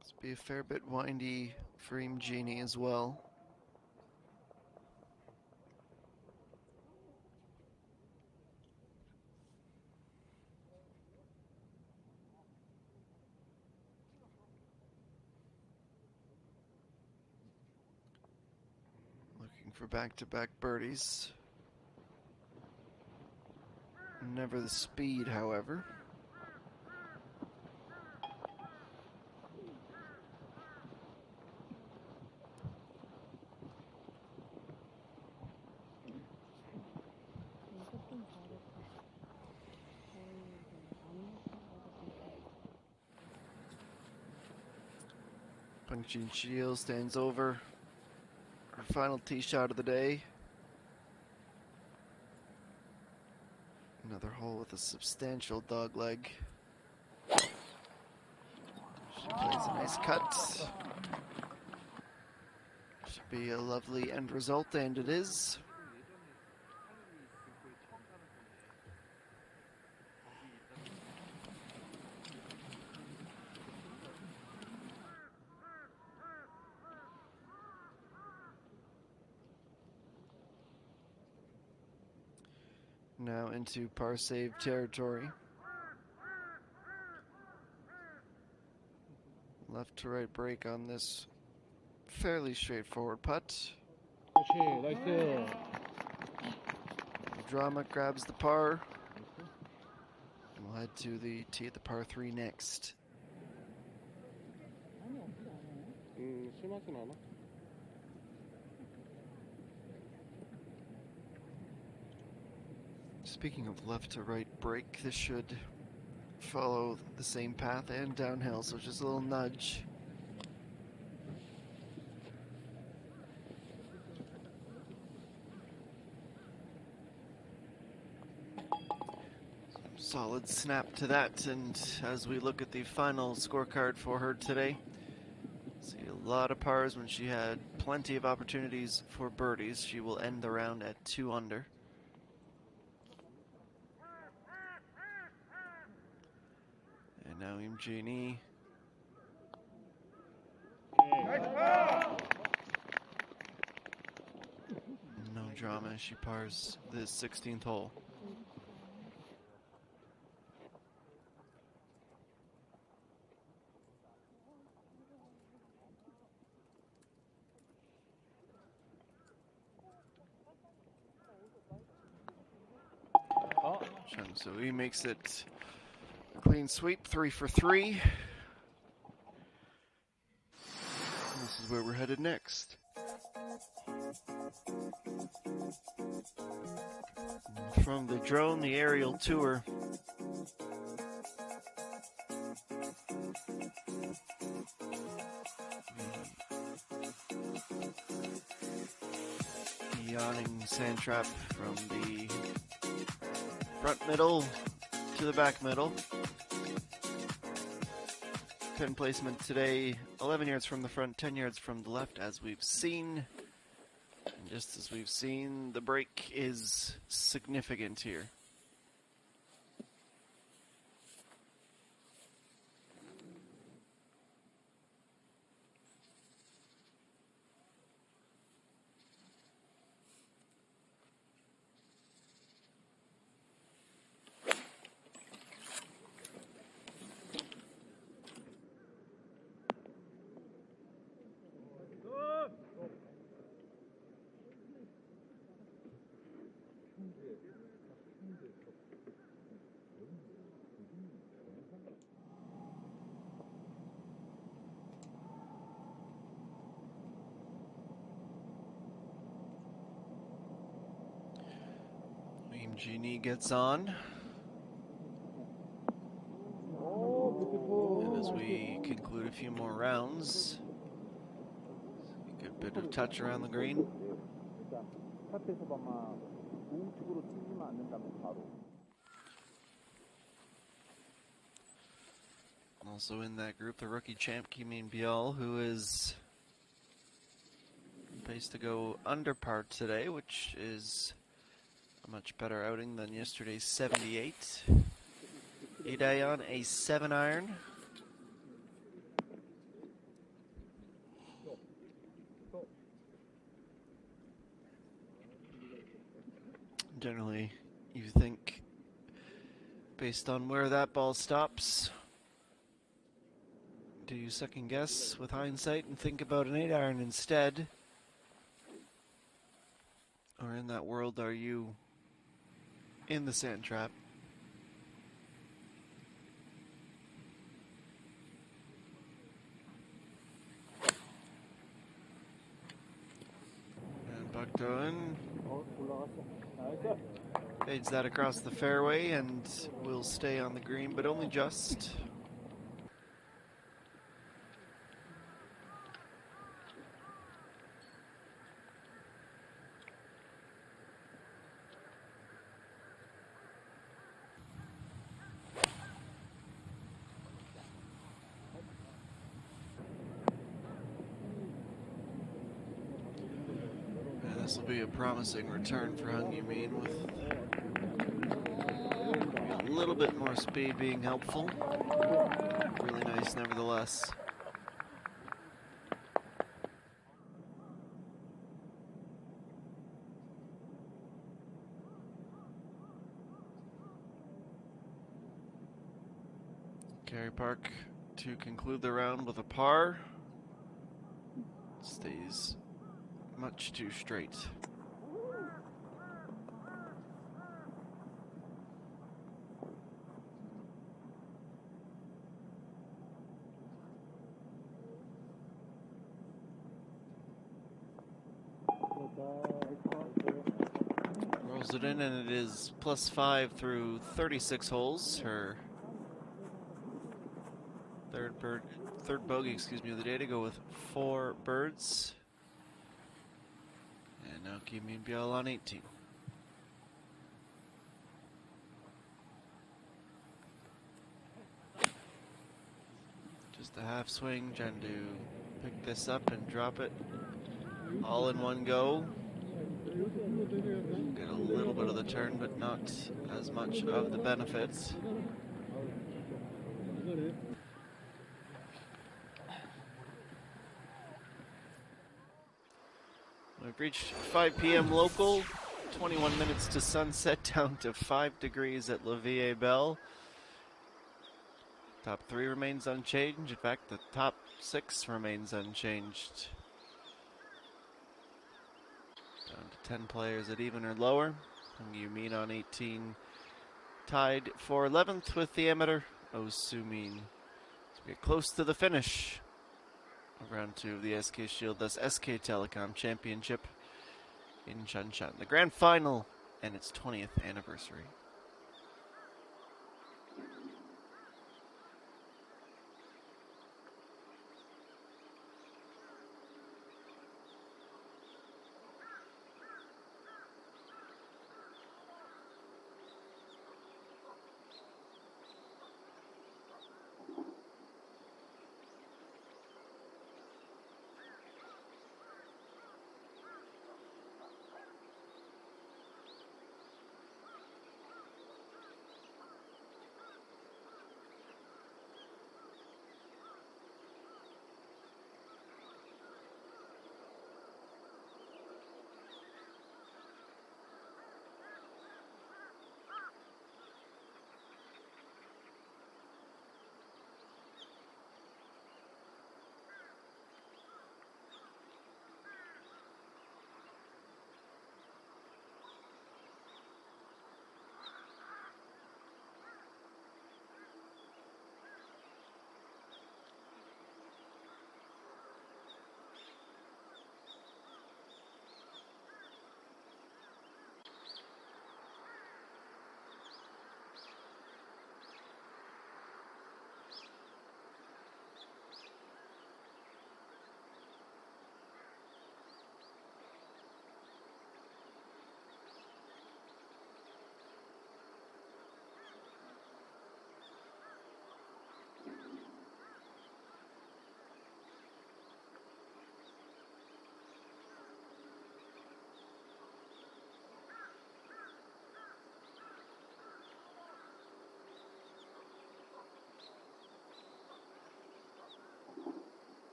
This will be a fair bit windy for ENG as well. Looking for back-to-back birdies. Never the speed, however. Peng Chin stands over. Her final tee shot of the day. Another hole with a substantial dog leg. She plays a nice cut. Should be a lovely end result, and it is. Now into par save territory. Left to right break on this fairly straightforward putt. 그렇지, 나이스. Drama grabs the par. And we'll head to the tee at the par 3 next. 심하진 않아. Speaking of left to right break, this should follow the same path and downhill, so just a little nudge. Solid snap to that, and as we look at the final scorecard for her today, see a lot of pars when she had plenty of opportunities for birdies. She will end the round at 2 under. And now ENG. No drama, she pars the 16th hole. Chung So-Lee makes it a clean sweep, 3 for 3. And this is where we're headed next. From the drone, the aerial tour. The yawning sand trap from the front middle to the back middle. Pin placement today, 11 yards from the front, 10 yards from the left, as we've seen. And just as we've seen, the break is significant here. Genie gets on. And as we conclude a few more rounds, a good bit of touch around the green. Also in that group, the rookie champ, Kimin Bial, who is paced to go under par today, which is a much better outing than yesterday's 78. 8 iron, a 7 iron. Generally, you think, based on where that ball stops, do you second guess with hindsight and think about an 8 iron instead? Or in that world, are you in the sand trap? And Buckdoen fades that across the fairway and will stay on the green, but only just. This will be a promising return for Hung Yumin, with a little bit more speed being helpful. Really nice nevertheless. Kerry Park to conclude the round with a par. Stays much too straight. Rolls it in, and it is +5 through 36 holes. Her third bogey, of the day, to go with 4 birds. And now Kimin Bial on 18. Just a half swing, trying to pick this up and drop it all in one go. Get a little bit of the turn, but not as much of the benefits. We've reached 5 p.m. local, 21 minutes to sunset, down to 5 degrees at La Vie Belle. Top 3 remains unchanged. In fact, the top 6 remains unchanged. Down to 10 players at even or lower. Hung Yumin on 18, Tied for 11th with the amateur Oh Sumin. So we get close to the finish of round 2 of the SK Shieldus SK Telecom Championship in Shanshan. The grand final and its 20th anniversary.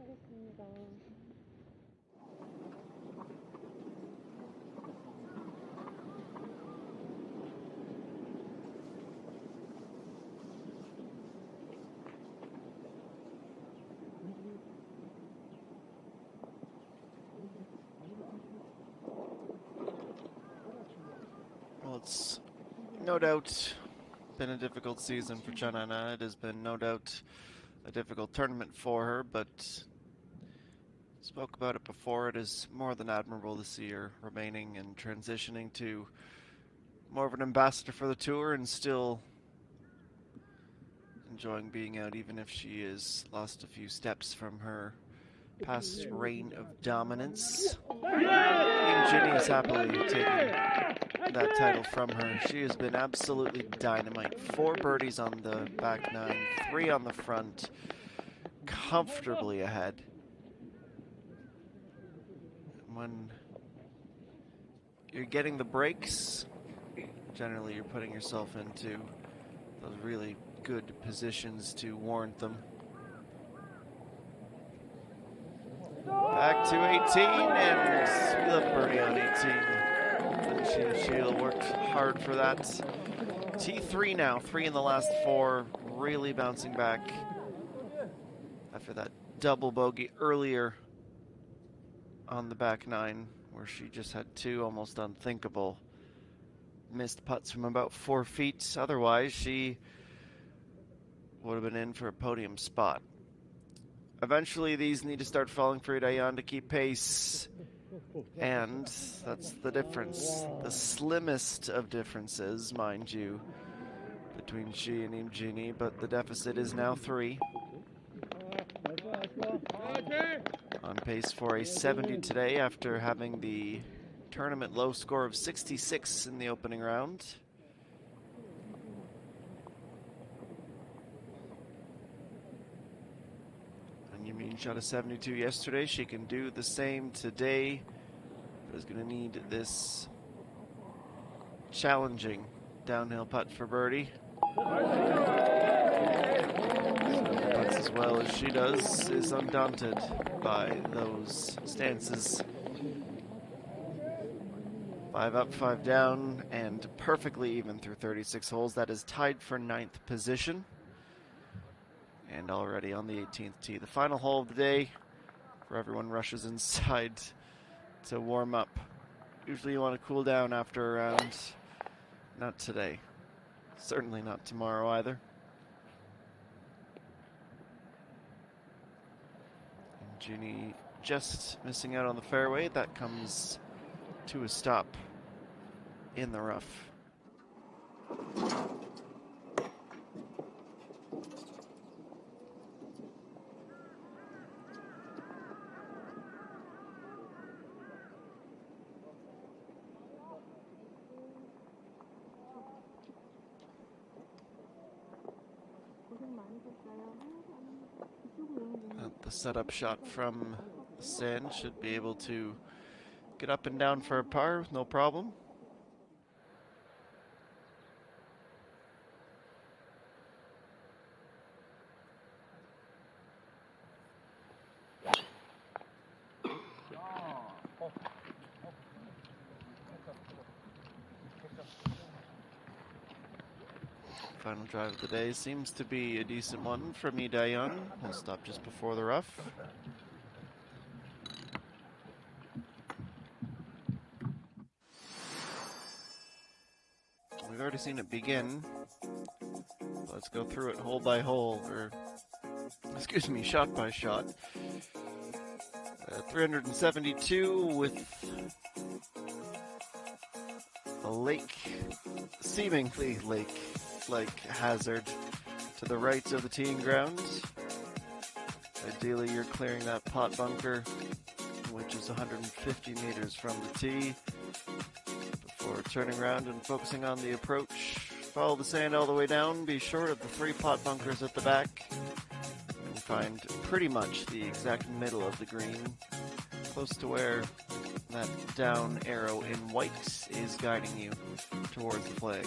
수고하셨습니다. Well, it's no doubt been a difficult season for Chanana. It has been no doubt a difficult tournament for her, but spoke about it before. It is more than admirable to see her remaining and transitioning to more of an ambassador for the tour and still enjoying being out, even if she has lost a few steps from her past reign of dominance. And Ginny is happily taking that title from her. She has been absolutely dynamite. 4 birdies on the back 9, 3 on the front, comfortably ahead. When you're getting the breaks, generally you're putting yourself into those really good positions to warrant them. Back to 18, and we left birdie on 18. She'll worked hard for that. T3 now, 3 in the last 4, really bouncing back after that double bogey earlier on the back 9, where she just had 2 almost unthinkable missed putts from about 4 feet. Otherwise, she would have been in for a podium spot. Eventually, these need to start falling for Dayan to keep pace, and that's the difference. The slimmest of differences, mind you, between she and Imjini, but the deficit is now 3. On pace for a 70 today after having the tournament low score of 66 in the opening round. Yamin shot a 72 yesterday. She can do the same today, but is going to need this challenging downhill putt for birdie. Putts as well as she does, is undaunted by those stances. 5 up, 5 down, and perfectly even through 36 holes. That is tied for 9th position. And already on the 18th tee. The final hole of the day, where everyone rushes inside to warm up. Usually you want to cool down after a round. Not today. Certainly not tomorrow either. And Ginny just missing out on the fairway. That comes to a stop in the rough. The setup shot from the sand should be able to get up and down for a par with no problem. Final drive of the day seems to be a decent one from Lee Dayan. He'll stop just before the rough. We've already seen it begin. Let's go through it hole by hole, or excuse me, shot by shot. 372 with a lake, seemingly lake-like hazard to the right of the teeing ground. Ideally, you're clearing that pot bunker, which is 150 meters from the tee, before turning around and focusing on the approach. Follow the sand all the way down, be short of the 3 pot bunkers at the back, and find pretty much the exact middle of the green, close to where that down arrow in white is guiding you towards the flag.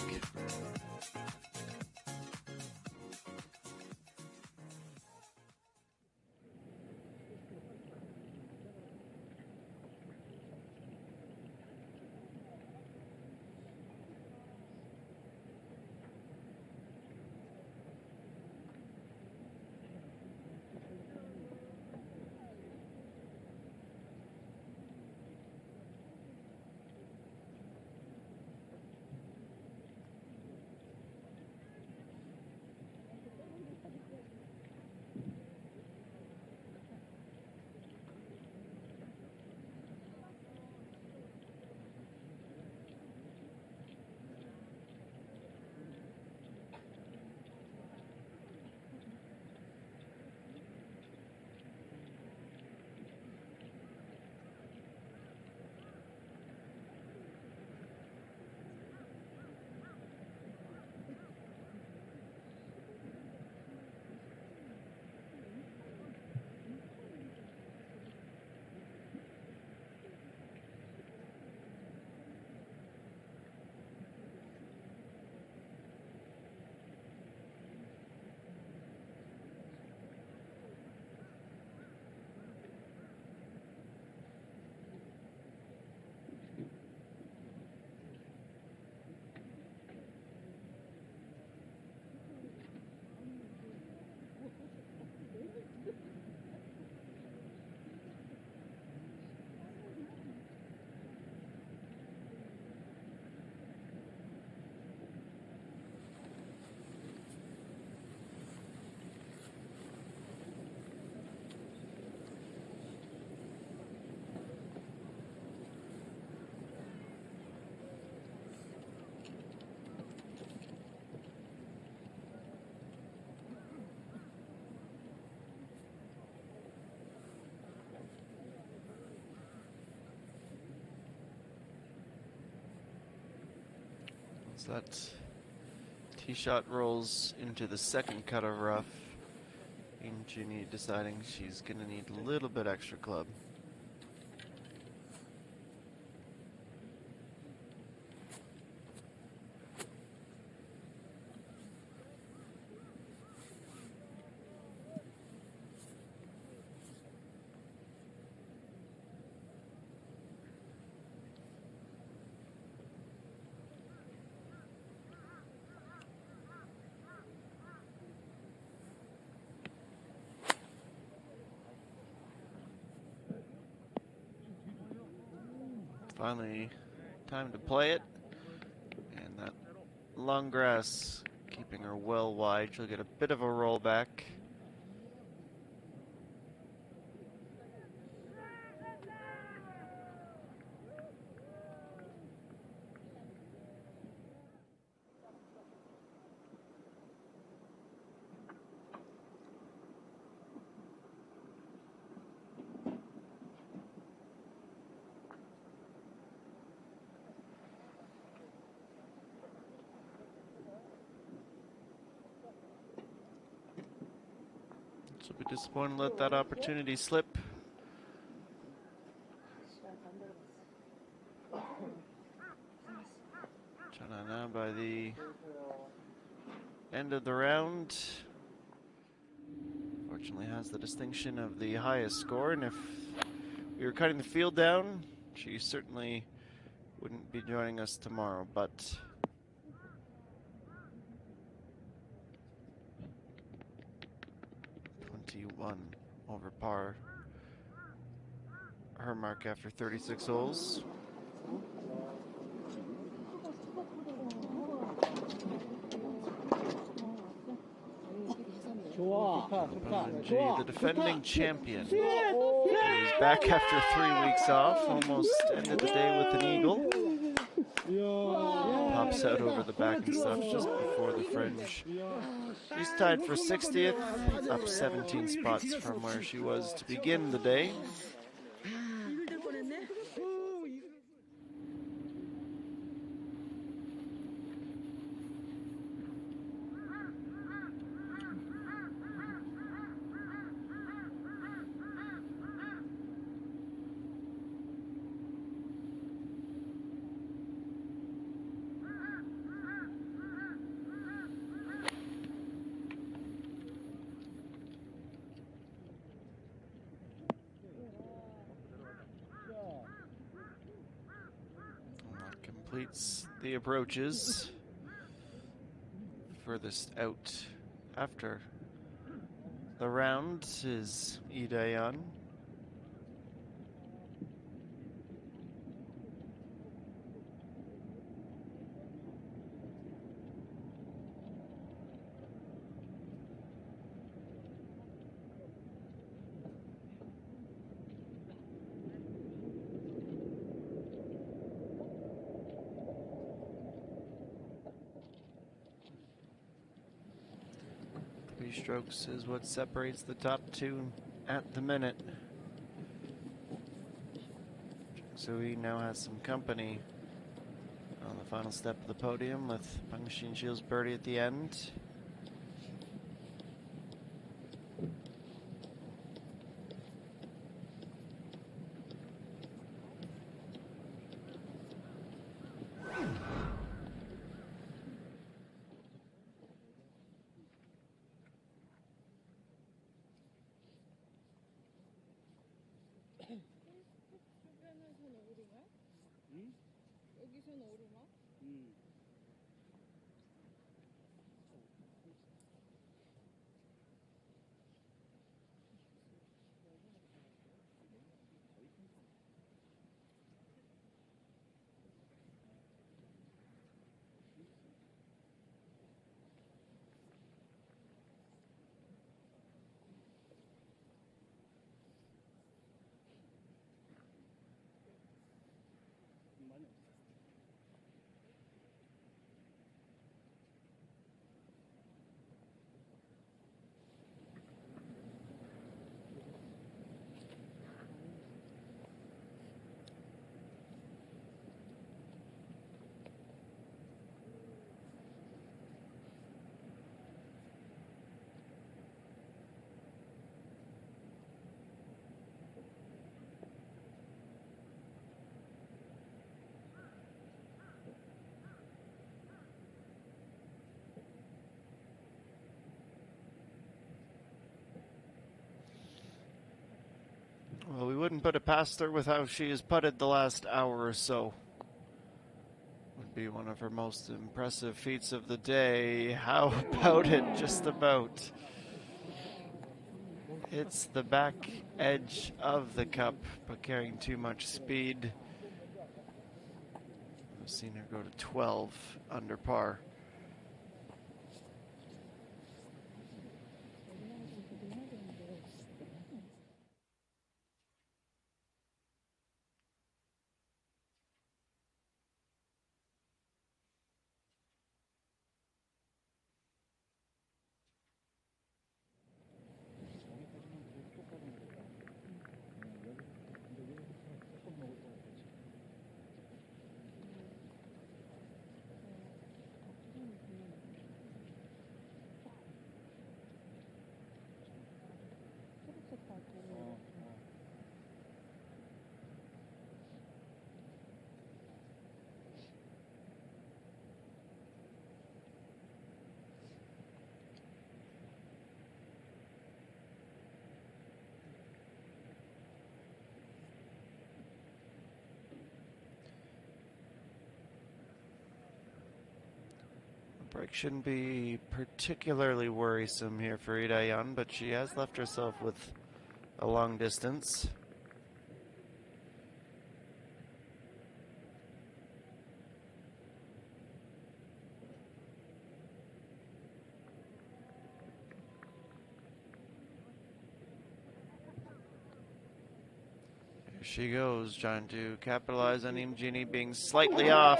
As that tee shot rolls into the second cut of rough, ENG deciding she's going to need a little bit extra club. Finally, time to play it. And that long grass keeping her well wide. She'll get a bit of a roll back. She'll be disappointed to let that opportunity slip. China now by the end of the round. Fortunately has the distinction of the highest score, and if we were cutting the field down, she certainly wouldn't be joining us tomorrow, but 21 over par. Her mark after 36 holes. The defending champion, who's back after 3 weeks off, almost ended the day with an eagle. Pops out over the back and stops just before the fringe. She's tied for 60th, up 17 spots from where she was to begin the day. Completes the approaches. Furthest out after the round is Idayan. Strokes is what separates the top two at the minute. Zui now has some company on the final step of the podium with Pangxin Shieldus birdie at the end. wouldn't put it past her with how she has putted the last hour or so. Would be one of her most impressive feats of the day. How about it? Just about. Hits the back edge of the cup, but carrying too much speed. I've seen her go to 12 under par. Break shouldn't be particularly worrisome here for Ida Yan, but she has left herself with a long distance. Here she goes, trying to capitalize on ENG being slightly off.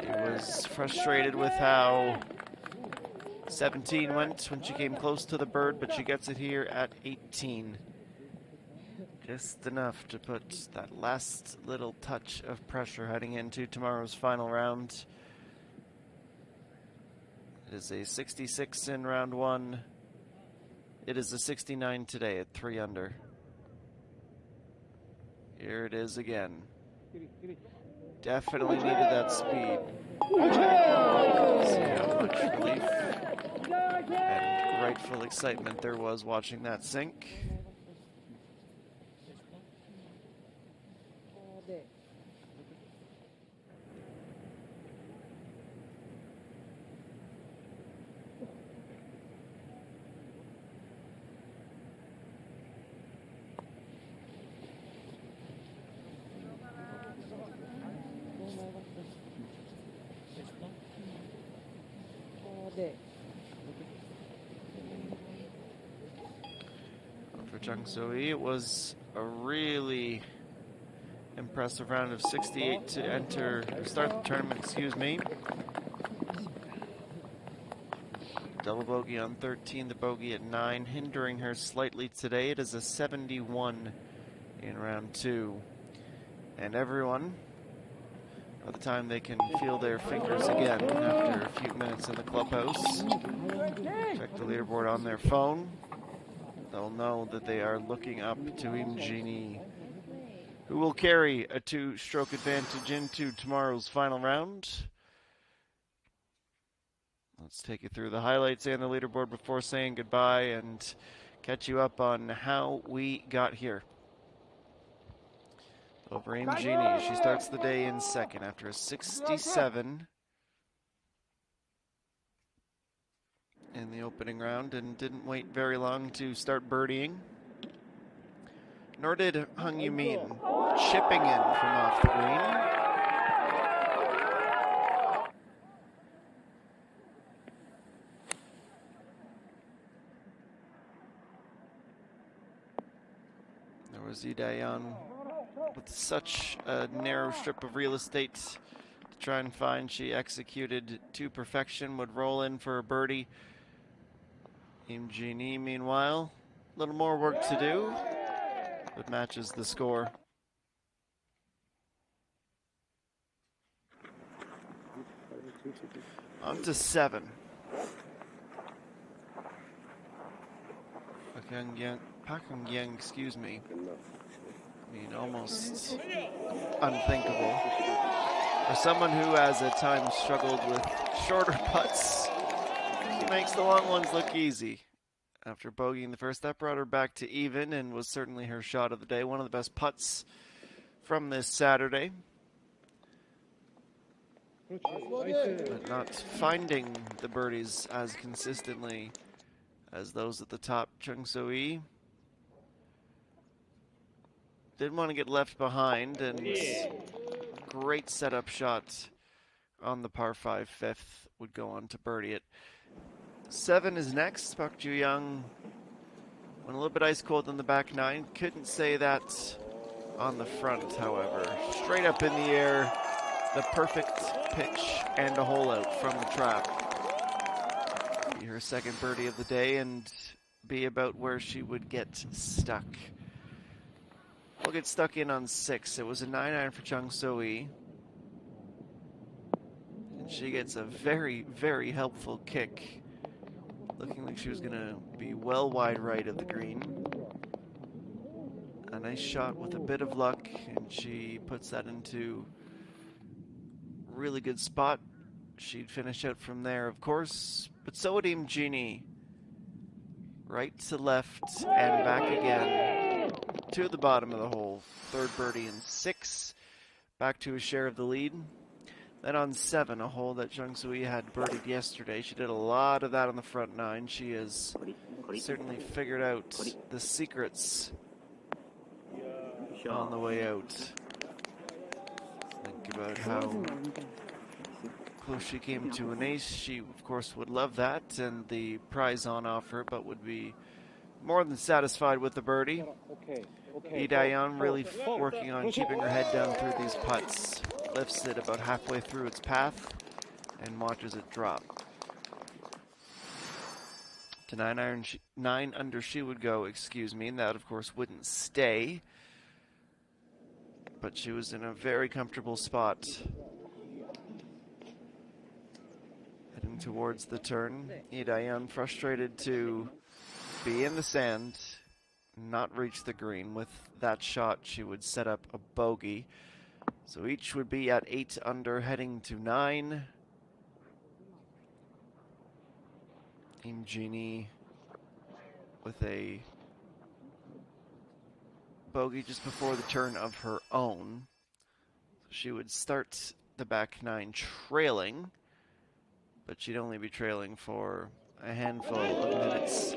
She was frustrated with how 17 went when she came close to the bird, but she gets it here at 18. Just enough to put that last little touch of pressure heading into tomorrow's final round. It is a 66 in round one. It is a 69 today at 3 under. Here it is again. Definitely needed that speed. See how much relief and grateful excitement there was watching that sink. For Jung So-hee, it was a really impressive round of 68 to start the tournament, excuse me. Double bogey on 13, the bogey at 9, hindering her slightly today. It is a 71 in round 2. And everyone, by the time they can feel their fingers again after a few minutes in the clubhouse, check the leaderboard on their phone, they'll know that they are looking up to ENG, who will carry a 2-stroke advantage into tomorrow's final round. Let's take you through the highlights and the leaderboard before saying goodbye and catch you up on how we got here. Over ENG, she starts the day in second after a 67 in the opening round and didn't wait very long to start birdieing. Nor did Hung Yoo-min, chipping in from off the green. There was Lee Dae-yeon with such a narrow strip of real estate to try and find. She executed to perfection, would roll in for a birdie. ENG, meanwhile, a little more work to do, but matches the score. On to 7. Park Hung-yeong, excuse me. I mean, almost unthinkable. For someone who has at times struggled with shorter putts, he makes the long ones look easy. After bogeying the first, that brought her back to even and was certainly her shot of the day. One of the best putts from this Saturday. But not finding the birdies as consistently as those at the top. Chung So-Yi didn't want to get left behind, and great setup shot on the par 5 fifth would go on to birdie it. 7 is next. Park Ju-young went a little bit ice cold on the back 9. Couldn't say that on the front, however. Straight up in the air, the perfect pitch and a hole out from the trap. Be her second birdie of the day and be about where she would get stuck. We'll get stuck in on 6. It was a 9-iron for Chung So-Yi. And she gets a very, very helpful kick. Looking like she was going to be well wide right of the green. A nice shot with a bit of luck, and she puts that into a really good spot. She'd finish out from there, of course, but so would ENG. Right to left and back again to the bottom of the hole. Third birdie and 6, back to a share of the lead. Then on 7, a hole that Chung So-Yi had birdied yesterday. She did a lot of that on the front 9. She has certainly figured out the secrets on the way out. Think about how close she came to an ace. She, of course, would love that and the prize on offer, but would be more than satisfied with the birdie. Lee Dayan really working on keeping her head down through these putts. Lifts it about halfway through its path and watches it drop. To 9-iron, 9 under she would go, and that of course wouldn't stay. But she was in a very comfortable spot. Heading towards the turn. Lee Dayan frustrated to be in the sand, not reach the green. With that shot, she would set up a bogey. So each would be at 8 under, heading to 9. ENG with a bogey just before the turn of her own. She would start the back 9 trailing, but she'd only be trailing for a handful of minutes.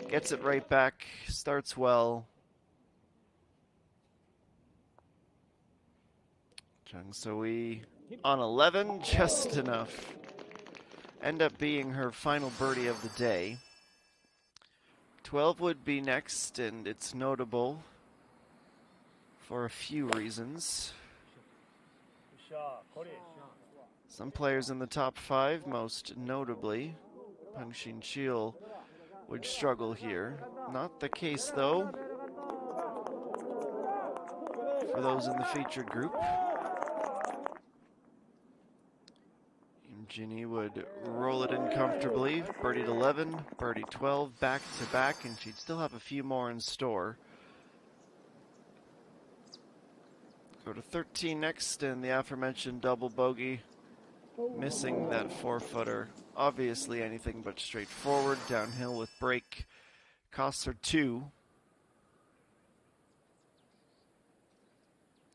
Gets it right back, starts well. Chung So-Yi on 11, just enough. End up being her final birdie of the day. 12 would be next, and it's notable for a few reasons. Some players in the top 5, most notably Pang-Shin Chil, would struggle here. Not the case, though, for those in the featured group. ENG would roll it in comfortably. Birdied 11, birdied 12, back to back, and she'd still have a few more in store. Go to 13 next, and the aforementioned double bogey. Missing that 4-footer. Obviously anything but straightforward. Downhill with break. Costs her 2.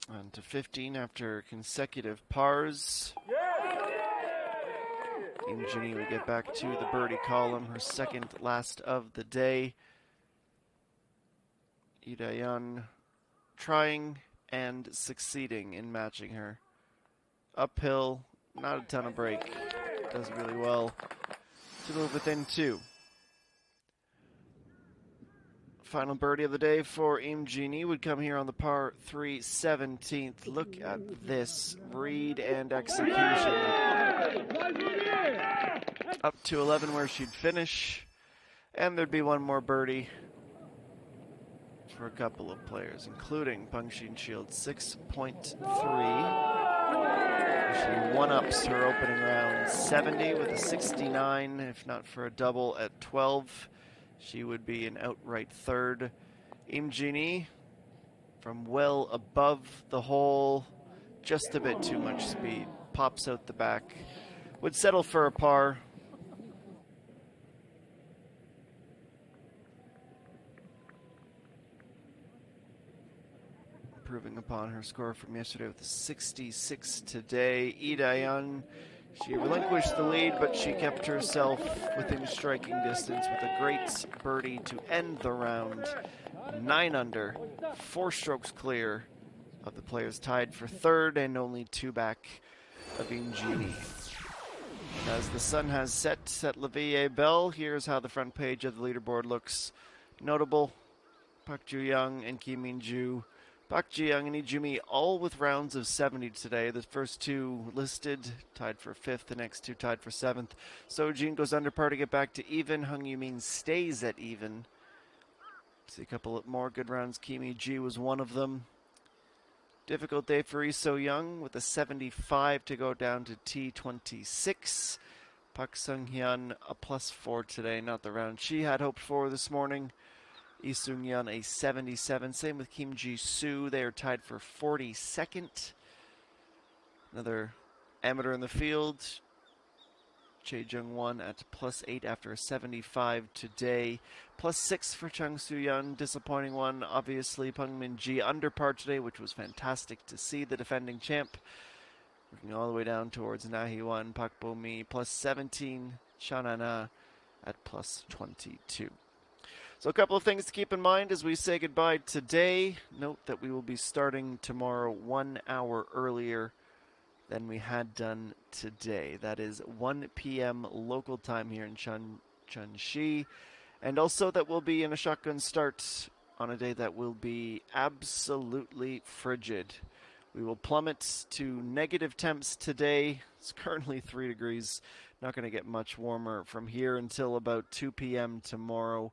On to 15 after consecutive pars. ENG would get back to the birdie column, her second last of the day. Lee Dayan trying and succeeding in matching her. Uphill, not a ton of break. Does really well to move within 2. Final birdie of the day for ENG would come here on the par 3 17th. Look at this read and execution. Up to 11 where she'd finish, and there'd be one more birdie for a couple of players, including Pang-Shin Chil, 6.3. She one-ups her opening round 70 with a 69. If not for a double at 12, she would be an outright third. ENG from well above the hole, just a bit too much speed. Pops out the back. Would settle for a par. improving upon her score from yesterday with a 66 today. Lee Dae-yeon, she relinquished the lead, but she kept herself within striking distance with a great birdie to end the round. 9 under, 4 strokes clear of the players tied for third and only 2 back of ENG. As the sun has set at La Vie Belle, here's how the front page of the leaderboard looks. Notable, Park Ju-young and Kim Min-ju. Park Ji-young and Lee Ju-mi all with rounds of 70 today. The first 2 listed, tied for 5th. The next 2 tied for 7th. So-jin goes under par to get back to even. Hung Yoo-min stays at even. See a couple more good rounds. Kim Mi-ji was one of them. Difficult day for Lee So-young with a 75 to go down to T26. Park Sung-hyun a +4 today, not the round she had hoped for this morning. Lee Sung-yeon a 77. Same with Kim Ji-soo. They are tied for 42nd. Another amateur in the field. Chae Jung-won at +8 after a 75 today. +6 for Chung Soo-yeon. Disappointing one, obviously. Pung Min-ji under par today, which was fantastic to see the defending champ. Working all the way down towards Na Hee-won. Park Bo-mi +17. Shan-na at +22. So a couple of things to keep in mind as we say goodbye today. Note that we will be starting tomorrow 1 hour earlier than we had done today. That is 1 p.m. local time here in Chunxi. And also that we'll be in a shotgun start on a day that will be absolutely frigid. We will plummet to negative temps today. It's currently 3 degrees. Not going to get much warmer from here until about 2 p.m. tomorrow.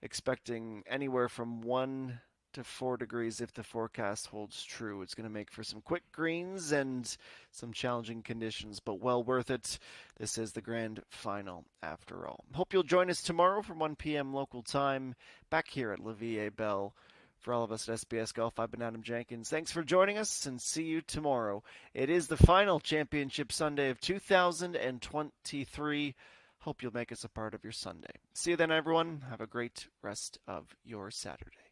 Expecting anywhere from 1 to 4 degrees if the forecast holds true. It's going to make for some quick greens and some challenging conditions, but well worth it. This is the grand final after all. Hope you'll join us tomorrow from 1 p.m. local time back here at La Vie Belle. For all of us at SBS Golf, I've been Adam Jenkins. Thanks for joining us and see you tomorrow. It is the final championship Sunday of 2023. Hope you'll make us a part of your Sunday. See you then, everyone. Have a great rest of your Saturday.